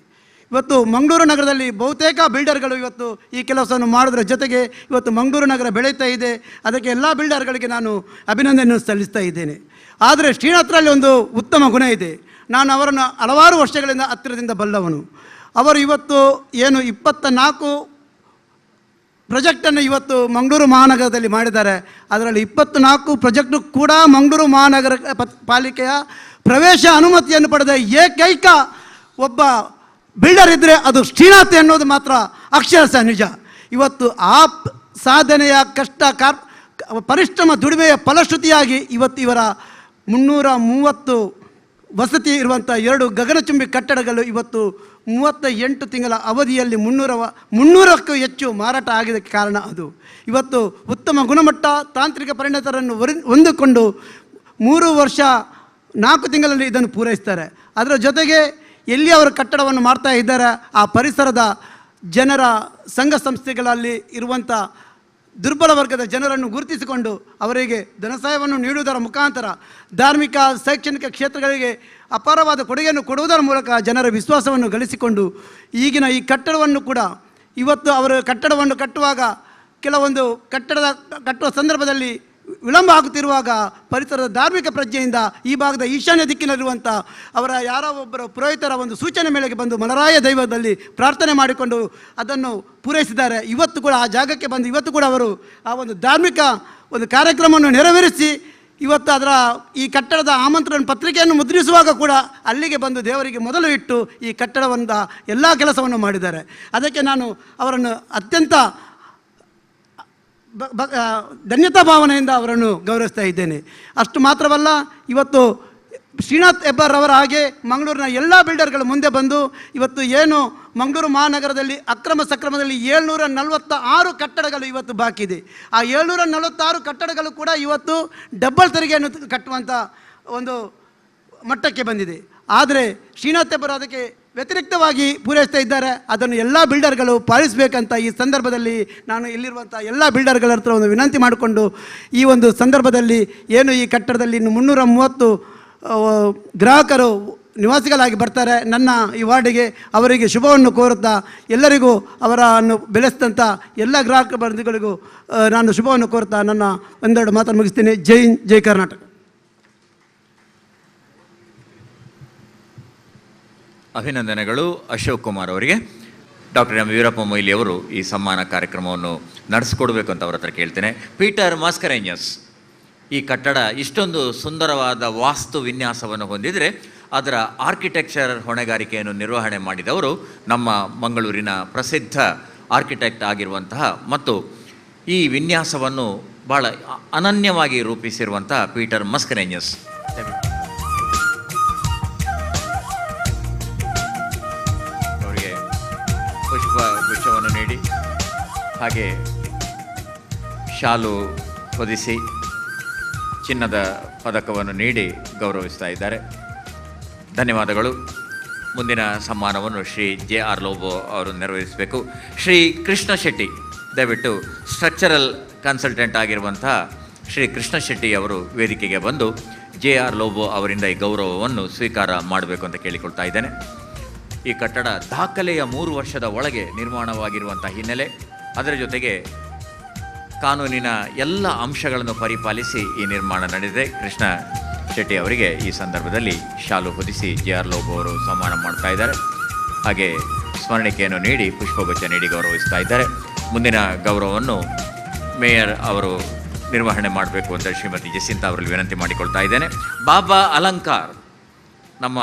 ಇವತ್ತು ಮಂಗಳೂರು ನಗರದಲ್ಲಿ ಬಹುತೇಕ ಬಿಲ್ಡರ್ಗಳು ಇವತ್ತು ಈ ಕೆಲಸವನ್ನು ಮಾಡೋದ್ರ ಜೊತೆಗೆ ಇವತ್ತು ಮಂಗಳೂರು ನಗರ ಬೆಳೀತಾ ಇದೆ. ಅದಕ್ಕೆ ಎಲ್ಲ ಬಿಲ್ಡರ್ಗಳಿಗೆ ನಾನು ಅಭಿನಂದನೆಯನ್ನು ಸಲ್ಲಿಸ್ತಾ ಇದ್ದೇನೆ. ಆದರೆ ಶ್ರೀನಾಥರಲ್ಲಿ ಒಂದು ಉತ್ತಮ ಗುಣ ಇದೆ. ನಾನು ಅವರನ್ನು ಹಲವಾರು ವರ್ಷಗಳಿಂದ ಹತ್ತಿರದಿಂದ ಬಲ್ಲವನು. ಅವರು ಇವತ್ತು ಏನು 24 ಪ್ರಾಜೆಕ್ಟನ್ನು ಇವತ್ತು ಮಂಗಳೂರು ಮಹಾನಗರದಲ್ಲಿ ಮಾಡಿದ್ದಾರೆ. ಅದರಲ್ಲಿ 24 ಪ್ರಾಜೆಕ್ಟು ಕೂಡ ಮಂಗಳೂರು ಮಹಾನಗರ ಪಾಲಿಕೆಯ ಪ್ರವೇಶ ಅನುಮತಿಯನ್ನು ಪಡೆದ ಏಕೈಕ ಒಬ್ಬ ಬಿಲ್ಡರ್ ಇದ್ದರೆ ಅದು ಶ್ರೀನಾಥ್ ಅನ್ನೋದು ಮಾತ್ರ ಅಕ್ಷರಶಃ ನಿಜ. ಇವತ್ತು ಆ ಸಾಧನೆಯ ಪರಿಶ್ರಮ ದುಡಿಮೆಯ ಫಲಶ್ರುತಿಯಾಗಿ ಇವತ್ತು ಇವರ 330 ವಸತಿ ಇರುವಂಥ 2 ಗಗನಚುಂಬಿ ಕಟ್ಟಡಗಳು ಇವತ್ತು 38 ತಿಂಗಳ ಅವಧಿಯಲ್ಲಿ 300ಕ್ಕೂ ಹೆಚ್ಚು ಮಾರಾಟ ಆಗಿದ್ದಕ್ಕೆ ಕಾರಣ ಅದು. ಇವತ್ತು ಉತ್ತಮ ಗುಣಮಟ್ಟ ತಾಂತ್ರಿಕ ಪರಿಣತರನ್ನು ಹೊಂದಿಕೊಂಡು 3 ವರ್ಷ 4 ತಿಂಗಳಲ್ಲಿ ಇದನ್ನು ಪೂರೈಸ್ತಾರೆ. ಅದರ ಜೊತೆಗೆ ಎಲ್ಲಿ ಅವರು ಕಟ್ಟಡವನ್ನು ಮಾಡ್ತಾ ಇದ್ದಾರೆ ಆ ಪರಿಸರದ ಜನರ ಸಂಘ ಸಂಸ್ಥೆಗಳಲ್ಲಿ ಇರುವಂಥ ದುರ್ಬಲ ವರ್ಗದ ಜನರನ್ನು ಗುರುತಿಸಿಕೊಂಡು ಅವರಿಗೆ ಧನಸಹಾಯವನ್ನು ನೀಡುವುದರ ಮುಖಾಂತರ ಧಾರ್ಮಿಕ ಶೈಕ್ಷಣಿಕ ಕ್ಷೇತ್ರಗಳಿಗೆ ಅಪಾರವಾದ ಕೊಡುಗೆಯನ್ನು ಕೊಡುವುದರ ಮೂಲಕ ಜನರ ವಿಶ್ವಾಸವನ್ನು ಗಳಿಸಿಕೊಂಡು ಈಗಿನ ಈ ಕಟ್ಟಡವನ್ನು ಕೂಡ ಇವತ್ತು ಅವರು ಕಟ್ಟಡವನ್ನು ಕಟ್ಟುವಾಗ ಕೆಲವೊಂದು ಕಟ್ಟುವ ಸಂದರ್ಭದಲ್ಲಿ ವಿಳಂಬ ಆಗುತ್ತಿರುವಾಗ ಪರಿಸರದ ಧಾರ್ಮಿಕ ಪ್ರಜ್ಞೆಯಿಂದ ಈ ಭಾಗದ ಈಶಾನ್ಯ ದಿಕ್ಕಿನಲ್ಲಿರುವಂಥ ಅವರ ಯಾರೋ ಒಬ್ಬರ ಪುರೋಹಿತರ ಒಂದು ಸೂಚನೆ ಮೇಲೆಗೆ ಬಂದು ಮಲರಾಯ ದೈವದಲ್ಲಿ ಪ್ರಾರ್ಥನೆ ಮಾಡಿಕೊಂಡು ಅದನ್ನು ಪೂರೈಸಿದ್ದಾರೆ. ಇವತ್ತು ಕೂಡ ಆ ಜಾಗಕ್ಕೆ ಬಂದು ಇವತ್ತು ಕೂಡ ಅವರು ಆ ಒಂದು ಧಾರ್ಮಿಕ ಒಂದು ಕಾರ್ಯಕ್ರಮವನ್ನು ನೆರವೇರಿಸಿ ಇವತ್ತು ಈ ಕಟ್ಟಡದ ಆಮಂತ್ರಣ ಪತ್ರಿಕೆಯನ್ನು ಮುದ್ರಿಸುವಾಗ ಕೂಡ ಅಲ್ಲಿಗೆ ಬಂದು ದೇವರಿಗೆ ಮೊದಲು ಇಟ್ಟು ಈ ಕಟ್ಟಡವನ್ನು ಎಲ್ಲ ಕೆಲಸವನ್ನು ಮಾಡಿದ್ದಾರೆ. ಅದಕ್ಕೆ ನಾನು ಅವರನ್ನು ಅತ್ಯಂತ ಧನ್ಯತಾ ಭಾವನೆಯಿಂದ ಅವರನ್ನು ಗೌರವಿಸ್ತಾ ಇದ್ದೇನೆ. ಅಷ್ಟು ಮಾತ್ರವಲ್ಲ, ಇವತ್ತು ಶ್ರೀನಾಥ್ ಹೆಬ್ಬಾರ್ ಅವರ ಹಾಗೆ ಮಂಗಳೂರಿನ ಎಲ್ಲ ಬಿಲ್ಡರ್ಗಳು ಮುಂದೆ ಬಂದು ಇವತ್ತು ಏನು ಮಂಗಳೂರು ಮಹಾನಗರದಲ್ಲಿ ಅಕ್ರಮ ಸಕ್ರಮದಲ್ಲಿ 746 ಕಟ್ಟಡಗಳು ಇವತ್ತು ಬಾಕಿ ಇದೆ. ಆ 746 ಕಟ್ಟಡಗಳು ಕೂಡ ಇವತ್ತು ಡಬ್ಬಲ್ ತೆರಿಗೆಯನ್ನು ಕಟ್ಟುವಂಥ ಒಂದು ಮಟ್ಟಕ್ಕೆ ಬಂದಿದೆ. ಆದರೆ ಶ್ರೀನಾಥ್ ಹೆಬ್ಬಾರ್ ಅದಕ್ಕೆ ವ್ಯತಿರಿಕ್ತವಾಗಿ ಪೂರೈಸ್ತಾ ಇದ್ದಾರೆ. ಅದನ್ನು ಎಲ್ಲ ಬಿಲ್ಡರ್ಗಳು ಪಾಲಿಸಬೇಕಂತ ಈ ಸಂದರ್ಭದಲ್ಲಿ ನಾನು ಇಲ್ಲಿರುವಂಥ ಎಲ್ಲ ಬಿಲ್ಡರ್ಗಳ ಹತ್ರ ಒಂದು ವಿನಂತಿ ಮಾಡಿಕೊಂಡು, ಈ ಒಂದು ಸಂದರ್ಭದಲ್ಲಿ ಏನು ಈ ಕಟ್ಟಡದಲ್ಲಿ ಇನ್ನು 330 ಗ್ರಾಹಕರು ನಿವಾಸಿಗಳಾಗಿ ಬರ್ತಾರೆ, ನನ್ನ ಈ ವಾರ್ಡಿಗೆ ಅವರಿಗೆ ಶುಭವನ್ನು ಕೋರುತ್ತಾ ಎಲ್ಲರಿಗೂ ಅವರನ್ನು ಬೆಳೆಸಿದಂಥ ಎಲ್ಲ ಗ್ರಾಹಕ ಬಂಧುಗಳಿಗೂ ನಾನು ಶುಭವನ್ನು ಕೋರುತ್ತಾ ನನ್ನ ಒಂದೆರಡು ಮಾತನ್ನು ಮುಗಿಸ್ತೀನಿ. ಜೈ ಹಿಂದ್, ಜೈ ಕರ್ನಾಟಕ. ಅಭಿನಂದನೆಗಳು ಅಶೋಕ್ ಕುಮಾರ್ ಅವರಿಗೆ. ಡಾಕ್ಟರ್ ಎಂ ವೀರಪ್ಪ ಮೊಯ್ಲಿ ಅವರು ಈ ಸನ್ಮಾನ ಕಾರ್ಯಕ್ರಮವನ್ನು ನಡೆಸಿಕೊಡ್ಬೇಕು ಅಂತ ಅವ್ರ ಹತ್ರ ಕೇಳ್ತೇನೆ. ಪೀಟರ್ ಮಾಸ್ಕರೇನ್ಯಸ್, ಈ ಕಟ್ಟಡ ಇಷ್ಟೊಂದು ಸುಂದರವಾದ ವಾಸ್ತು ವಿನ್ಯಾಸವನ್ನು ಹೊಂದಿದರೆ ಅದರ ಆರ್ಕಿಟೆಕ್ಚರ್ ಹೊಣೆಗಾರಿಕೆಯನ್ನು ನಿರ್ವಹಣೆ ಮಾಡಿದವರು ನಮ್ಮ ಮಂಗಳೂರಿನ ಪ್ರಸಿದ್ಧ ಆರ್ಕಿಟೆಕ್ಟ್ ಆಗಿರುವಂತಹ ಮತ್ತು ಈ ವಿನ್ಯಾಸವನ್ನು ಭಾಳ ಅನನ್ಯವಾಗಿ ರೂಪಿಸಿರುವಂತಹ ಪೀಟರ್ ಮಾಸ್ಕರೇನ್ಯಸ್. ಅವರಿಗೆ ಪುಷ್ಪ ಗುಚ್ಛವನ್ನು ನೀಡಿ ಹಾಗೆ ಶಾಲು ಹೊದಿಸಿ ಚಿನ್ನದ ಪದಕವನ್ನು ನೀಡಿ ಗೌರವಿಸ್ತಾ ಇದ್ದಾರೆ. ಧನ್ಯವಾದಗಳು. ಮುಂದಿನ ಸನ್ಮಾನವನ್ನು ಶ್ರೀ JR ಲೋಬೋ ಅವರು ನೆರವೇರಿಸಬೇಕು. ಶ್ರೀ ಕೃಷ್ಣ ಶೆಟ್ಟಿ, ದಯವಿಟ್ಟು ಸ್ಟ್ರಕ್ಚರಲ್ ಕನ್ಸಲ್ಟೆಂಟ್ ಆಗಿರುವಂತಹ ಶ್ರೀ ಕೃಷ್ಣ ಶೆಟ್ಟಿ ಅವರು ವೇದಿಕೆಗೆ ಬಂದು JR ಲೋಬೋ ಅವರಿಂದ ಈ ಗೌರವವನ್ನು ಸ್ವೀಕಾರ ಮಾಡಬೇಕು ಅಂತ ಕೇಳಿಕೊಳ್ತಾ ಇದ್ದೇನೆ. ಈ ಕಟ್ಟಡ ದಾಖಲೆಯ 3 ವರ್ಷದ ಒಳಗೆ ನಿರ್ಮಾಣವಾಗಿರುವಂಥ ಹಿನ್ನೆಲೆ, ಅದರ ಜೊತೆಗೆ ಕಾನೂನಿನ ಎಲ್ಲ ಅಂಶಗಳನ್ನು ಪರಿಪಾಲಿಸಿ ಈ ನಿರ್ಮಾಣ ನಡೆದಿದೆ. ಕೃಷ್ಣ ಶೆಟ್ಟಿ ಅವರಿಗೆ ಈ ಸಂದರ್ಭದಲ್ಲಿ ಶಾಲು ಹೊದಿಸಿ JR ಲೋಬೋ ಅವರು ಸನ್ಮಾನ ಮಾಡ್ತಾ ಇದ್ದಾರೆ. ಹಾಗೆ ಸ್ಮರಣಿಕೆಯನ್ನು ನೀಡಿ ಪುಷ್ಪಗುಚ್ಛ ನೀಡಿ ಗೌರವಿಸ್ತಾ ಇದ್ದಾರೆ. ಮುಂದಿನ ಗೌರವವನ್ನು ಮೇಯರ್ ಅವರು ನಿರ್ವಹಣೆ ಮಾಡಬೇಕು ಅಂತ ಶ್ರೀಮತಿ ಜಸಿಂತಾ ಅವರಲ್ಲಿ ವಿನಂತಿ ಮಾಡಿಕೊಳ್ತಾ ಇದ್ದೇನೆ. ಬಾಬಾ ಅಲಂಕಾರ್ ನಮ್ಮ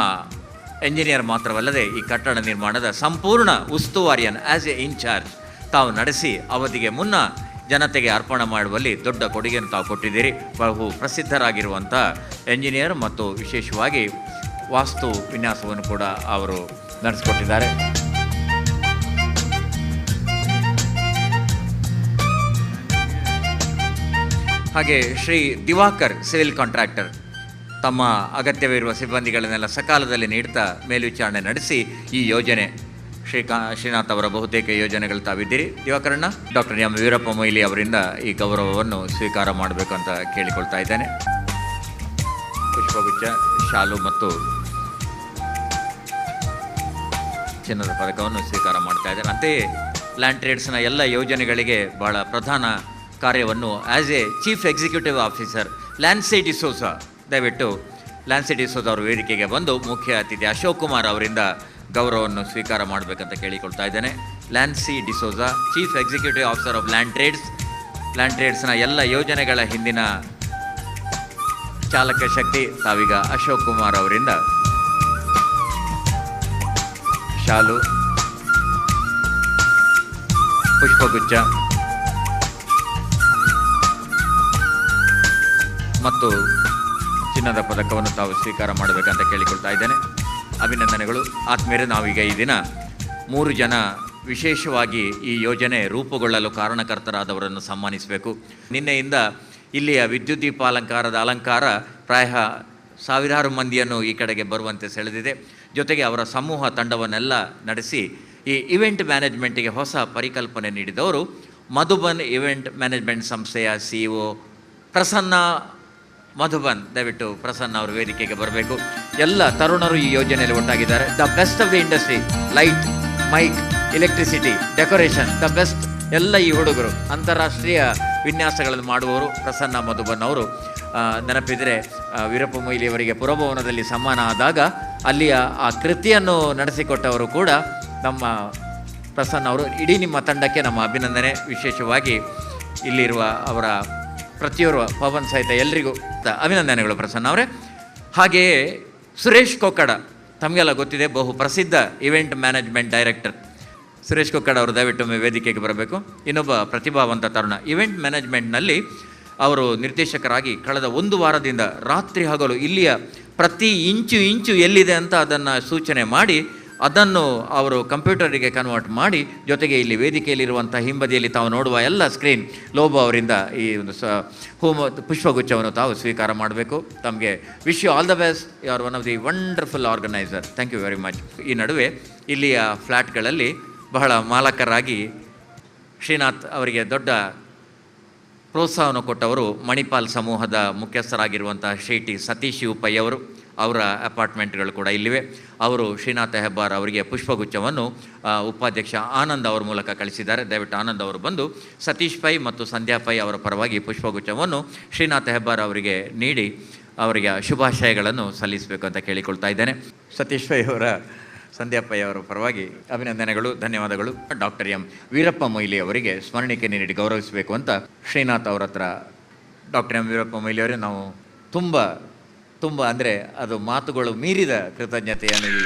ಎಂಜಿನಿಯರ್ ಮಾತ್ರವಲ್ಲದೆ ಈ ಕಟ್ಟಡ ನಿರ್ಮಾಣದ ಸಂಪೂರ್ಣ ಉಸ್ತುವಾರಿಯನ್ನು ಆ್ಯಸ್ ಎ ಇನ್ಚಾರ್ಜ್ ತಾವು ನಡೆಸಿ ಅವಧಿಗೆ ಮುನ್ನ ಜನತೆಗೆ ಅರ್ಪಣೆ ಮಾಡುವಲ್ಲಿ ದೊಡ್ಡ ಕೊಡುಗೆಯನ್ನು ತಾವು ಕೊಟ್ಟಿದ್ದೀರಿ. ಬಹು ಪ್ರಸಿದ್ಧರಾಗಿರುವಂಥ ಎಂಜಿನಿಯರ್ ಮತ್ತು ವಿಶೇಷವಾಗಿ ವಾಸ್ತು ವಿನ್ಯಾಸವನ್ನು ಕೂಡ ಅವರು ನಡೆಸಿಕೊಟ್ಟಿದ್ದಾರೆ. ಹಾಗೆ ಶ್ರೀ ದಿವಾಕರ್ ಸಿವಿಲ್ ಕಾಂಟ್ರಾಕ್ಟರ್ ತಮ್ಮ ಅಗತ್ಯವಿರುವ ಸಿಬ್ಬಂದಿಗಳನ್ನೆಲ್ಲ ಸಕಾಲದಲ್ಲಿ ನೀಡ್ತಾ ಮೇಲ್ವಿಚಾರಣೆ ನಡೆಸಿ ಈ ಯೋಜನೆ ಶ್ರೀನಾಥ್ ಅವರ ಬಹುತೇಕ ಯೋಜನೆಗಳು ತಾವಿದ್ದೀರಿ. ದಿವಾಕರಣ್ಣ, ಡಾಕ್ಟರ್ ಎಂ ವೀರಪ್ಪ ಮೊಯ್ಲಿ ಅವರಿಂದ ಈ ಗೌರವವನ್ನು ಸ್ವೀಕಾರ ಮಾಡಬೇಕು ಅಂತ ಕೇಳಿಕೊಳ್ತಾ ಇದ್ದೇನೆ. ಪುಷ್ಪಗುಚ್ಛ, ಶಾಲು ಮತ್ತು ಚಿನ್ನದ ಪದಕವನ್ನು ಸ್ವೀಕಾರ ಮಾಡ್ತಾ ಇದ್ದಾರೆ. ಅಂತೆಯೇ ಲ್ಯಾಂಡ್ ಟ್ರೇಡ್ಸ್ನ ಎಲ್ಲ ಯೋಜನೆಗಳಿಗೆ ಬಹಳ ಪ್ರಧಾನ ಕಾರ್ಯವನ್ನು as A chief executive officer Lancy D'Souza, ದಯವಿಟ್ಟು ಲ್ಯಾನ್ಸಿ ಡಿಸೋಜಾ ಅವರು ವೇದಿಕೆಗೆ ಬಂದು ಮುಖ್ಯ ಅತಿಥಿ ಅಶೋಕ್ ಕುಮಾರ್ ಅವರಿಂದ ಗೌರವವನ್ನು ಸ್ವೀಕಾರ ಮಾಡಬೇಕಂತ ಕೇಳಿಕೊಳ್ತಾ ಇದ್ದೇನೆ. Lancy D'Souza, chief executive officer of land ಟ್ರೇಡ್ಸ್ನ ಎಲ್ಲ ಯೋಜನೆಗಳ ಹಿಂದಿನ ಚಾಲಕ ಶಕ್ತಿ ತಾವೀಗ ಅಶೋಕ್ ಕುಮಾರ್ ಅವರಿಂದ ಶಾಲು, ಪುಷ್ಪಗುಚ್ಛ ಮತ್ತು ಚಿನ್ನದ ಪದಕವನ್ನು ತಾವು ಸ್ವೀಕಾರ ಮಾಡಬೇಕಂತ ಕೇಳಿಕೊಳ್ತಾ ಇದ್ದೇನೆ. ಅಭಿನಂದನೆಗಳು. ಆತ್ಮೀಯರೇ, ನಾವೀಗ ಈ ದಿನ 3 ಜನ ವಿಶೇಷವಾಗಿ ಈ ಯೋಜನೆ ರೂಪುಗೊಳ್ಳಲು ಕಾರಣಕರ್ತರಾದವರನ್ನು ಸನ್ಮಾನಿಸಬೇಕು. ನಿನ್ನೆಯಿಂದ ಇಲ್ಲಿಯ ವಿದ್ಯುತ್ ದೀಪಾಲಂಕಾರದ ಅಲಂಕಾರ ಪ್ರಾಯ ಸಾವಿರಾರು ಮಂದಿಯನ್ನು ಈ ಕಡೆಗೆ ಬರುವಂತೆ ಸೆಳೆದಿದೆ. ಜೊತೆಗೆ ಅವರ ಸಮೂಹ ತಂಡವನ್ನೆಲ್ಲ ನಡೆಸಿ ಈ ಇವೆಂಟ್ ಮ್ಯಾನೇಜ್ಮೆಂಟಿಗೆ ಹೊಸ ಪರಿಕಲ್ಪನೆ ನೀಡಿದವರು ಮಧುಬನ್ ಇವೆಂಟ್ ಮ್ಯಾನೇಜ್ಮೆಂಟ್ ಸಂಸ್ಥೆಯ CEO ಪ್ರಸನ್ನ ಮಧುಬನ್. ದಯವಿಟ್ಟು ಪ್ರಸನ್ನ ಅವರು ವೇದಿಕೆಗೆ ಬರಬೇಕು. ಎಲ್ಲ ತರುಣರು ಈ ಯೋಜನೆಯಲ್ಲಿ ಒಟ್ಟಾಗಿದ್ದಾರೆ. The best of the industry, light, mic, electricity, decoration, the best. ಎಲ್ಲ ಈ ಹುಡುಗರು ಅಂತಾರಾಷ್ಟ್ರೀಯ ವಿನ್ಯಾಸಗಳನ್ನು ಮಾಡುವವರು ಪ್ರಸನ್ನ ಮಧುಬನ್ ಅವರು. ನೆನಪಿದರೆ ವೀರಪ್ಪ ಮೊಯ್ಲಿ ಅವರಿಗೆ ಪುರಭವನದಲ್ಲಿ ಸನ್ಮಾನ ಆದಾಗ ಅಲ್ಲಿಯ ಆ ಕೃತಿಯನ್ನು ನಡೆಸಿಕೊಟ್ಟವರು ಕೂಡ ನಮ್ಮ ಪ್ರಸನ್ನ ಅವರು. ಇಡೀ ನಿಮ್ಮ ತಂಡಕ್ಕೆ ನಮ್ಮ ಅಭಿನಂದನೆ. ವಿಶೇಷವಾಗಿ ಇಲ್ಲಿರುವ ಅವರ ಪ್ರತಿಯೊಬ್ಬರು ಪವನ್ ಸಹಿತ ಎಲ್ರಿಗೂ ಅಭಿನಂದನೆಗಳು ಪ್ರಸನ್ನ ಅವರೇ. ಹಾಗೆಯೇ ಸುರೇಶ್ ಕೊಕ್ಕಡ, ತಮಗೆಲ್ಲ ಗೊತ್ತಿದೆ, ಬಹು ಪ್ರಸಿದ್ಧ event management director Suresh Kokkada ಅವರು ದಯವಿಟ್ಟು ವೇದಿಕೆಗೆ ಬರಬೇಕು. ಇನ್ನೊಬ್ಬ ಪ್ರತಿಭಾವಂತ ತರುಣ. ಇವೆಂಟ್ ಮ್ಯಾನೇಜ್ಮೆಂಟ್ನಲ್ಲಿ ಅವರು ನಿರ್ದೇಶಕರಾಗಿ ಕಳೆದ 1 ವಾರದಿಂದ ರಾತ್ರಿ ಹಗಲು ಇಲ್ಲಿಯ ಪ್ರತಿ ಇಂಚು ಎಲ್ಲಿದೆ ಅಂತ ಅದನ್ನು ಸೂಚನೆ ಮಾಡಿ ಅದನ್ನು ಅವರು ಕಂಪ್ಯೂಟರಿಗೆ ಕನ್ವರ್ಟ್ ಮಾಡಿ, ಜೊತೆಗೆ ಇಲ್ಲಿ ವೇದಿಕೆಯಲ್ಲಿರುವಂಥ ಹಿಂಬದಿಯಲ್ಲಿ ತಾವು ನೋಡುವ ಎಲ್ಲ ಸ್ಕ್ರೀನ್ ಲೋಬೋ ಅವರಿಂದ ಈ ಒಂದು ಪುಷ್ಪಗುಚ್ಛವನ್ನು ತಾವು ಸ್ವೀಕಾರ ಮಾಡಬೇಕು. ತಮಗೆ wish you all the best. You are one of the wonderful organiser. Thank you very much. ಈ ನಡುವೆ ಇಲ್ಲಿಯ ಫ್ಲ್ಯಾಟ್ಗಳಲ್ಲಿ ಬಹಳ ಮಾಲಕರಾಗಿ ಶ್ರೀನಾಥ್ ಅವರಿಗೆ ದೊಡ್ಡ ಪ್ರೋತ್ಸಾಹವನ್ನು ಕೊಟ್ಟವರು ಮಣಿಪಾಲ್ ಸಮೂಹದ ಮುಖ್ಯಸ್ಥರಾಗಿರುವಂಥ ಶ್ರೀ ಟಿ ಸತೀಶ್ ಪೈ ಅವರು. ಅವರ ಅಪಾರ್ಟ್ಮೆಂಟ್ಗಳು ಕೂಡ ಇಲ್ಲಿವೆ. ಅವರು ಶ್ರೀನಾಥ ಹೆಬ್ಬಾರ್ ಅವರಿಗೆ ಪುಷ್ಪಗುಚ್ಛವನ್ನು ಉಪಾಧ್ಯಕ್ಷ ಆನಂದ್ ಅವರ ಮೂಲಕ ಕಳಿಸಿದ್ದಾರೆ. ದಯವಿಟ್ಟು ಆನಂದ್ ಅವರು ಬಂದು ಸತೀಶ್ ಪೈ ಮತ್ತು ಸಂಧ್ಯಾ ಪೈ ಅವರ ಪರವಾಗಿ ಪುಷ್ಪಗುಚ್ಛವನ್ನು ಶ್ರೀನಾಥ ಹೆಬ್ಬಾರ್ ಅವರಿಗೆ ನೀಡಿ ಅವರಿಗೆ ಶುಭಾಶಯಗಳನ್ನು ಸಲ್ಲಿಸಬೇಕು ಅಂತ ಕೇಳಿಕೊಳ್ತಾ ಇದ್ದೇನೆ. ಸತೀಶ್ ಪೈ ಅವರ, ಸಂಧ್ಯಾ ಪೈ ಅವರ ಪರವಾಗಿ ಅಭಿನಂದನೆಗಳು, ಧನ್ಯವಾದಗಳು. ಡಾಕ್ಟರ್ ಎಂ ವೀರಪ್ಪ ಮೊಯ್ಲಿ ಅವರಿಗೆ ಸ್ಮರಣಿಕೆ ನೀಡಿ ಗೌರವಿಸಬೇಕು ಅಂತ ಶ್ರೀನಾಥ್ ಅವರ ಹತ್ರ. ಡಾಕ್ಟರ್ ಎಂ ವೀರಪ್ಪ ಮೊಯ್ಲಿ ಅವರೇ, ನಾವು ತುಂಬ ಅಂದರೆ ಅದು ಮಾತುಗಳು ಮೀರಿದ ಕೃತಜ್ಞತೆಯನ್ನು ಈ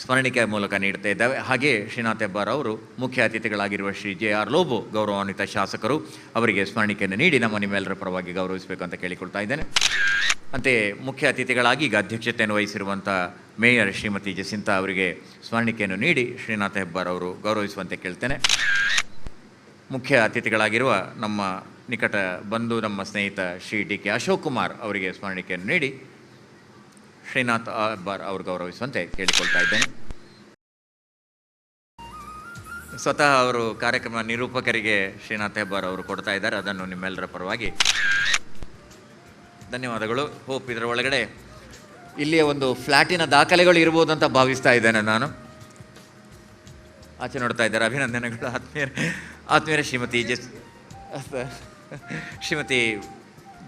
ಸ್ಮರಣಿಕೆ ಮೂಲಕ ನೀಡ್ತಾ ಇದ್ದಾವೆ. ಹಾಗೆ ಶ್ರೀನಾಥ್ ಹೆಬ್ಬಾರ್ ಅವರು ಮುಖ್ಯ ಅತಿಥಿಗಳಾಗಿರುವ ಶ್ರೀ JR ಲೋಬೋ ಗೌರವಾನ್ವಿತ ಶಾಸಕರು, ಅವರಿಗೆ ಸ್ಮರಣಿಕೆಯನ್ನು ನೀಡಿ ನಿಮ್ಮೆಲ್ಲರ ಪರವಾಗಿ ಗೌರವಿಸಬೇಕು ಅಂತ ಕೇಳಿಕೊಳ್ತಾ ಇದ್ದೇನೆ. ಅಂತೆಯೇ ಮುಖ್ಯ ಅತಿಥಿಗಳಾಗಿ ಈಗ ಅಧ್ಯಕ್ಷತೆಯನ್ನು ವಹಿಸಿರುವಂಥ ಮೇಯರ್ ಶ್ರೀಮತಿ ಜಸಿಂತಾ ಅವರಿಗೆ ಸ್ಮರಣಿಕೆಯನ್ನು ನೀಡಿ ಶ್ರೀನಾಥ ಹೆಬ್ಬಾರ್ ಅವರು ಗೌರವಿಸುವಂತೆ ಕೇಳ್ತೇನೆ. ಮುಖ್ಯ ಅತಿಥಿಗಳಾಗಿರುವ ನಮ್ಮ ನಿಕಟ ಬಂಧು, ನಮ್ಮ ಸ್ನೇಹಿತ ಶ್ರೀ DK ಅಶೋಕ್ ಕುಮಾರ್ ಅವರಿಗೆ ಸ್ಮರಣಿಕೆಯನ್ನು ನೀಡಿ ಶ್ರೀನಾಥ್ ಹೆಬ್ಬಾರ್ ಅವರು ಗೌರವಿಸುವಂತೆ ಕೇಳಿಕೊಳ್ತಾ ಇದ್ದೇನೆ. ಸ್ವತಃ ಅವರು ಕಾರ್ಯಕ್ರಮ ನಿರೂಪಕರಿಗೆ ಶ್ರೀನಾಥ್ ಹೆಬ್ಬಾರ್ ಅವರು ಕೊಡ್ತಾ ಇದ್ದಾರೆ. ಅದನ್ನು ನಿಮ್ಮೆಲ್ಲರ ಪರವಾಗಿ ಧನ್ಯವಾದಗಳು. ಹೋಪ್ ಇದರ ಒಳಗಡೆ ಇಲ್ಲಿಯ ಒಂದು ಫ್ಲ್ಯಾಟಿನ ದಾಖಲೆಗಳು ಇರ್ಬೋದು ಅಂತ ಭಾವಿಸ್ತಾ ಇದ್ದೇನೆ ನಾನು. ಆಚೆ ನೋಡ್ತಾ ಇದ್ದಾರೆ. ಅಭಿನಂದನೆಗಳು ಆತ್ಮೀಯರೇ. ಶ್ರೀಮತಿ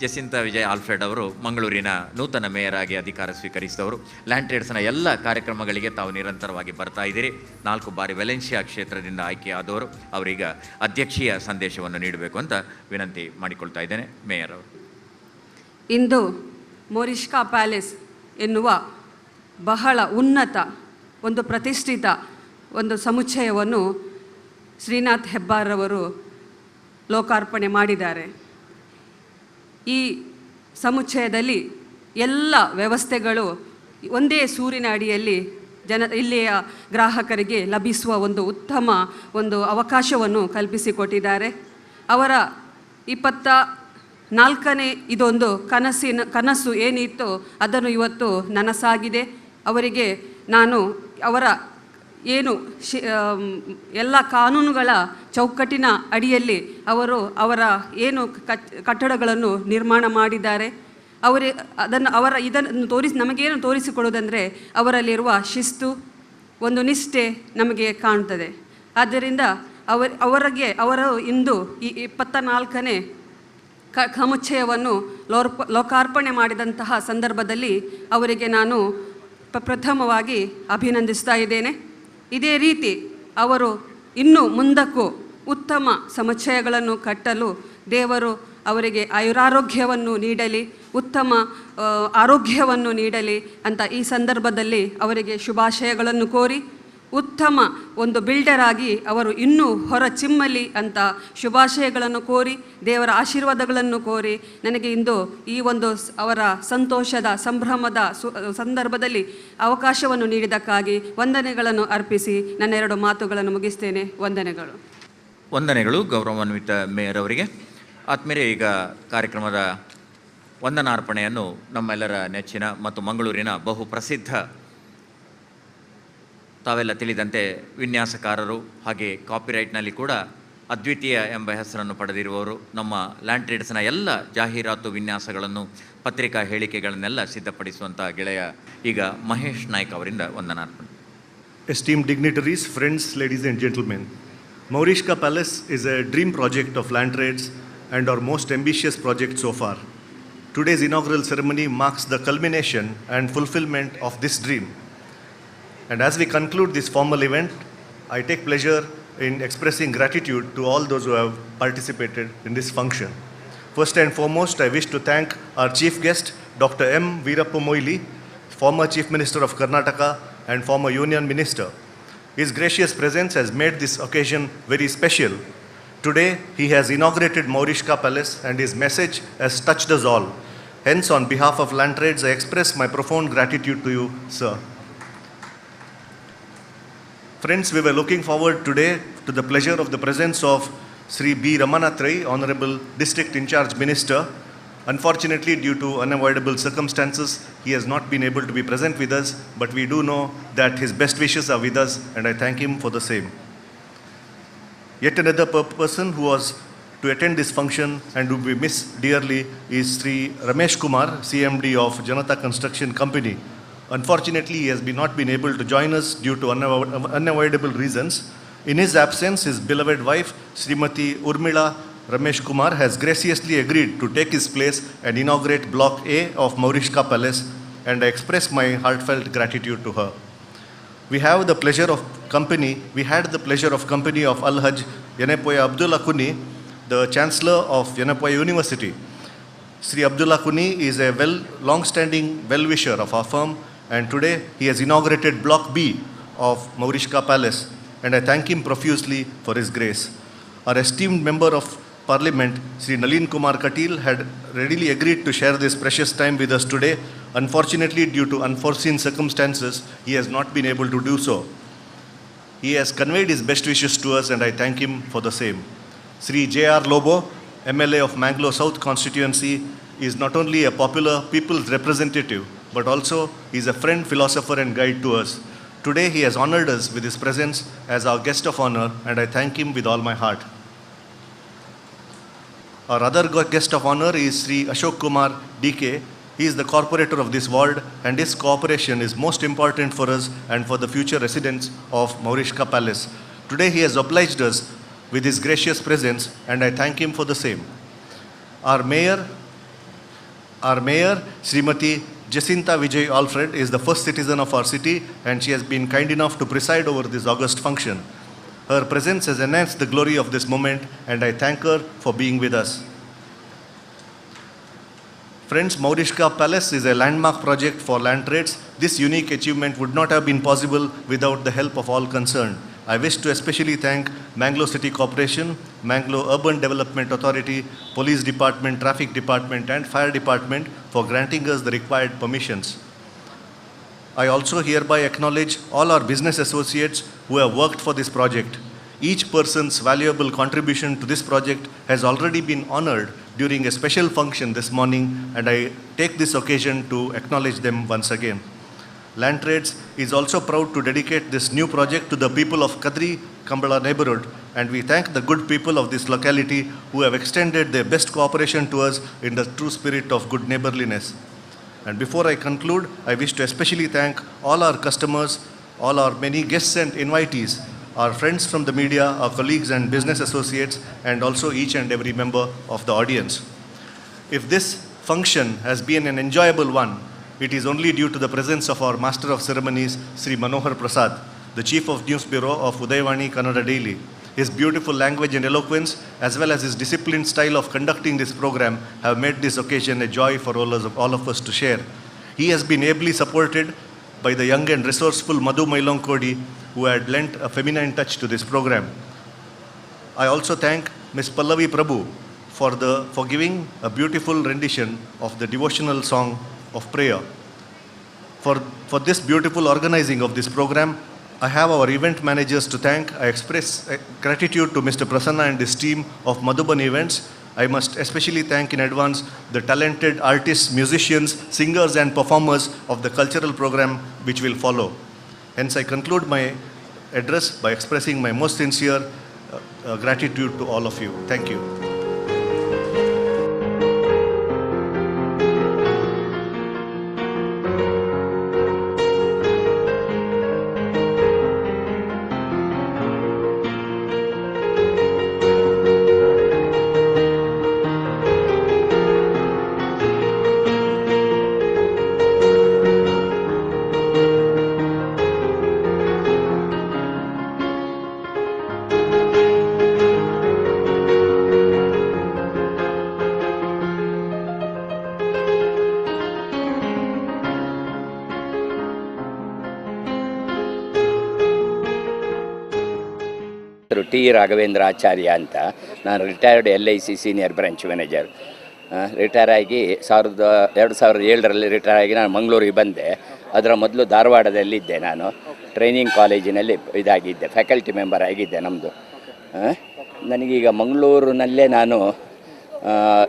ಜಸಿಂತಾ ವಿಜಯ್ ಆಲ್ಫ್ರೆಡ್ ಅವರು ಮಂಗಳೂರಿನ ನೂತನ ಮೇಯರ್ ಆಗಿ ಅಧಿಕಾರ ಸ್ವೀಕರಿಸಿದವರು. ಲ್ಯಾಂಡ್ ಟ್ರೇಡ್ಸ್ನ ಎಲ್ಲ ಕಾರ್ಯಕ್ರಮಗಳಿಗೆ ತಾವು ನಿರಂತರವಾಗಿ ಬರ್ತಾ ಇದ್ದೀರಿ. 4 ಬಾರಿ ವೆಲೆನ್ಸಿಯಾ ಕ್ಷೇತ್ರದಿಂದ ಆಯ್ಕೆಯಾದವರು. ಅವರೀಗ ಅಧ್ಯಕ್ಷೀಯ ಸಂದೇಶವನ್ನು ನೀಡಬೇಕು ಅಂತ ವಿನಂತಿ ಮಾಡಿಕೊಳ್ತಾ ಇದ್ದೇನೆ. ಮೇಯರ್ ಅವರು. ಇಂದು ಮೊರಿಷ್ಕಾ ಪ್ಯಾಲೇಸ್ ಎನ್ನುವ ಬಹಳ ಉನ್ನತ ಒಂದು ಪ್ರತಿಷ್ಠಿತ ಒಂದು ಸಮುಚ್ಚಯವನ್ನು ಶ್ರೀನಾಥ್ ಹೆಬ್ಬಾರ್ ಅವರು ಲೋಕಾರ್ಪಣೆ ಮಾಡಿದ್ದಾರೆ. ಈ ಸಮುಚ್ಚಯದಲ್ಲಿ ಎಲ್ಲ ವ್ಯವಸ್ಥೆಗಳು ಒಂದೇ ಸೂರಿನ ಅಡಿಯಲ್ಲಿ ಇಲ್ಲಿಯ ಗ್ರಾಹಕರಿಗೆ ಲಭಿಸುವ ಒಂದು ಉತ್ತಮ ಒಂದು ಅವಕಾಶವನ್ನು ಕಲ್ಪಿಸಿಕೊಟ್ಟಿದ್ದಾರೆ. ಅವರ 24ನೇ ಇದೊಂದು ಕನಸು ಏನಿತ್ತು ಅದನ್ನು ಇವತ್ತು ನನಸಾಗಿದೆ. ಅವರಿಗೆ ನಾನು ಅವರ ಏನು ಎಲ್ಲ ಕಾನೂನುಗಳ ಚೌಕಟ್ಟಿನ ಅಡಿಯಲ್ಲಿ ಅವರ ಏನು ಕಟ್ಟಡಗಳನ್ನು ನಿರ್ಮಾಣ ಮಾಡಿದ್ದಾರೆ. ಇದನ್ನು ನಮಗೇನು ತೋರಿಸಿಕೊಡುವುದಂದರೆ ಅವರಲ್ಲಿರುವ ಶಿಸ್ತು, ಒಂದು ನಿಷ್ಠೆ ನಮಗೆ ಕಾಣ್ತದೆ. ಆದ್ದರಿಂದ ಅವರು ಇಂದು ಈ 24ನೇ ಸಮುಚ್ಚಯವನ್ನು ಲೋಕಾರ್ಪಣೆ ಮಾಡಿದಂತಹ ಸಂದರ್ಭದಲ್ಲಿ ಅವರಿಗೆ ನಾನು ಪ್ರಥಮವಾಗಿ ಅಭಿನಂದಿಸ್ತಾ ಇದ್ದೇನೆ. ಇದೇ ರೀತಿ ಅವರು ಇನ್ನೂ ಮುಂದಕ್ಕೂ ಉತ್ತಮ ಸಮುಚ್ಚಯಗಳನ್ನು ಕಟ್ಟಲು ದೇವರು ಅವರಿಗೆ ಆಯುರಾರೋಗ್ಯವನ್ನು ನೀಡಲಿ, ಉತ್ತಮ ಆರೋಗ್ಯವನ್ನು ನೀಡಲಿ ಅಂತ ಈ ಸಂದರ್ಭದಲ್ಲಿ ಅವರಿಗೆ ಶುಭಾಶಯಗಳನ್ನು ಕೋರಿ, ಉತ್ತಮ ಒಂದು ಬಿಲ್ಡರ್ ಆಗಿ ಅವರು ಇನ್ನೂ ಹೊರ ಚಿಮ್ಮಲಿ ಅಂತ ಶುಭಾಶಯಗಳನ್ನು ಕೋರಿ, ದೇವರ ಆಶೀರ್ವಾದಗಳನ್ನು ಕೋರಿ, ನನಗೆ ಇಂದು ಈ ಒಂದು ಅವರ ಸಂತೋಷದ ಸಂಭ್ರಮದ ಸಂದರ್ಭದಲ್ಲಿ ಅವಕಾಶವನ್ನು ನೀಡಿದ್ದಕ್ಕಾಗಿ ವಂದನೆಗಳನ್ನು ಅರ್ಪಿಸಿ ನನ್ನ 2 ಮಾತುಗಳನ್ನು ಮುಗಿಸ್ತೇನೆ. ವಂದನೆಗಳು ಗೌರವಾನ್ವಿತ ಮೇಯರ್ ಅವರಿಗೆ. ಆತ್ಮೀಯರೇ, ಈಗ ಕಾರ್ಯಕ್ರಮದ ವಂದನಾರ್ಪಣೆಯನ್ನು ನಮ್ಮೆಲ್ಲರ ನೆಚ್ಚಿನ ಮತ್ತು ಮಂಗಳೂರಿನ ಬಹು ಪ್ರಸಿದ್ಧ, ತಾವೆಲ್ಲ ತಿಳಿದಂತೆ ವಿನ್ಯಾಸಕಾರರು ಹಾಗೆ ಕಾಪಿರೈಟ್ನಲ್ಲಿ ಕೂಡ ಅದ್ವಿತೀಯ ಎಂಬ ಹೆಸರನ್ನು ಪಡೆದಿರುವವರು, ನಮ್ಮ ಲ್ಯಾಂಡ್ ಟ್ರೇಡ್ಸ್ನ ಎಲ್ಲ ಜಾಹೀರಾತು ವಿನ್ಯಾಸಗಳನ್ನು, ಪತ್ರಿಕಾ ಹೇಳಿಕೆಗಳನ್ನೆಲ್ಲ ಸಿದ್ಧಪಡಿಸುವಂಥ ಗೆಳೆಯ ಈಗ ಮಹೇಶ್ ನಾಯ್ಕ್ ಅವರಿಂದ ವಂದನಾರ್ಪಣೆ. Esteemed dignitaries, friends, ladies and gentlemen, Morishka Palace is a dream project of Land Trades and our most ambitious project so far. Today's inaugural ceremony marks the culmination and fulfillment of this dream. And as we conclude this formal event, I take pleasure in expressing gratitude to all those who have participated in this function. First and foremost, I wish to thank our chief guest, Dr. M. Veerappa Moily, former Chief Minister of Karnataka and former Union Minister. His gracious presence has made this occasion very special. Today, he has inaugurated Morishka Palace and his message has touched us all. Hence, on behalf of Land Trades, I express my profound gratitude to you, sir. Friends, we were looking forward today to the pleasure of the presence of Sri B. Ramanath Rai, Honorable District In Charge Minister. Unfortunately, due to unavoidable circumstances, he has not been able to be present with us, but we do know that his best wishes are with us, and I thank him for the same. Yet another person who was to attend this function and who we miss dearly is Sri Ramesh Kumar, CMD of Janata Construction Company. Unfortunately, he has not been able to join us due to unavoidable reasons. In his absence, his beloved wife, Srimati Urmila Ramesh Kumar, has graciously agreed to take his place and inaugurate Block A of Maurishka Palace, and I express my heartfelt gratitude to her. We had the pleasure of company of Al-Hajj Yenepoya Abdullah Kuni, the Chancellor of Yenepoya University. Sri Abdullah Kuni is a long-standing well-wisher of our firm, and today he has inaugurated Block B of Maurishka Palace, and I thank him profusely for his grace. Our esteemed Member of Parliament, Sri Nalin Kumar Katil, had readily agreed to share this precious time with us today. Unfortunately, due to unforeseen circumstances, he has not been able to do so. He has conveyed his best wishes to us, and I thank him for the same. Sri J.R. Lobo, MLA of Mangalore South Constituency, is not only a popular people's representative, but also is a friend, philosopher, and guide to us. Today, he has honored us with his presence as our guest of honor, and I thank him with all my heart. Our other guest of honor is Sri Ashok Kumar DK. He is the corporator of this ward, and his cooperation is most important for us and for the future residents of Maurishka Palace. Today, he has obliged us with his gracious presence, and I thank him for the same. Our mayor, Srimati Jacinta Vijay Alfred, is the first citizen of our city, and she has been kind enough to preside over this august function. Her presence has enhanced the glory of this moment, and I thank her for being with us. Friends, Maurishka Palace is a landmark project for land trades. This unique achievement would not have been possible without the help of all concerned. I wish to especially thank Mangalore City Corporation, Mangalore Urban Development Authority, Police Department, Traffic Department, and Fire Department for granting us the required permissions. I also hereby acknowledge all our business associates who have worked for this project. Each person's valuable contribution to this project has already been honored during a special function this morning, and I take this occasion to acknowledge them once again. Land Trades is also proud to dedicate this new project to the people of Kadri Kambala neighborhood, and we thank the good people of this locality who have extended their best cooperation to us in the true spirit of good neighborliness. And before I conclude, I wish to especially thank all our customers, all our many guests and invitees, our friends from the media, our colleagues and business associates, and also each and every member of the audience. If this function has been an enjoyable one, it is only due to the presence of our Master of Ceremonies, Sri Manohar Prasad, the Chief of News Bureau of Udayavani Kannada Daily. His beautiful language and eloquence, as well as his disciplined style of conducting this program, have made this occasion a joy for all of us to share. He has been ably supported by the young and resourceful Madhu Mailonkodi, who had lent a feminine touch to this program. I also thank Ms. Pallavi Prabhu for giving a beautiful rendition of the devotional song of prayer. For this beautiful organizing of this program, I have our event managers to thank. I express gratitude to Mr. Prasanna and his team of Madhuban Events. I must especially thank in advance the talented artists, musicians, singers and performers of the cultural program which will follow. Hence, I conclude my address by expressing my most sincere gratitude to all of you. Thank you. T Raghavendra Acharya ಅಂತ. ನಾನು retired LIC senior branch manager. Retire ಆಗಿ 2007ರಲ್ಲಿ ರಿಟೈರ್ ಆಗಿ ನಾನು ಮಂಗಳೂರಿಗೆ ಬಂದೆ. ಅದರ ಮೊದಲು ಧಾರವಾಡದಲ್ಲಿದ್ದೆ ನಾನು. ಟ್ರೈನಿಂಗ್ ಕಾಲೇಜಿನಲ್ಲಿ ಇದಾಗಿದ್ದೆ, ಫ್ಯಾಕಲ್ಟಿ ಮೆಂಬರ್ ಆಗಿದ್ದೆ ನಮ್ಮದು. ನನಗೀಗ ಮಂಗಳೂರಿನಲ್ಲೇ ನಾನು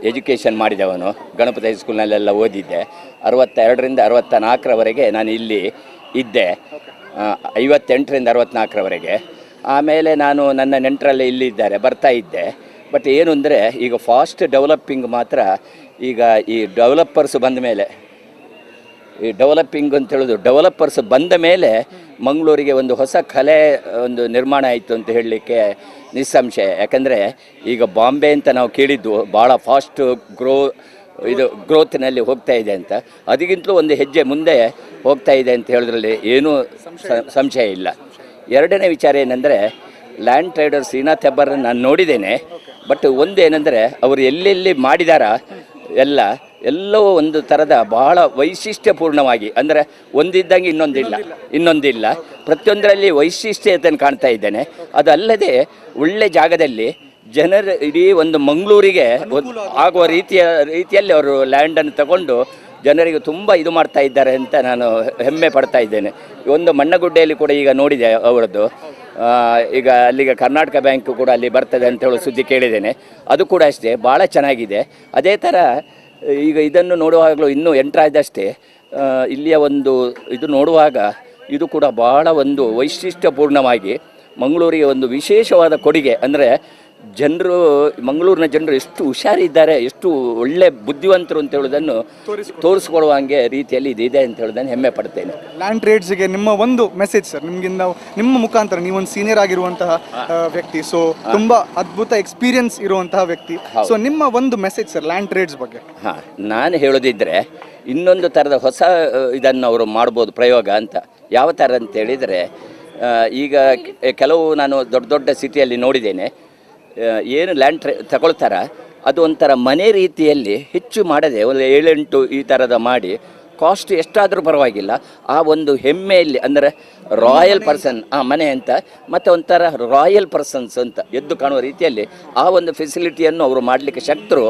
ಎಜುಕೇಷನ್ ಮಾಡಿದವನು, ಗಣಪತಿ ಹೈಸ್ಕೂಲ್ನಲ್ಲೆಲ್ಲ ಓದಿದ್ದೆ. 62ರಿಂದ 64ರವರೆಗೆ ನಾನು ಇಲ್ಲಿ ಇದ್ದೆ, 58ರಿಂದ 64ರವರೆಗೆ. ಆಮೇಲೆ ನಾನು ನನ್ನ ನೆಂಟರಲ್ಲಿ ಇಲ್ಲಿದ್ದಾರೆ, ಬರ್ತಾ ಇದ್ದೆ. ಬಟ್ ಏನು ಅಂದರೆ ಈಗ ಫಾಸ್ಟ್ ಡೆವಲಪಿಂಗ್ ಮಾತ್ರ. ಈಗ ಈ ಡೆವಲಪರ್ಸ್ ಬಂದ ಮೇಲೆ, ಈ ಡೆವಲಪಿಂಗ್ ಅಂತ ಹೇಳೋದು, ಡೆವಲಪರ್ಸ್ ಬಂದ ಮೇಲೆ ಮಂಗಳೂರಿಗೆ ಒಂದು ಹೊಸ ಕಲೆ ಒಂದು ನಿರ್ಮಾಣ ಆಯಿತು ಅಂತ ಹೇಳಲಿಕ್ಕೆ ನಿಸ್ಸಂಶಯ. ಯಾಕಂದರೆ ಈಗ ಬಾಂಬೆ ಅಂತ ನಾವು ಕೇಳಿದ್ದು ಭಾಳ ಫಾಸ್ಟ್ ಗ್ರೋತ್ನಲ್ಲಿ ಹೋಗ್ತಾ ಇದೆ ಅಂತ, ಅದಕ್ಕಿಂತಲೂ ಒಂದು ಹೆಜ್ಜೆ ಮುಂದೆ ಹೋಗ್ತಾ ಇದೆ ಅಂತ ಹೇಳೋದ್ರಲ್ಲಿ ಏನೂ ಸಂಶಯ ಇಲ್ಲ. ಎರಡನೇ ವಿಚಾರ ಏನಂದರೆ, ಲ್ಯಾಂಡ್ ಟ್ರೇಡರ್ ಶ್ರೀನಾಥ್ ಹೆಬ್ಬಾರನ್ನು ನಾನು ನೋಡಿದ್ದೇನೆ. ಬಟ್ ಒಂದು ಏನಂದರೆ, ಅವರು ಎಲ್ಲೆಲ್ಲಿ ಮಾಡಿದಾರ ಎಲ್ಲವೂ ಒಂದು ಥರದ ಬಹಳ ವೈಶಿಷ್ಟ್ಯಪೂರ್ಣವಾಗಿ, ಅಂದರೆ ಒಂದಿದ್ದಂಗೆ ಇನ್ನೊಂದಿಲ್ಲ, ಪ್ರತಿಯೊಂದರಲ್ಲಿ ವೈಶಿಷ್ಟ್ಯತೆಯನ್ನು ಕಾಣ್ತಾ ಇದ್ದೇನೆ. ಅದಲ್ಲದೆ ಒಳ್ಳೆ ಜಾಗದಲ್ಲಿ ಜನರು ಇಡೀ ಒಂದು ಮಂಗಳೂರಿಗೆ ಆಗುವ ರೀತಿಯಲ್ಲಿ ಅವರು ಲ್ಯಾಂಡನ್ನು ತಗೊಂಡು ಜನರಿಗೆ ತುಂಬ ಇದು ಮಾಡ್ತಾ ಇದ್ದಾರೆ ಅಂತ ನಾನು ಹೆಮ್ಮೆ ಪಡ್ತಾ ಇದ್ದೇನೆ. ಒಂದು ಮಣ್ಣಗುಡ್ಡೆಯಲ್ಲಿ ಕೂಡ ಈಗ ನೋಡಿದೆ ಅವರದ್ದು, ಈಗ ಅಲ್ಲಿಗೆ ಕರ್ನಾಟಕ ಬ್ಯಾಂಕ್ ಕೂಡ ಅಲ್ಲಿ ಬರ್ತದೆ ಅಂತ ಹೇಳೋ ಸುದ್ದಿ ಕೇಳಿದ್ದೇನೆ. ಅದು ಕೂಡ ಅಷ್ಟೇ ಭಾಳ ಚೆನ್ನಾಗಿದೆ. ಅದೇ ಥರ ಈಗ ಇದನ್ನು ನೋಡುವಾಗಲೂ ಇನ್ನೂ ಎಂಟ್ರಾದಷ್ಟೇ ಇಲ್ಲಿಯ ಒಂದು ಇದು ನೋಡುವಾಗ ಇದು ಕೂಡ ಭಾಳ ಒಂದು ವೈಶಿಷ್ಟ್ಯಪೂರ್ಣವಾಗಿ ಮಂಗಳೂರಿಗೆ ಒಂದು ವಿಶೇಷವಾದ ಕೊಡುಗೆ. ಅಂದರೆ ಜನರು, ಮಂಗಳೂರಿನ ಜನರು ಎಷ್ಟು ಹುಷಾರಿದ್ದಾರೆ, ಎಷ್ಟು ಒಳ್ಳೆ ಬುದ್ಧಿವಂತರು ಅಂತ ಹೇಳೋದನ್ನು ತೋರಿಸ್ಕೊಳ್ಳುವಂಗೆ ರೀತಿಯಲ್ಲಿ ಇದಿದೆ ಅಂತ ಹೇಳೋದನ್ನು ಹೆಮ್ಮೆ ಪಡ್ತೇನೆ. ಲ್ಯಾಂಡ್ ಟ್ರೇಡ್ಸ್ಗೆ ನಿಮ್ಮ ಒಂದು ಮೆಸೇಜ್ ಸರ್, ನಿಮ್ಮ ಮುಖಾಂತರ, ನೀವೊಂದು ಸೀನಿಯರ್ ಆಗಿರುವಂತಹ ವ್ಯಕ್ತಿ, ಸೊ ತುಂಬ ಅದ್ಭುತ ಎಕ್ಸ್ಪೀರಿಯನ್ಸ್ ಇರುವಂತಹ ವ್ಯಕ್ತಿ, ಸೊ ನಿಮ್ಮ ಒಂದು ಮೆಸೇಜ್ ಸರ್ ಲ್ಯಾಂಡ್ ಟ್ರೇಡ್ಸ್ ಬಗ್ಗೆ. ನಾನು ಹೇಳೋದಿದ್ದರೆ ಇನ್ನೊಂದು ಥರದ ಹೊಸ ಇದನ್ನು ಅವರು ಮಾಡ್ಬೋದು ಪ್ರಯೋಗ ಅಂತ. ಯಾವ ಥರ ಅಂತ ಹೇಳಿದರೆ, ಈಗ ಕೆಲವು ನಾನು ದೊಡ್ಡ ದೊಡ್ಡ ಸಿಟಿಯಲ್ಲಿ ನೋಡಿದ್ದೇನೆ, ಏನು ಲ್ಯಾಂಡ್ ತಗೊಳ್ತಾರ ಅದು ಒಂಥರ ಮನೆ ರೀತಿಯಲ್ಲಿ ಹೆಚ್ಚು ಮಾಡದೆ ಒಂದು 7-8 ಈ ಥರದ ಮಾಡಿ, ಕಾಸ್ಟ್ ಎಷ್ಟಾದರೂ ಪರವಾಗಿಲ್ಲ, ಆ ಒಂದು ಹೆಮ್ಮೆಯಲ್ಲಿ, ಅಂದರೆ ರಾಯಲ್ ಪರ್ಸನ್ ಮನೆ ಅಂತ, ಮತ್ತು ಒಂಥರ ರಾಯಲ್ ಪರ್ಸನ್ಸ್ ಅಂತ ಎದ್ದು ಕಾಣುವ ರೀತಿಯಲ್ಲಿ ಆ ಒಂದು ಫೆಸಿಲಿಟಿಯನ್ನು ಅವರು ಮಾಡಲಿಕ್ಕೆ ಶಕ್ತರು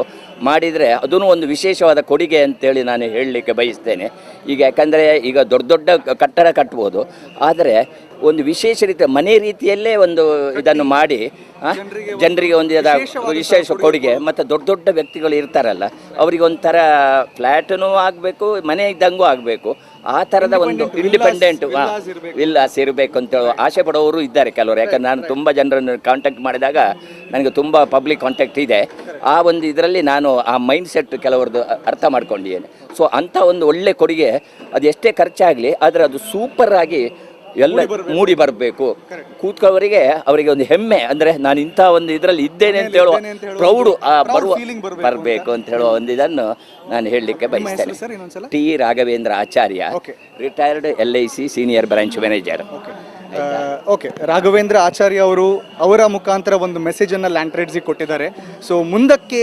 ಮಾಡಿದರೆ ಅದೂ ಒಂದು ವಿಶೇಷವಾದ ಕೊಡುಗೆ ಅಂತೇಳಿ ನಾನು ಹೇಳಲಿಕ್ಕೆ ಬಯಸ್ತೇನೆ. ಈಗ ಯಾಕಂದರೆ ಈಗ ದೊಡ್ಡ ದೊಡ್ಡ ಕಟ್ಟಡ ಕಟ್ಬೋದು, ಆದರೆ ಒಂದು ವಿಶೇಷ ರೀತಿಯ ಮನೆ ರೀತಿಯಲ್ಲೇ ಒಂದು ಇದನ್ನು ಮಾಡಿ ಜನರಿಗೆ ಒಂದು ವಿಶೇಷ ಕೊಡುಗೆ. ಮತ್ತು ದೊಡ್ಡ ದೊಡ್ಡ ವ್ಯಕ್ತಿಗಳು ಇರ್ತಾರಲ್ಲ, ಅವರಿಗೆ ಒಂಥರ ಫ್ಲ್ಯಾಟೂ ಆಗಬೇಕು, ಮನೆ ಇದ್ದಂಗೂ ಆಗಬೇಕು, ಆ ಥರದ ಒಂದು ಇಂಡಿಪೆಂಡೆಂಟ್ ವಿಲ್ಲಾಸ್ ಇರಬೇಕು ಅಂತೇಳಿ ಆಸೆ ಪಡೋರು ಇದ್ದಾರೆ ಕೆಲವರು. ಯಾಕಂದ್ರೆ ನಾನು ತುಂಬ ಜನರನ್ನು ಕಾಂಟ್ಯಾಕ್ಟ್ ಮಾಡಿದಾಗ ನನಗೆ ತುಂಬ ಪಬ್ಲಿಕ್ ಕಾಂಟ್ಯಾಕ್ಟ್ ಇದೆ. ಆ ಒಂದು ಇದರಲ್ಲಿ ನಾನು ಆ ಮೈಂಡ್ ಸೆಟ್ ಕೆಲವರದ್ದು ಅರ್ಥ ಮಾಡ್ಕೊಂಡಿದ್ದೇನೆ. ಸೊ ಅಂಥ ಒಂದು ಒಳ್ಳೆ ಕೊಡುಗೆ, ಅದು ಎಷ್ಟೇ ಖರ್ಚಾಗಲಿ ಆದರೆ ಅದು ಸೂಪರ್ ಆಗಿ ಎಲ್ಲ ಮೂಡಿ ಬರಬೇಕು. ಕೂತ್ಕೊಳ್ಳೋರಿಗೆ ಅವರಿಗೆ ಒಂದು ಹೆಮ್ಮೆ, ಅಂದರೆ ನಾನು ಇಂಥ ಒಂದು ಇದರಲ್ಲಿ ಇದ್ದೇನೆ ಅಂತ ಹೇಳುವ ಪ್ರೌಡು ಬರಬೇಕು ಅಂತ ಹೇಳುವ ಒಂದು ಇದನ್ನು ನಾನು ಹೇಳಲಿಕ್ಕೆ ಬಯಸ್ತೇನೆ. T Raghavendra Acharya, retired LIC senior branch manager. Okay, Raghavendra Acharya ಅವರು ಅವರ ಮುಖಾಂತರ ಒಂದು ಮೆಸೇಜನ್ನು ಲ್ಯಾಂಡ್ ಟ್ರೇಡ್ಸ್ಗೆ ಕೊಟ್ಟಿದ್ದಾರೆ. ಸೊ ಮುಂದಕ್ಕೆ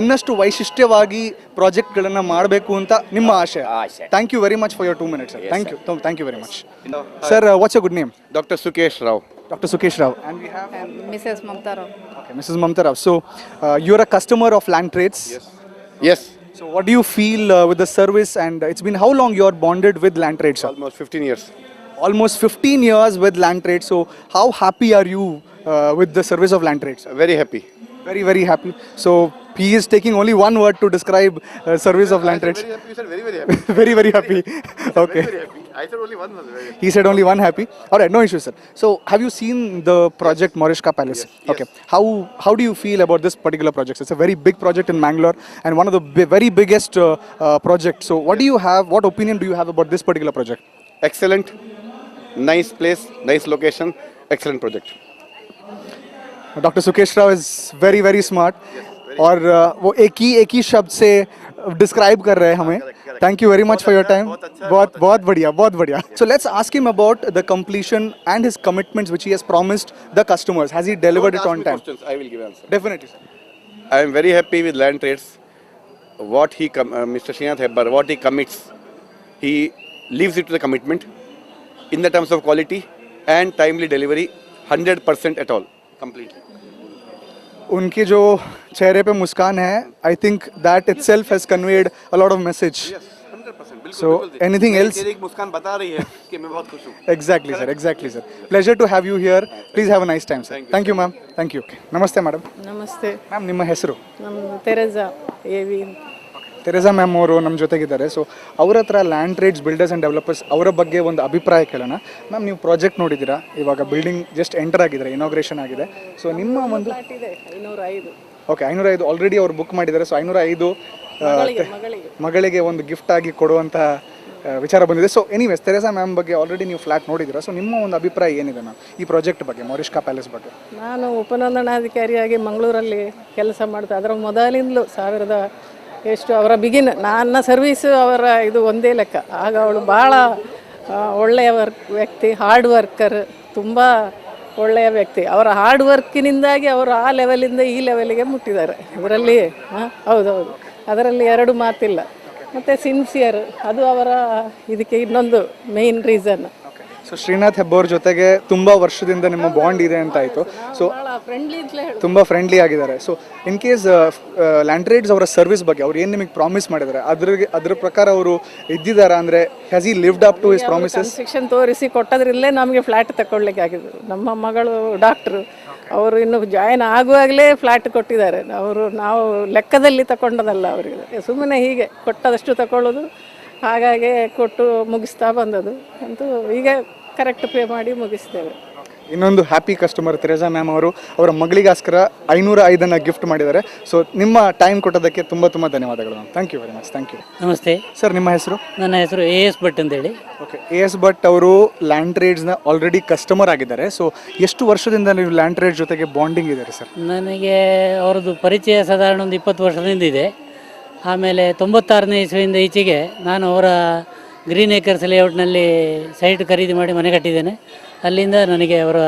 ಇನ್ನಷ್ಟು ವೈಶಿಷ್ಟ್ಯವಾಗಿ ಪ್ರಾಜೆಕ್ಟ್ಗಳನ್ನು ಮಾಡಬೇಕು ಅಂತ ನಿಮ್ಮ ಆಶಯ. Thank you very much for your 2 minutes. Thank you very much. Sir, what's your good name? Dr. Sukesh Rao. Dr. Sukesh Rao. And we have Mrs. Mamta Rao. Okay, Mrs. Mamta Rao. So you're a customer of Land Trades? Yes. So what do you feel with the service, and it's been how long you're bonded with Land Trades, sir? Almost 15 years. Almost 15 years with Land Trades. So how happy are you with the service of Land Trades? Very happy. Very, very happy. So he is taking only one word to describe service of Land Trades. Very happy. You said very, very happy. Very, very happy. Okay. Very happy. I said only one was very happy. He said only one happy. All right, no issues, sir. So have you seen the project Maurishka Palace? Yes. Okay. How do you feel about this particular project? It's a very big project in Mangalore and one of the very biggest projects. So what do you have? What opinion do you have about this particular project? Excellent. Nice place, nice location, excellent project. Dr. Sukesh Rao is very, very smart. और वो एक ही शब्द से डिस्क्राइब कर रहे हैं हमें. Thank you very much for your time. बहुत बढ़िया. So let's ask him about the completion and his commitments which he has promised the customers. Has he delivered it on time? Questions, I will give answer. Definitely, sir. I am very happy with Land Trades. What Mr. Srinath Hebbar, what he commits, he leaves it to the commitment in the terms of quality and timely delivery, 100% at all, completely. उनके जो चेहरे पे मुस्कान है, I think that itself has conveyed a lot of message. Yes, 100%. So anything else? एक मुस्कान बता रही है कि मैं बहुत खुश हूँ. Exactly sir. Pleasure to have you here. Please have a nice time sir. Thank you ma'am. Thank you. Okay. ನಮಸ್ತೆ ಮೇಡಮ್. ನಮಸ್ತೆ. ಮ್ಯಾಮ್ ನಿಮ್ಮ ಹೆಸರು? ನಮ್ಮ ತೆರೆಸಾ ಎವಿ. ತೆರೆಸಾ ಮ್ಯಾಮ್ ಅವರು ನಮ್ಮ ಜೊತೆಗಿದ್ದಾರೆ. ಸೊ ಅವ್ರ ಹತ್ರ land trades builders and developers ಅವರ ಬಗ್ಗೆ ಒಂದು ಅಭಿಪ್ರಾಯ ಕೇಳೋಣ. ಮ್ಯಾಮ್ ನೀವು ಪ್ರಾಜೆಕ್ಟ್ ನೋಡಿದ್ದೀರಾ, ಇವಾಗ ಬಿಲ್ಡಿಂಗ್ ಜಸ್ಟ್ ಎಂಟರ್ ಆಗಿದ್ದಾರೆ, ಇನಾಗ್ರೇಷನ್ ಆಗಿದೆ. ಸೊ ನಿಮ್ಮ ಒಂದು 505. ಓಕೆ 505 ಆಲ್ರೆಡಿ ಅವ್ರು ಬುಕ್ ಮಾಡಿದ್ದಾರೆ. ಸೊ 505 ಮಗಳಿಗೆ ಒಂದು ಗಿಫ್ಟ್ ಆಗಿ ಕೊಡುವಂಥ ವಿಚಾರ ಬಂದಿದೆ. ಸೊ ಎನಿವೇಸ್ ತೆರೆಸಾ ಮ್ಯಾಮ್ ಬಗ್ಗೆ ಆಲ್ರೆಡಿ ನೀವು ಫ್ಲ್ಯಾಟ್ ನೋಡಿದ್ದೀರಾ. ಸೊ ನಿಮ್ಮ ಒಂದು ಅಭಿಪ್ರಾಯ ಏನಿದೆ ಮ್ಯಾಮ್ ಈ ಪ್ರಾಜೆಕ್ಟ್ ಬಗ್ಗೆ, ಮಾರಿಷ್ಕಾ ಪ್ಯಾಲೇಸ್ ಬಗ್ಗೆ? ನಾನು ಉಪನೋಂದಣಾಧಿಕಾರಿಯಾಗಿ ಮಂಗಳೂರಲ್ಲಿ ಕೆಲಸ ಮಾಡ್ತಾ, ಅದರ ಮೊದಲಿಂದಲೂ ಅವರ ನನ್ನ ಸರ್ವೀಸು ಅವರ ಇದು ಒಂದೇ ಲೆಕ್ಕ. ಆಗ ಅವಳು ಭಾಳ ಒಳ್ಳೆಯ ವ್ಯಕ್ತಿ, ಹಾರ್ಡ್ ವರ್ಕರ್, ತುಂಬ ಒಳ್ಳೆಯ ವ್ಯಕ್ತಿ. ಅವರ ಹಾರ್ಡ್ ವರ್ಕಿನಿಂದಾಗಿ ಅವರು ಆ ಲೆವೆಲಿಂದ ಈ ಲೆವೆಲಿಗೆ ಮುಟ್ಟಿದ್ದಾರೆ. ಇದರಲ್ಲಿ ಹೌದೌದು, ಅದರಲ್ಲಿ ಎರಡು ಮಾತಿಲ್ಲ. ಮತ್ತು ಸಿನ್ಸಿಯರ್, ಅದು ಅವರ ಇದಕ್ಕೆ ಇನ್ನೊಂದು main reason. So Srinath Hebbar ಜೊತೆಗೆ ತುಂಬ ವರ್ಷದಿಂದ ನಿಮ್ಮ ಬಾಂಡ್ ಇದೆ ಅಂತ ಆಯಿತು. ಸೊ ತುಂಬ ಫ್ರೆಂಡ್ಲಿ ಆಗಿದ್ದಾರೆ. So in case land trades ಅವರ ಸರ್ವಿಸ್ ಬಗ್ಗೆ ಅವ್ರು ಏನು ನಿಮಗೆ ಪ್ರಾಮಿಸ್ ಮಾಡಿದ್ದಾರೆ ಅದ್ರ ಪ್ರಕಾರ ಅವರು ಇದ್ದಿದ್ದಾರೆ ಅಂದರೆ has he lived up to his promises? Construction ತೋರಿಸಿ ಕೊಟ್ಟದ್ರಲ್ಲೇ ನಮಗೆ ಫ್ಲ್ಯಾಟ್ ತಗೊಳ್ಳಿಕ್ಕೆ ಆಗಿದ್ದು. ನಮ್ಮ ಮಗಳು ಡಾಕ್ಟ್ರು, ಅವರು ಇನ್ನು ಜಾಯಿನ್ ಆಗುವಾಗಲೇ ಫ್ಲ್ಯಾಟ್ ಕೊಟ್ಟಿದ್ದಾರೆ. ನಾವು ಲೆಕ್ಕದಲ್ಲಿ ತಗೊಂಡದಲ್ಲ, ಅವರಿಗೆ ಸುಮ್ಮನೆ ಹೀಗೆ ಕೊಟ್ಟದಷ್ಟು ತಗೊಳ್ಳೋದು, ಹಾಗಾಗಿ ಕೊಟ್ಟು ಮುಗಿಸ್ತಾ ಬಂದದ್ದು. ಅಂತೂ ಈಗ ಕರೆಕ್ಟ್ ಪೇ ಮಾಡಿ ಮುಗಿಸ್ತೇವೆ. ಇನ್ನೊಂದು ಹ್ಯಾಪಿ ಕಸ್ಟಮರ್ ತೆರೆಸಾ ಮ್ಯಾಮ್ ಅವರು ಅವರ ಮಗಳಿಗೋಸ್ಕರ 505 ಗಿಫ್ಟ್ ಮಾಡಿದ್ದಾರೆ. ಸೊ ನಿಮ್ಮ ಟೈಮ್ ಕೊಟ್ಟೋದಕ್ಕೆ ತುಂಬ ಧನ್ಯವಾದಗಳು ma'am. Thank you very much. Thank you. ನಮಸ್ತೆ ಸರ್, ನಿಮ್ಮ ಹೆಸರು? ನನ್ನ ಹೆಸರು AS ಭಟ್ ಅಂತೇಳಿ. ಓಕೆ, AS ಭಟ್ ಅವರು ಲ್ಯಾಂಡ್ ಟ್ರೇಡ್ಸ್ನ ಆಲ್ರೆಡಿ ಕಸ್ಟಮರ್ ಆಗಿದ್ದಾರೆ. ಸೊ ಎಷ್ಟು ವರ್ಷದಿಂದ ನೀವು ಲ್ಯಾಂಡ್ ಟ್ರೇಡ್ ಜೊತೆಗೆ ಬಾಂಡಿಂಗ್ ಇದ್ದಾರೆ ಸರ್? ನನಗೆ ಅವರದ್ದು ಪರಿಚಯ ಸಾಧಾರಣ ಒಂದು 20 ವರ್ಷದಿಂದ ಇದೆ. ಆಮೇಲೆ 96ನೇ ಇಸ್ವಿಯಿಂದ ಈಚೆಗೆ ನಾನು ಅವರ ಗ್ರೀನ್ ಏಕರ್ಸ್ ಲೇಔಟ್ನಲ್ಲಿ ಸೈಟ್ ಖರೀದಿ ಮಾಡಿ ಮನೆ ಕಟ್ಟಿದ್ದೇನೆ. ಅಲ್ಲಿಂದ ನನಗೆ ಅವರ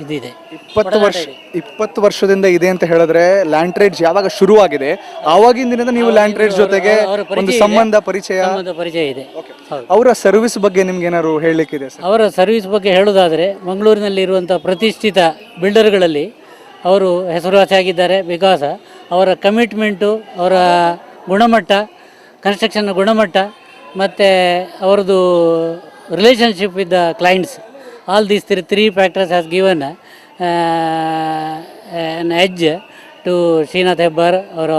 ಇದಿದೆ. 20 ವರ್ಷದಿಂದ ಇದೆ ಅಂತ ಹೇಳಿದ್ರೆ ಲ್ಯಾಂಡ್ ಟ್ರೇಡ್ಸ್ ಯಾವಾಗ ಶುರುವಾಗಿದೆ ಆವಾಗಿಂದಿನಿಂದ ನೀವು ಲ್ಯಾಂಡ್ ಟ್ರೇಡ್ಸ್ ಜೊತೆಗೆ ಒಂದು ಸಂಬಂಧ ಪರಿಚಯ ಇದೆ. ಅವರ ಸರ್ವಿಸ್ ಬಗ್ಗೆ ನಿಮ್ಗೆ ಏನಾದ್ರು ಹೇಳಲಿಕ್ಕಿದೆ ಸರ್? ಅವರ ಸರ್ವಿಸ್ ಬಗ್ಗೆ ಹೇಳೋದಾದರೆ ಮಂಗಳೂರಿನಲ್ಲಿ ಇರುವಂಥ ಪ್ರತಿಷ್ಠಿತ ಬಿಲ್ಡರ್ಗಳಲ್ಲಿ ಅವರು ಹೆಸರುವಾಸಿಯಾಗಿದ್ದಾರೆ. ಬಿಕಾಸ್ ಅವರ ಕಮಿಟ್ಮೆಂಟು, ಅವರ ಗುಣಮಟ್ಟ, ಕನ್ಸ್ಟ್ರಕ್ಷನ್ನ ಗುಣಮಟ್ಟ ಮತ್ತು ಅವರದ್ದು relationship with the clients, all these three factors has given an edge to Srinath Hebbar. ಅವರ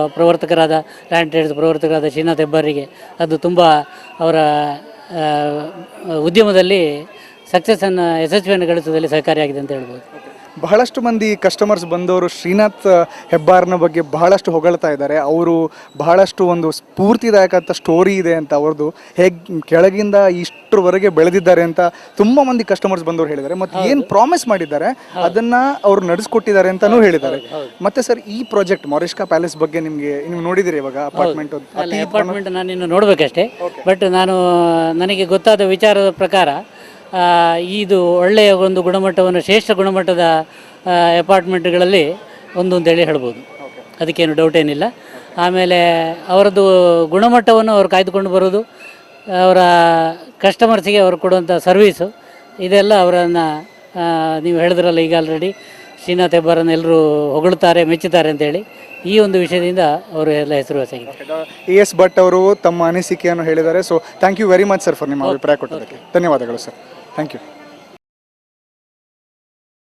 ಲ್ಯಾಂಡ್ ಟ್ರೇಡ್ಸ್ ಪ್ರವರ್ತಕರಾದ ಶ್ರೀನಾಥ್ ಹೆಬ್ಬಾರಿಗೆ ಅದು ತುಂಬ ಅವರ ಉದ್ಯಮದಲ್ಲಿ ಯಶಸ್ವಿಯನ್ನು ಗಳಿಸುವುದರಲ್ಲಿ ಸಹಕಾರಿಯಾಗಿದೆ ಅಂತ ಹೇಳ್ಬೋದು. ಬಹಳಷ್ಟು ಮಂದಿ ಕಸ್ಟಮರ್ಸ್ ಬಂದವರು ಶ್ರೀನಾಥ್ ಹೆಬ್ಬಾರ್ನ ಬಗ್ಗೆ ಬಹಳಷ್ಟು ಹೊಗಳ್ತಾ ಇದ್ದಾರೆ. ಅವರು ಬಹಳಷ್ಟು ಒಂದು ಸ್ಫೂರ್ತಿದಾಯಕ ಸ್ಟೋರಿ ಇದೆ ಅಂತ, ಅವ್ರದ್ದು ಹೇಗೆ ಕೆಳಗಿಂದ ಇಷ್ಟರವರೆಗೆ ಬೆಳೆದಿದ್ದಾರೆ ಅಂತ ತುಂಬ ಮಂದಿ ಕಸ್ಟಮರ್ಸ್ ಬಂದವರು ಹೇಳಿದ್ದಾರೆ. ಮತ್ತು ಏನು ಪ್ರಾಮಿಸ್ ಮಾಡಿದ್ದಾರೆ ಅದನ್ನ ಅವರು ನಡೆಸ್ಕೊಟ್ಟಿದ್ದಾರೆ ಅಂತಲೂ ಹೇಳಿದ್ದಾರೆ. ಮತ್ತೆ ಸರ್, ಈ ಪ್ರಾಜೆಕ್ಟ್ ಮಾರಿಷ್ಕಾ ಪ್ಯಾಲೇಸ್ ಬಗ್ಗೆ ನೀವು ನೋಡಿದಿರಿ ಇವಾಗ ಅಪಾರ್ಟ್ಮೆಂಟ್ ನಾನು ಇನ್ನು ನೋಡಬೇಕಷ್ಟೇ. ಬಟ್ ನನಗೆ ಗೊತ್ತಾದ ವಿಚಾರದ ಪ್ರಕಾರ ಇದು ಒಳ್ಳೆಯ ಒಂದು ಗುಣಮಟ್ಟವನ್ನು, ಶ್ರೇಷ್ಠ ಗುಣಮಟ್ಟದ ಅಪಾರ್ಟ್ಮೆಂಟ್ಗಳಲ್ಲಿ ಒಂದು ಅಂತೇಳಿ ಹೇಳ್ಬೋದು. ಅದಕ್ಕೇನು ಡೌಟ್ ಏನಿಲ್ಲ. ಆಮೇಲೆ ಅವರದ್ದು ಗುಣಮಟ್ಟವನ್ನು ಅವರು ಕಾಯ್ದುಕೊಂಡು ಬರೋದು, ಅವರ ಕಸ್ಟಮರ್ಸಿಗೆ ಅವರು ಕೊಡುವಂಥ ಸರ್ವೀಸು, ಇದೆಲ್ಲ ಅವರನ್ನು ನೀವು ಹೇಳಿದ್ರಲ್ಲ ಈಗ ಆಲ್ರೆಡಿ ಶ್ರೀನಾಥ್ ಹೆಬ್ಬಾರನ್ನು ಎಲ್ಲರೂ ಹೊಗಳುತ್ತಾರೆ, ಮೆಚ್ಚುತ್ತಾರೆ ಅಂತೇಳಿ. ಈ ಒಂದು ವಿಷಯದಿಂದ ಅವರು ಎಲ್ಲ ಹೆಸರುವಾಸಿಯಾಗಿದೆ. AS ಭಟ್ ಅವರು ತಮ್ಮ ಅನಿಸಿಕೆಯನ್ನು ಹೇಳಿದ್ದಾರೆ. So thank you very much sir for ನಿಮ್ಮ ಅಭಿಪ್ರಾಯ ಕೊಟ್ಟದಕ್ಕೆ. ಧನ್ಯವಾದಗಳು ಸರ್. Thank you.